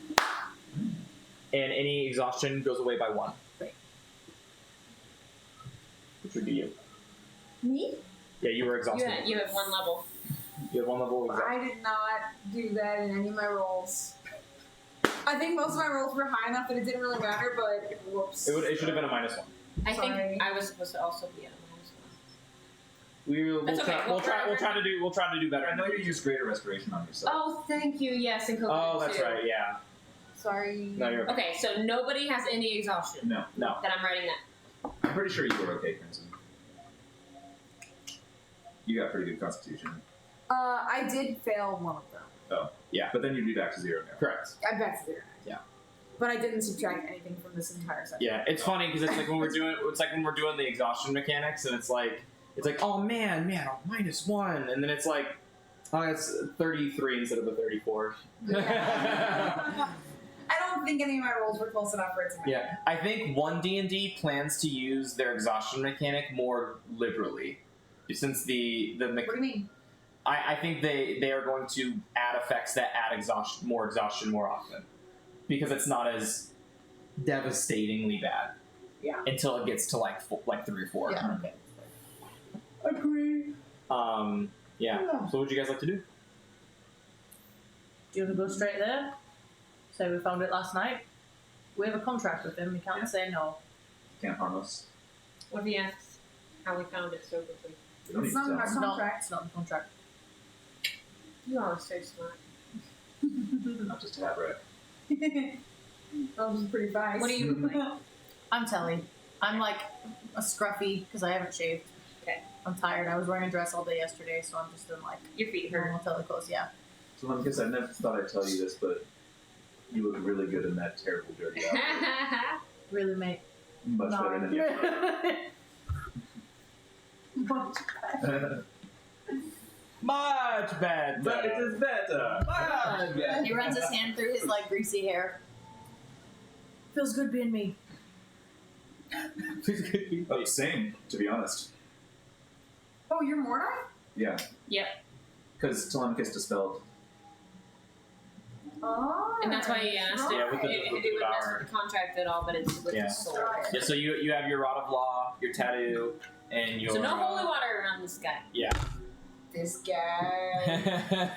And any exhaustion goes away by 1. Great. Which would be you. Me? Yeah, you were exhausted. You have 1 level. You have 1 level of exhaustion. I did not do that in any of my rolls. I think most of my rolls were high enough that it didn't really matter, but whoops. It should have been a -1. I Sorry. think I was supposed to also be at We'll That's okay. try. We'll try to do better. I know you use greater restoration on yourself. Oh, thank you. Yes, and Coco Oh, did that's too. right. Yeah. Sorry. No, you're. Okay, so nobody has any exhaustion. No. No. Then I'm writing that. I'm pretty sure you were okay, Crimson. You got pretty good constitution. I did fail one of them. Oh. Yeah. But then you'd be back to 0 now. Correct. I'm back to 0. Yeah. But I didn't subtract anything from this entire section. Yeah. It's funny because it's like when we're doing the exhaustion mechanics, and it's like oh man, -1, and then it's like oh it's 33 instead of the 34. Yeah. I don't don't think any of my rolls were close enough for it to matter. Yeah, I think one D&D plans to use their exhaustion mechanic more liberally, since the What do you mean? I think they are going to add effects that add exhaustion more often, because it's not as devastatingly bad. Yeah. Until it gets to like 3 or 4. Yeah. Okay. Agree. Yeah. So what would you guys like to do? Do you want to go straight there? Say we found it last night. We have a contract with him. We can't say no. Can't harm us. What if he asks how we found it so quickly? We don't It's need not to in our tell It's not, contract. it's not in the contract. You are so smart. them. Not just tab right. That was pretty fast. What do you look like? I'm Telly. I'm like a scruffy because I haven't shaved. Okay. I'm tired. I was wearing a dress all day yesterday, so I'm just in like Your feet hurt. normal Telly clothes. Yeah. So I guess I never thought I'd tell you this, but you look really good in that terrible dirty outfit. Really, mate. Much better than you. Much better. But it is better. Much better. He runs his hand through his like greasy hair. Feels good being me. Oh, same, to be honest. Oh, you're Mordai? Yeah. Yep. Because Telemachus dispelled. Oh. And that's why he asked Yeah, with if the it would devour. mess with the contract at all, but it's with Yeah. the sword. Yeah. So you have your rod of law, your tattoo, and your. So no holy water around this guy. This guy.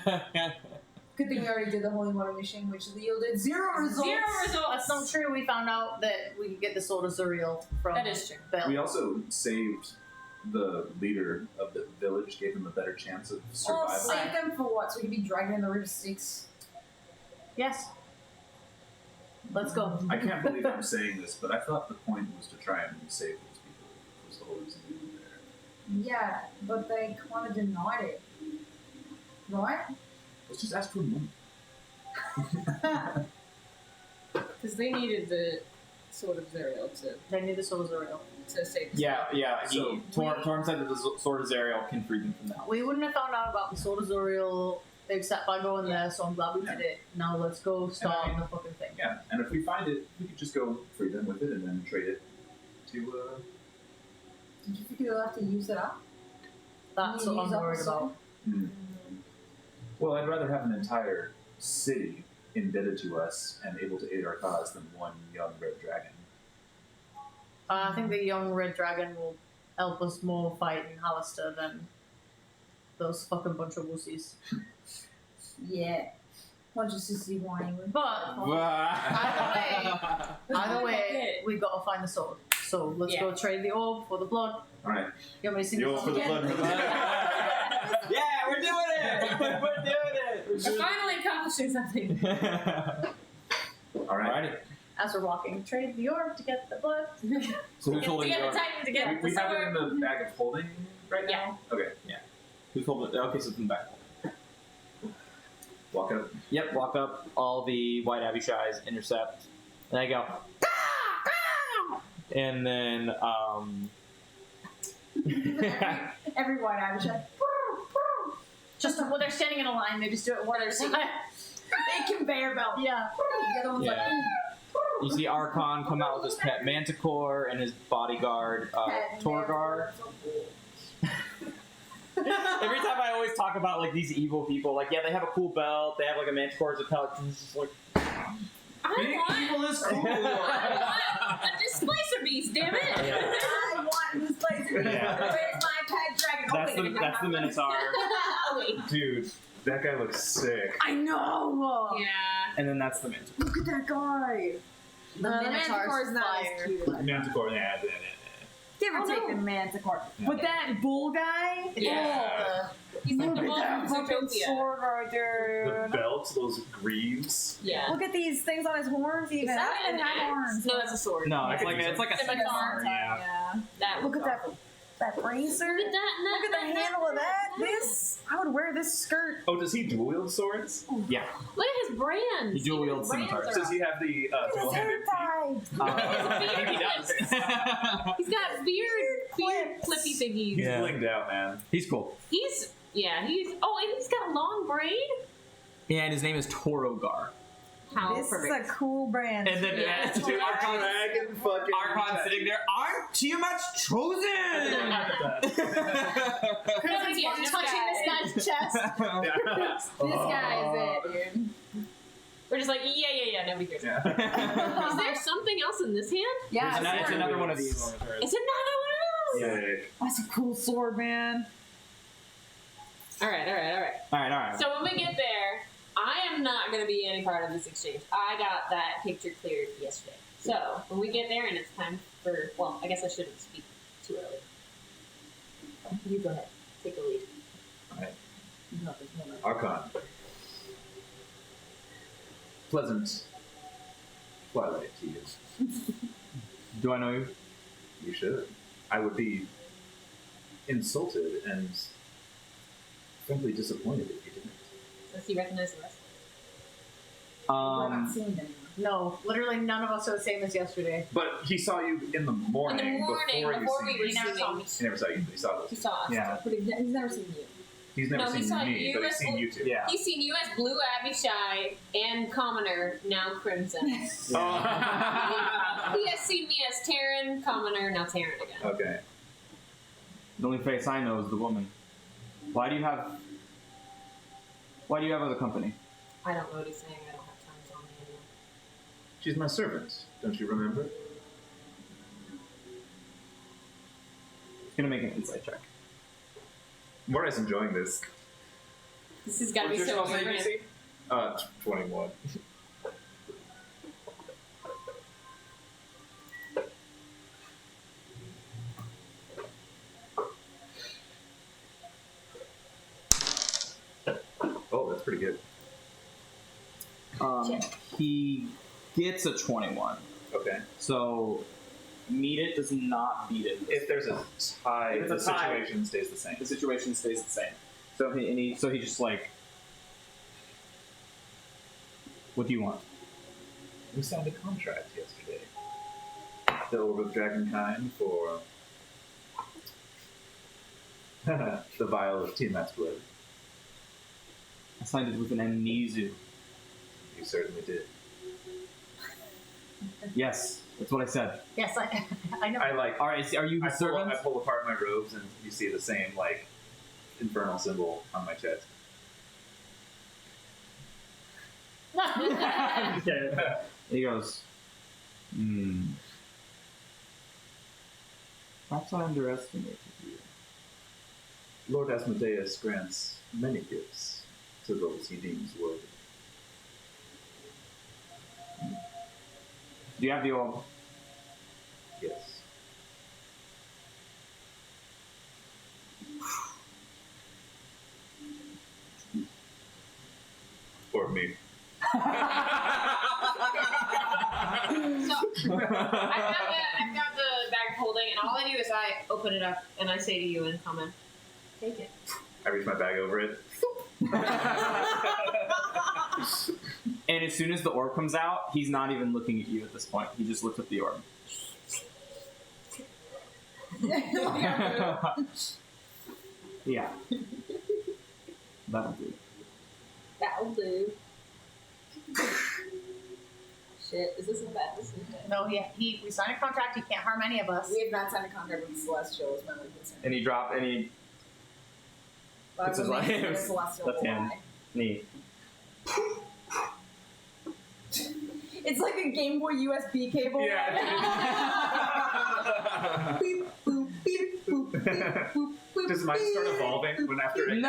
Good thing we already did the holy water mission, which yielded 0 results. 0 results. That's not true. We found out that we could get the sword of Zuriel from That is true. Bell. We also saved the leader of the village, gave him a better chance of Oh, survival. save them for what? So we can be dragged in the river Styx. Yes. Let's go. I can't believe I'm saying this, but I thought the point was to try and save those people. That was the whole reason we were there. Yeah, but they kind of denied it. Right? Let's just ask for money. Because they needed the sword of Zerial They need the sword of Zuriel. to save the Yeah. So- Torm said that the sword of Zerial can free them from that. We wouldn't have found out about the sword of Zuriel except by going there, so I'm glad we did it. Now let's go start the fucking thing. Yeah, and if we find it, we could just go free them with it and then trade it to, Did you figure they'll have to use it up? That's You what use I'm up worried the about. sword? Well, I'd rather have an entire city indebted to us and able to aid our cause than one young red dragon. I think the young red dragon will help us more fight in Hallister than those fucking bunch of wussies. Yeah. Bunch of sissy whiny. But either way, we gotta find the sword. So let's go trade the orb for the blood. Alright. You want me to sing The the orb song for the again? blood for the blood. Yeah, we're doing it! We're doing it! We're finally accomplishing something. Alright. As we're walking, trade the orb to get the blood. So who's holding Together, the orb? tighten together. We have it in the bag of holding right Yeah. now? Okay. Who's holding it? Okay, so it's in the back. Walk up. Yep, walk up, all the white Abishais intercept, and I go, and then, Every white Irish. Just well, they're standing in a line. They just do it one at a time. They conveyor belt. Yeah. The other one's Yeah. You see Archon come out with his pet Manticore and his bodyguard, like. Torgar. Every time I always talk about like these evil people, like yeah, they have a cool belt, they have like a Manticore as a pelt, and it's just like I want Evil is cool! a displacer beast, damn it! I want this place to be. Yeah. Where's my pet dragon? that's the Minotaur, Wait. Dude, that guy looks sick. I know. Yeah. and then that's the Minotaur. Look at that guy. The Minotaur's not fire. as cute. Manticore, yeah. Give or take the Manticore. But that bull guy. Yeah. He's like the Look bull at that from fucking Zootopia. sword right The there. belt, those greaves. Yeah. Look at these things on his horns. Even Is that I an didn't have axe? horns. No, that's a sword. No, it's like a Scimitar. yeah. That Look was at that. awful. That bracer. Look at that. Look at the handle of that. This. I would wear this skirt. Oh, does he dual wield swords? Yeah. Look at his brands. He dual wields His brands scimitars. are Does he have the dual His hair handed teeth? tie. I think he does. He's got beard flippy thingies. He's Yeah. blinged out, man. He's cool. He's and he's got a long braid. Yeah, and his name is Torogar. How This perfect. is a cool brand. And then dude, Archon's sitting there. Aren't Tiamat's chosen? Crimson's touching this guy's chest. This guy is it, dude. We're just like, yeah, nobody cares. Yeah. Is there something else in this hand? Yeah, It's sword. another one of these. It's another one of those. Yeah. That's a cool sword, man. All right. All right. So when we get there, I am not going to be any part of this exchange. I got that picture cleared yesterday. So when we get there and it's time for, well, I guess I shouldn't speak too early. You go ahead. Take the lead. Archon. Pleasant twilight to you. Do I know you? You should. I would be insulted and frankly disappointed if you didn't. Does he recognize the rest? We're not seeing anyone. No, literally none of us are the same as yesterday. But he saw you in the morning, In the morning, before before you we seen were me. seeing He never saw you, but he saw He us. saw us. Yeah. But he's never seen you. He's never No, he seen saw me, you but he's as seen well. you two. Yeah. He's seen you as Blue Abishai and Commoner, now Crimson. He has seen me as Terran, Commoner, now Terran again. Okay. The only face I know is the woman. Why do you have other company? I don't know what he's saying. I don't have times on me anymore. She's my servant. Don't you remember? Gonna make an insight check. Mora's enjoying this. This has got to be What's your so spell save weird. DC? 21. Oh, that's pretty good. He gets a 21. Okay. So meet it does not beat it. If there's a tie, If the it's a tie- situation stays the same. The situation stays the same. So he just like, what do you want? We signed a contract yesterday. The Orb of Dragonkind for the vial of Tiamat's blood. I signed it with an Amnesu. You certainly did. Yes, that's what I said. Yes, I know. I like. All right, are you the servant? I pull apart my robes and you see the same like infernal symbol on my chest. He goes, perhaps I underestimated you. Lord Asmodeus grants many gifts to those he deems worthy. Do you have the orb? Yes. Or me. So I've got the bag of holding, and all I do is I open it up and I say to you in common, take it. I reach my bag over it. And as soon as the orb comes out, he's not even looking at you at this point. He just looks at the orb. Yeah. That'll do. That'll do. Shit, is this a bad decision? No, we signed a contract. He can't harm any of us. We have not signed a contract with Celestial, is my only concern. And he dropped, and he But puts his we'll make left sure the Celestial left will hand. lie. Knee. It's like a Game Boy USB cable. Beep, boop, beep, boop, beep, boop, boop, Does mine start beep. evolving when after it?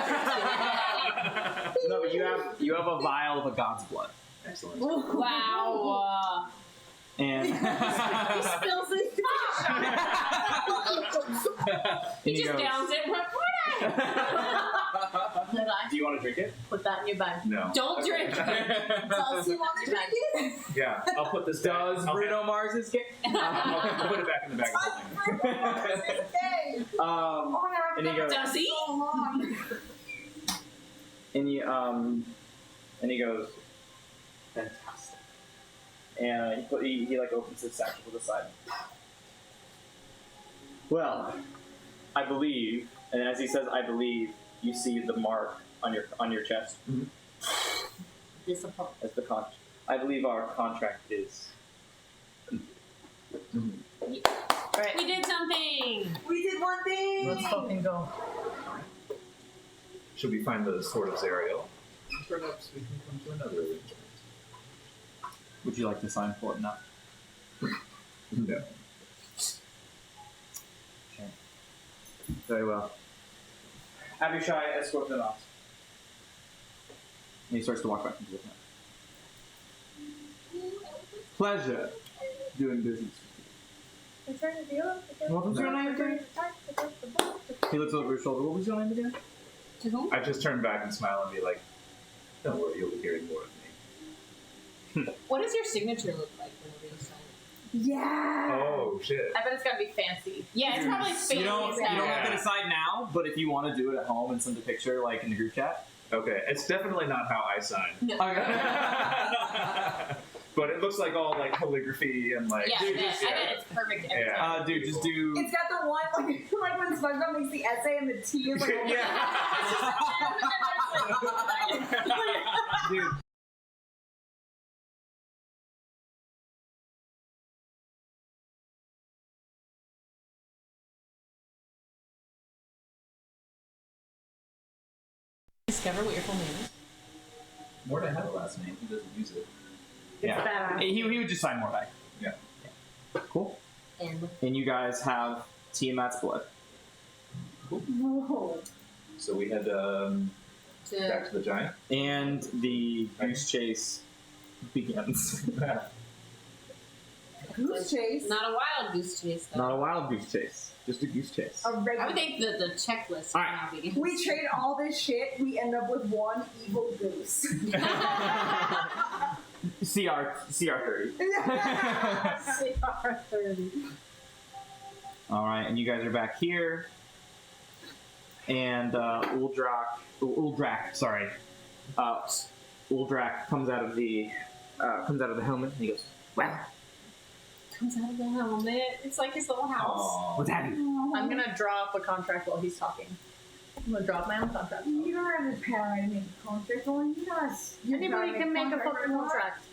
No, but you have a vial of a god's blood. Excellent. Wow. And He spills it. He he just goes, downs it. Did I do you want to drink it? put that in your bag? No. Don't drink it. Does he want to drink it? Yeah, I'll put this back. Does Bruno Mars's get? I'll put it back in the bag of holding. And he goes, Does he? and he goes, fantastic. And he like opens his satchel to the side. Well, I believe, and as he says, I believe, you see the mark on your chest Disappointed. as the I believe our contract is. Right. We did something. We did one thing. Let's fucking go. Should we find the Sword of Zariel? Perhaps we can come to another arrangement. Would you like to sign for it now? No. Very well. Abishai, escort them out. And he starts to walk back into the tent. Pleasure doing business with you. What was your name again? He looks over his shoulder. What was your name again? To whom? I just turn back and smile and be like, don't worry, you'll be hearing more of me. What does your signature look like whenever you sign it? Yeah. Oh, shit. I bet it's gotta be fancy. Yeah, it's probably fancy. You don't as hell. have to decide now, but if you want to do it at home and send a picture like in the group chat. Okay, it's definitely not how I sign. But it looks like all like calligraphy and like. Yeah, dude, I bet it's perfect every Yeah. time. Dude, just do. It's got the one like when SpongeBob makes the essay and the T is like. Dude. Discover what your full name is. Morta had a last name. He doesn't use it. Yeah. He would just sign more back. Yeah. Cool. And And you guys have Tiamat's blood. Whoa. So we head back to the giant. And the goose chase begins. Goose chase. not a wild goose chase, though. Not a wild goose chase, just a goose chase. A I regular. would think that the checklist All right. now begins. We trade all this shit. We end up with one evil goose. CR30. All right, and you guys are back here, and Uldrak comes out of the helmet, and he goes, "Well, Comes out of the helmet. It's like his little house. what's happening?" I'm gonna draw up a contract while he's talking. I'm gonna draw up my own contract. You don't have the power to make a contract on you guys. Anybody can make a fucking contract.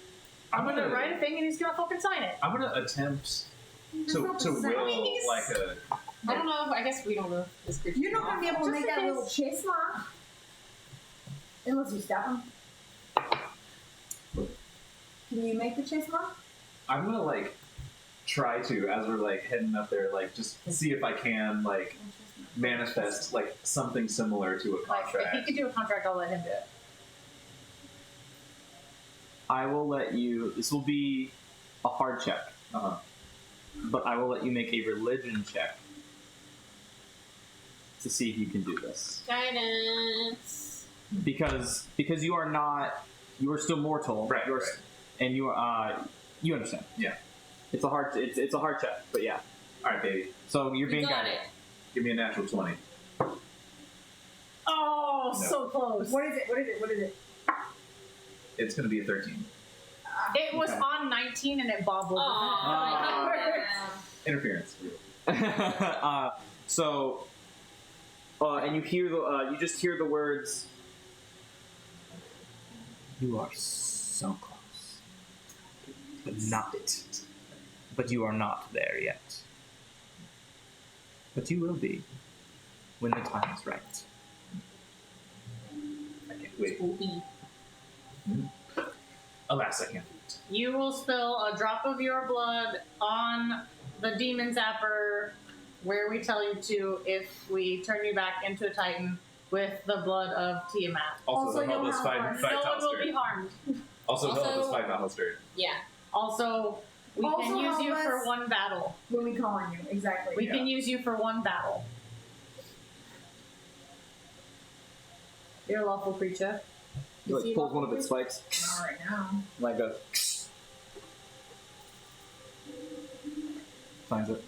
I'm gonna write a thing and he's gonna fucking sign it. I'm gonna attempt There's to no will percentage. like a. I don't know. I guess we don't know this creature. You're not gonna be able to Just make in that case. little chase mark unless you stop him. Can you make the chase mark? I'm gonna like try to as we're like heading up there, like just see if I can like manifest like something similar to a Like, if he contract. could do a contract, I'll let him do it. I will let you. This will be a hard check, Uh-huh. but I will let you make a religion check to see if you can do this. Guidance. Because you are not. You are still mortal. Right, You're, right. And you you understand. Yeah. It's a hard check, but yeah. All right, baby. So you're We being got guided. it. Give me a natural 20. Oh, No. so close. What is it? What is it? What is it? It's gonna be a 13. It was Okay. on 19 and it bobbled. Oh, Interference. So, and you hear you just hear the words. You are so close, but you are not there yet. But you will be when the time is right. I can't wait. Spooky. Alas, I can't wait. You will spill a drop of your blood on the demon zapper where we tell you to if we turn you back into a titan with the blood of Tiamat. Also, to help you'll us have fight one. No one will be Alistair. harmed. Also, to help us Also- fight Alistair. Yeah. Also, we Also can use help you us- for one battle. When we call on you, exactly. We can use you for one battle. You're a lawful creature. He like pulls one of its spikes, All right now. like goes, finds it.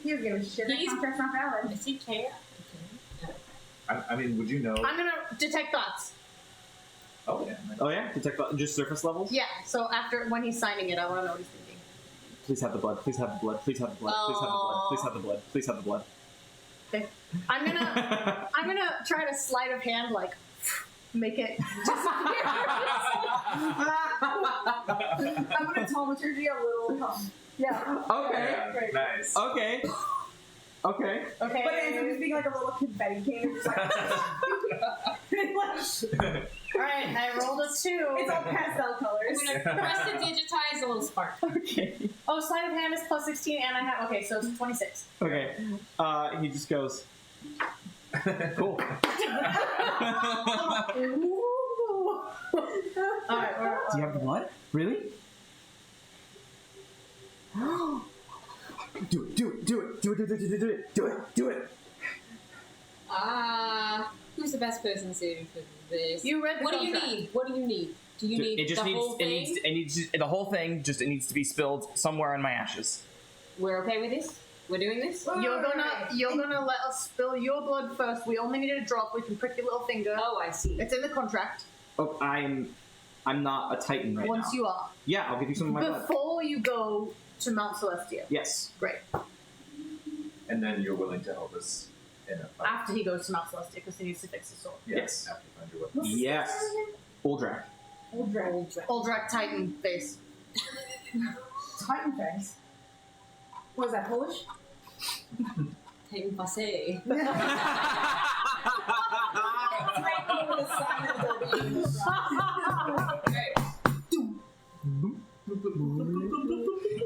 He doesn't give a shit. That He's- contract's not valid. Is he chaos? I mean, would you know? I'm gonna detect thoughts. Oh yeah. Oh yeah, detect just surface levels. Yeah, so after when he's signing it, I want to know what he's thinking. Please have the blood. Please have the blood. Please have the blood. Please have the blood. Please have the blood. Please have the blood. I'm gonna try to sleight of hand, like make it disappear. I'm gonna thaumaturgy a little. Yeah. Okay. Yeah, Great. nice. Okay. Okay. Okay. But it ends up just being like a little confetti cannon. Just like, Alright, I rolled a 2. it's all pastel colors. I'm gonna press to digitize a little spark. Okay. Oh, sleight of hand is plus 16, and I have. Okay, so it's 26. Okay. He just goes. Cool. Alright, Do you have the blood? Really? Do it, do it, do it, do it, do it, do it, do it, do it, do it. Who's the best person suited for this? You read the What do you contract. need? What do you need? Do you need It just the needs. whole It thing? needs. The whole thing. Just it needs to be spilled somewhere in my ashes. We're okay with this? We're doing this? You're gonna let us spill your blood first. We only need a drop. We can prick your little finger. Oh, I see. It's in the contract. Oh, I'm not a Titan right Once now. you are. Yeah, I'll give you some of my blood. Before you go to Mount Celestia. Yes. Great. And then you're willing to help us in a fight. After he goes to Mount Celestia, because he needs to fix his sword. Yes. After you find your weapon. Yes. Uldrak. Uldrak Titan face. Titan face. What is that, Polish? Titan passe.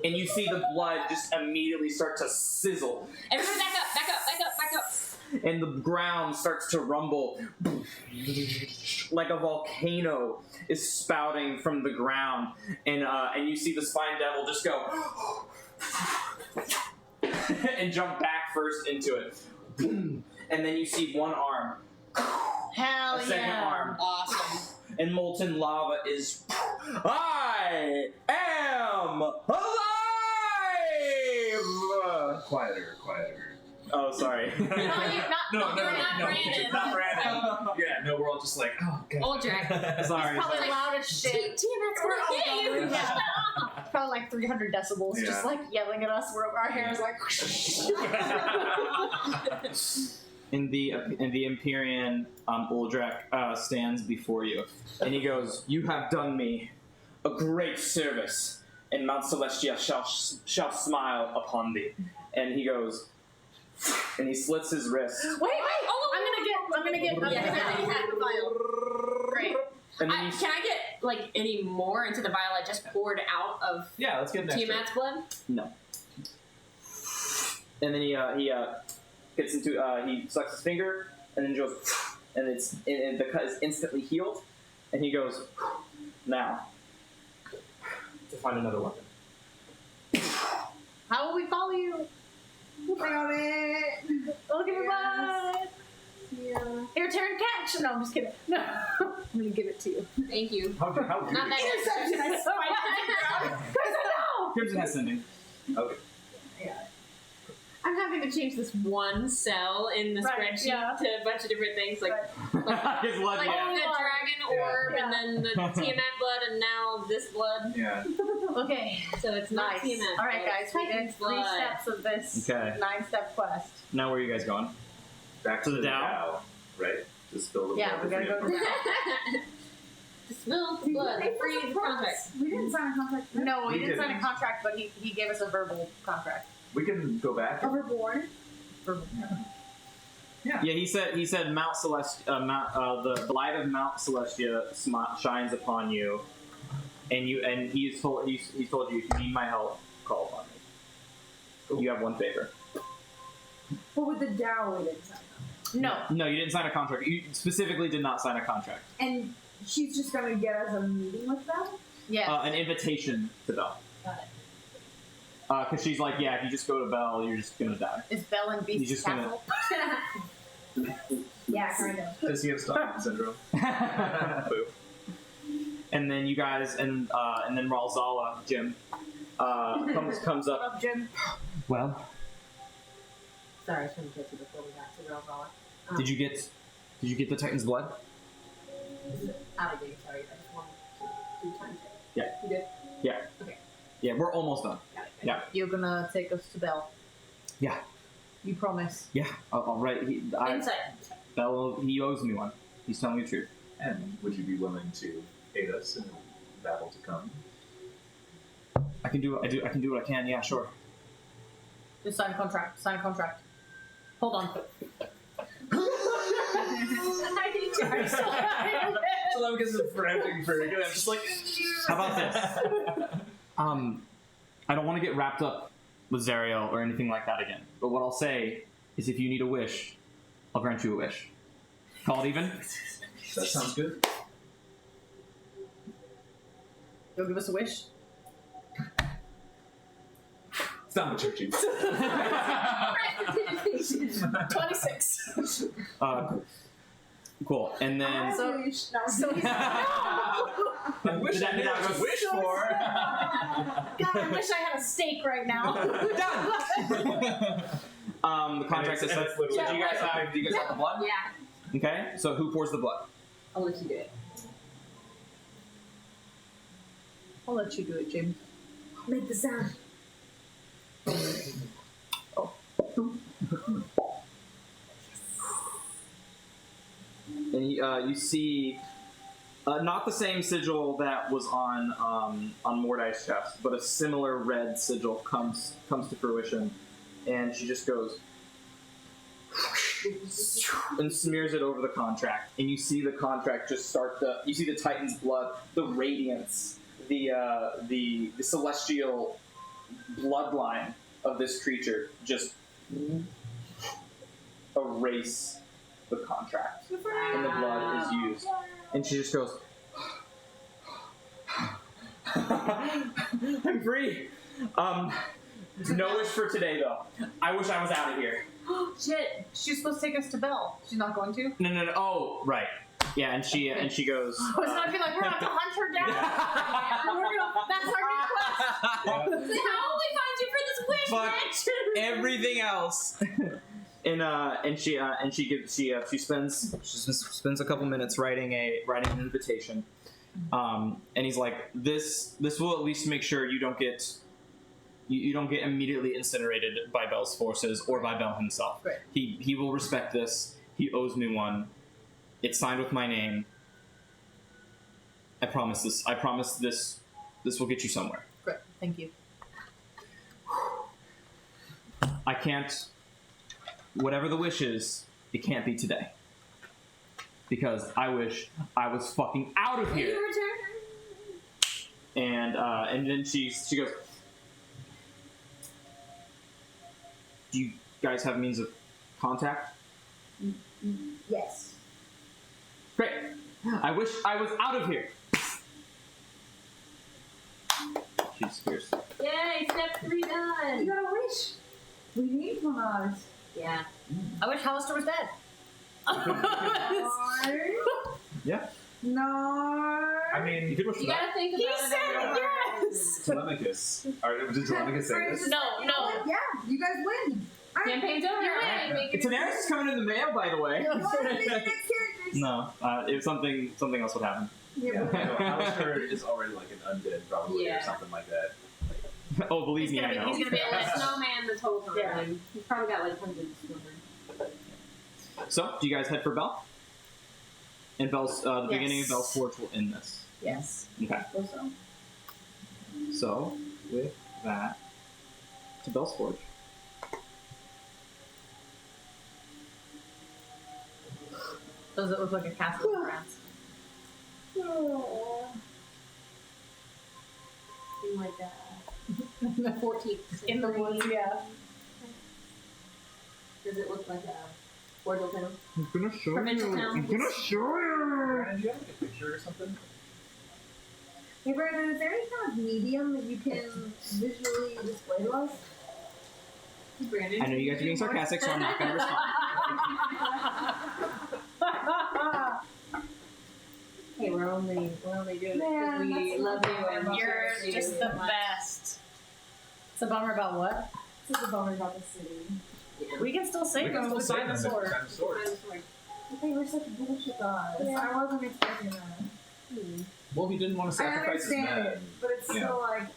And you see the blood just immediately start to sizzle, Everyone back up, back up, back up, back up. and the ground starts to rumble like a volcano is spouting from the ground, and you see the Spine Devil just go and jump back first into it, and then you see one arm, Hell a second yeah. arm, Awesome. and molten lava is. I am alive. Quieter, quieter. Oh, sorry. No, you're not. No, you're not Brandon. not Brandon. Yeah, no, we're all just like, oh, God. Uldrak. Sorry. Probably Like, loud as shit. Damn, that's Yeah. Probably like 300 decibels, Yeah. just like yelling at us. Where our hair is like. In the Empyrean, Uldrak stands before you, and he goes, "You have done me a great service, and Mount Celestia shall smile upon thee." And he goes, and he slits his wrist, Wait! I'm gonna get. Great. and then Can I get like any more into the vial I just poured out of yeah, let's get an extra. Tiamat's blood? No. And then he gets into he sucks his finger and then goes and the cut is instantly healed, and he goes now to find another weapon. How will we follow you? Got it. Look at your butt. Yeah. Your turn, catch. No, I'm just kidding. No, I'm gonna give it to you. Thank you. How do Not you? that Interception. I spiked it. Crimson has sending. Okay. I'm having to change this one cell in the Right, spreadsheet yeah. to a bunch of different things, like His blood, like yeah. the dragon orb, and then the Tiamat blood, and now this blood. Yeah. Okay. So it's not Nice. Tiamat. All right, but guys. it's We did Titan's 3 blood. steps of this Okay. 9-step quest. Now where are you guys going? Back To to the the Dow? Dow, right? To spill the Yeah, blood we gotta of go the to To spill the blood, It free was a the promise. contract. We didn't sign a contract. No, We we didn't sign a didn't. contract, but he gave us a verbal contract. We can go back. and- Overboard. Yeah, he said Mount Celestia, the light of Mount Celestia shines upon you, and he's told you if you need my help, call upon me. You have one favor. But with the Dow, we didn't sign a contract. No. No, you didn't sign a contract. You specifically did not sign a contract. And she's just gonna get us a meeting with them? Yeah. An invitation to Belle. Got it. Because she's like, yeah, if you just go to Belle, you're just gonna die. Is Bell in He's Beast's just gonna- castle? Yeah, kind of. Does he have Stockholm syndrome? Boo. And then you guys and then Ralzala, Jim, comes up. Up, Jim. Well, Sorry, I was trying to get you before we got to Ralzala. Did you get the Titan's blood? Out of date, sorry. I just wanted to do time check. Yeah. You did? Yeah, we're almost done. Got it. Yeah. You're gonna take us to Bell. Yeah. You promise. Yeah, I'll write. Insight. Belle, he owes me one. He's telling me the truth. And would you be willing to aid us in the battle to come? I can do what I can. Yeah, sure. Just sign a contract. Sign a contract. Hold on. So I'm getting frantic for it. I'm just like, How about this? I don't want to get wrapped up with Zariel or anything like that again. But what I'll say is, if you need a wish, I'll grant you a wish. Call it even. That sounds good. You'll give us a wish? It's not what churchy. 26. Cool. And then So he's did that wish for? God, I wish I had a steak right now. Done. The contract is. And So it's do you literally- guys have the blood? Yeah. Okay. So who pours the blood? I'll let you do it. I'll let you do it, Jim. Make the sound. And you see, not the same sigil that was on Mordai's chest, but a similar red sigil comes to fruition, and she just goes and smears it over the contract, and you see the contract just start to. You see the Titan's blood, the radiance, the celestial bloodline of this creature just erase the contract, and the blood is used, and she just goes, "I'm free." No wish for today, though. I wish I was out of here. Shit, she's supposed to take us to Belle. She's not going to? No. Oh, right. Yeah, and she goes. I was not be like, we're going to hunt her down. That's our new quest. How will we find you for this wish, But bitch? everything else, and she spends a couple minutes writing an invitation, and he's like, this will at least make sure you don't get immediately incinerated by Bel's forces or by Bel himself. Right. He will respect this. He owes me one. It's signed with my name. I promise this. I promise this. This will get you somewhere. Great, thank you. I can't. Whatever the wish is, it can't be today. Because I wish I was fucking out of here. And then she goes, "Do you guys have means of contact?" Yes. Great. I wish I was out of here. She disappears. Yay, step 3 done. You got a wish. We need one of those. Yeah. I wish Hallister was dead. Yeah. No. I mean, You could wish for You that. gotta think about it. yes! Telemachus. Did Telemachus say this? No. Yeah, you guys win. Campaign's over. You're Right. right. Daenerys is coming in the mail, by the way. You want to make the next characters? No, if something else would happen. Yeah, no, Alistair is already like an undead, probably, Yeah. or something like that. Oh, believe me, I know. He's gonna be Been a snowman this whole time. Yeah. He's probably got like hundreds of children. So, do you guys head for Bel? And Bel's the Yes. beginning of Bel's Forge will end this. Yes. Okay. Also. So, with that, to Bel's Forge. Does it look like a castle in France? In like the 14th century. In the woods, yeah. Does it look like a Wardle town? I'm gonna show Provincial town. show you. Brandon, do you have like a picture or something? Hey, Brandon, is there any kind of medium that you can visually display to us? Brandon. I know you guys are being sarcastic, so I'm not gonna respond. Hey, we're only doing it Man, because we that's love you and You're cherish you just so the much. best. It's a bummer about what? This is a bummer about the city. We can still save them with save them if dinosaurs. it's dinosaurs. They were such bullshit guys. I wasn't expecting that. Well, he didn't want to I sacrifice his understand men. it, but it's Yeah. still like,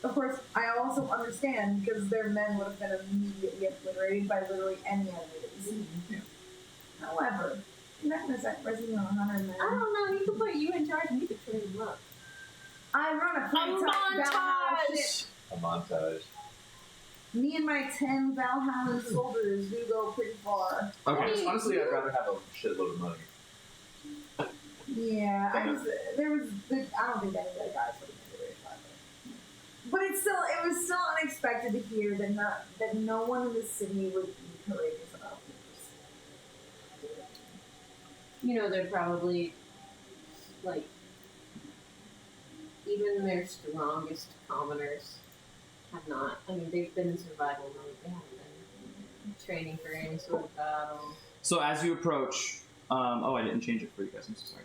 of course, I also understand because their men would have been immediately obliterated by literally any enemies. However, you're not going to sacrifice even 100 men. I don't know. You can put you in charge and you can train them up. I run a pretty tight Valhalla ship. A montage. Me and my 10 Valhalla soldiers do go pretty far. Okay. Honestly, I'd rather have a shitload of money. Yeah, I don't think any of the guys would have been rich either. But it was still unexpected to hear that no one in the city would be courageous about this. You know, they're probably like even their strongest commoners have not. I mean, they've been in survival mode. They haven't been training for any sort of battle. So as you approach, I didn't change it for you guys. I'm so sorry.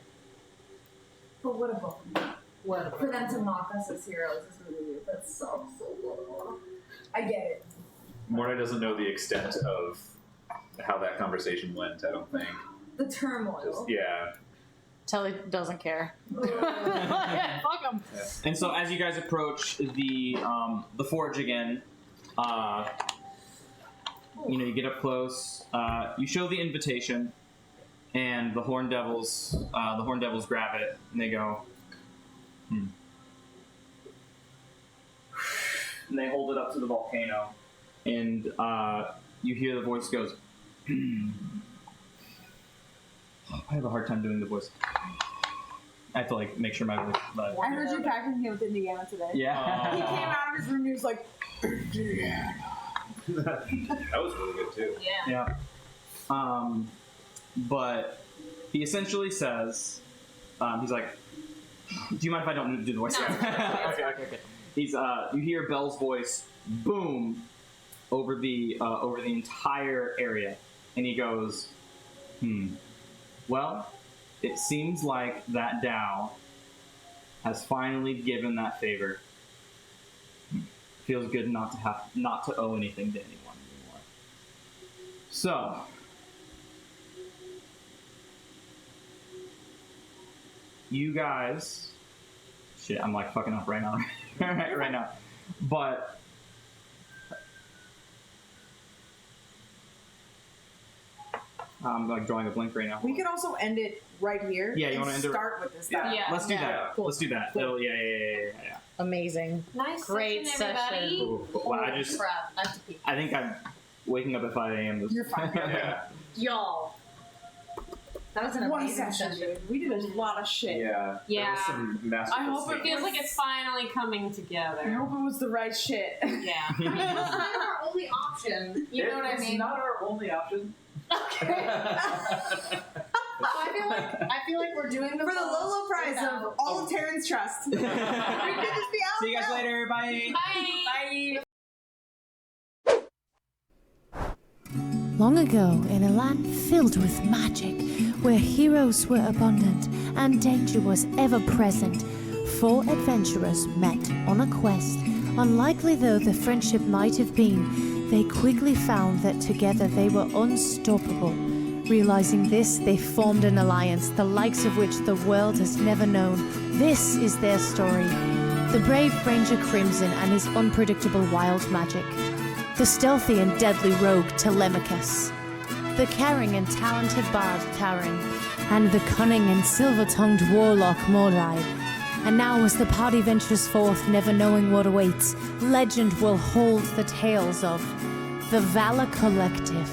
But what a bummer. What? For them to mock us as heroes is really weird. That sucks so good. I get it. Morna doesn't know the extent of how that conversation went, I don't think. The turmoil. Yeah. Telly doesn't care. Fuck him. And so as you guys approach the forge again, you get up close. You show the invitation, and the Horn Devils grab it and they go, And they hold it up to the volcano, and you hear the voice goes. I have a hard time doing the voice. I have to make sure my voice. I heard you packing him with Indiana today. Yeah. He came out of his room and he was like, That was really good too. Yeah. But he essentially says, he's like, "Do you mind if I don't do the voice?" No. Okay. He's you hear Belle's voice boom over the entire area, and he goes, Well, it seems like that Dow has finally given that favor. Feels good not to owe anything to anyone anymore. So, you guys, shit, I'm fucking up right now, right now, but. I'm drawing a blank right now. we could also end it right here. Yeah, you and wanna end it- start with this Yeah. stuff. Yeah. Let's do Yeah, that. cool. Let's do that. Cool. Yeah. Amazing. Nice Great session, everybody. Cool. Well, Crap. I have to pee. I think I'm waking up at 5 a.m. You're fine. Yeah. Y'all. That was an One amazing session, session. dude. We did a lot of shit. Yeah. Yeah. There was some masterful I hope it sneak. Feels like it's finally coming I together. hope it was the right shit. Yeah. I mean, it's not our only option. You know what I It's mean? not our only option. Okay. I feel like we're doing the For the most Lolo prize without- of all of Terran's trust. We could just be out. See you guys later. Bye. Bye. Long ago, in a land filled with magic, where heroes were abundant and danger was ever present, 4 adventurers met on a quest. Unlikely though the friendship might have been, they quickly found that together they were unstoppable. Realizing this, they formed an alliance, the likes of which the world has never known. This is their story. The brave Ranger Crimson and his unpredictable wild magic. The stealthy and deadly rogue Telemachus. The caring and talented bard Taran. And the cunning and silver-tongued warlock Mordai. And now as the party ventures forth, never knowing what awaits, legend will hold the tales of the Valor Collective.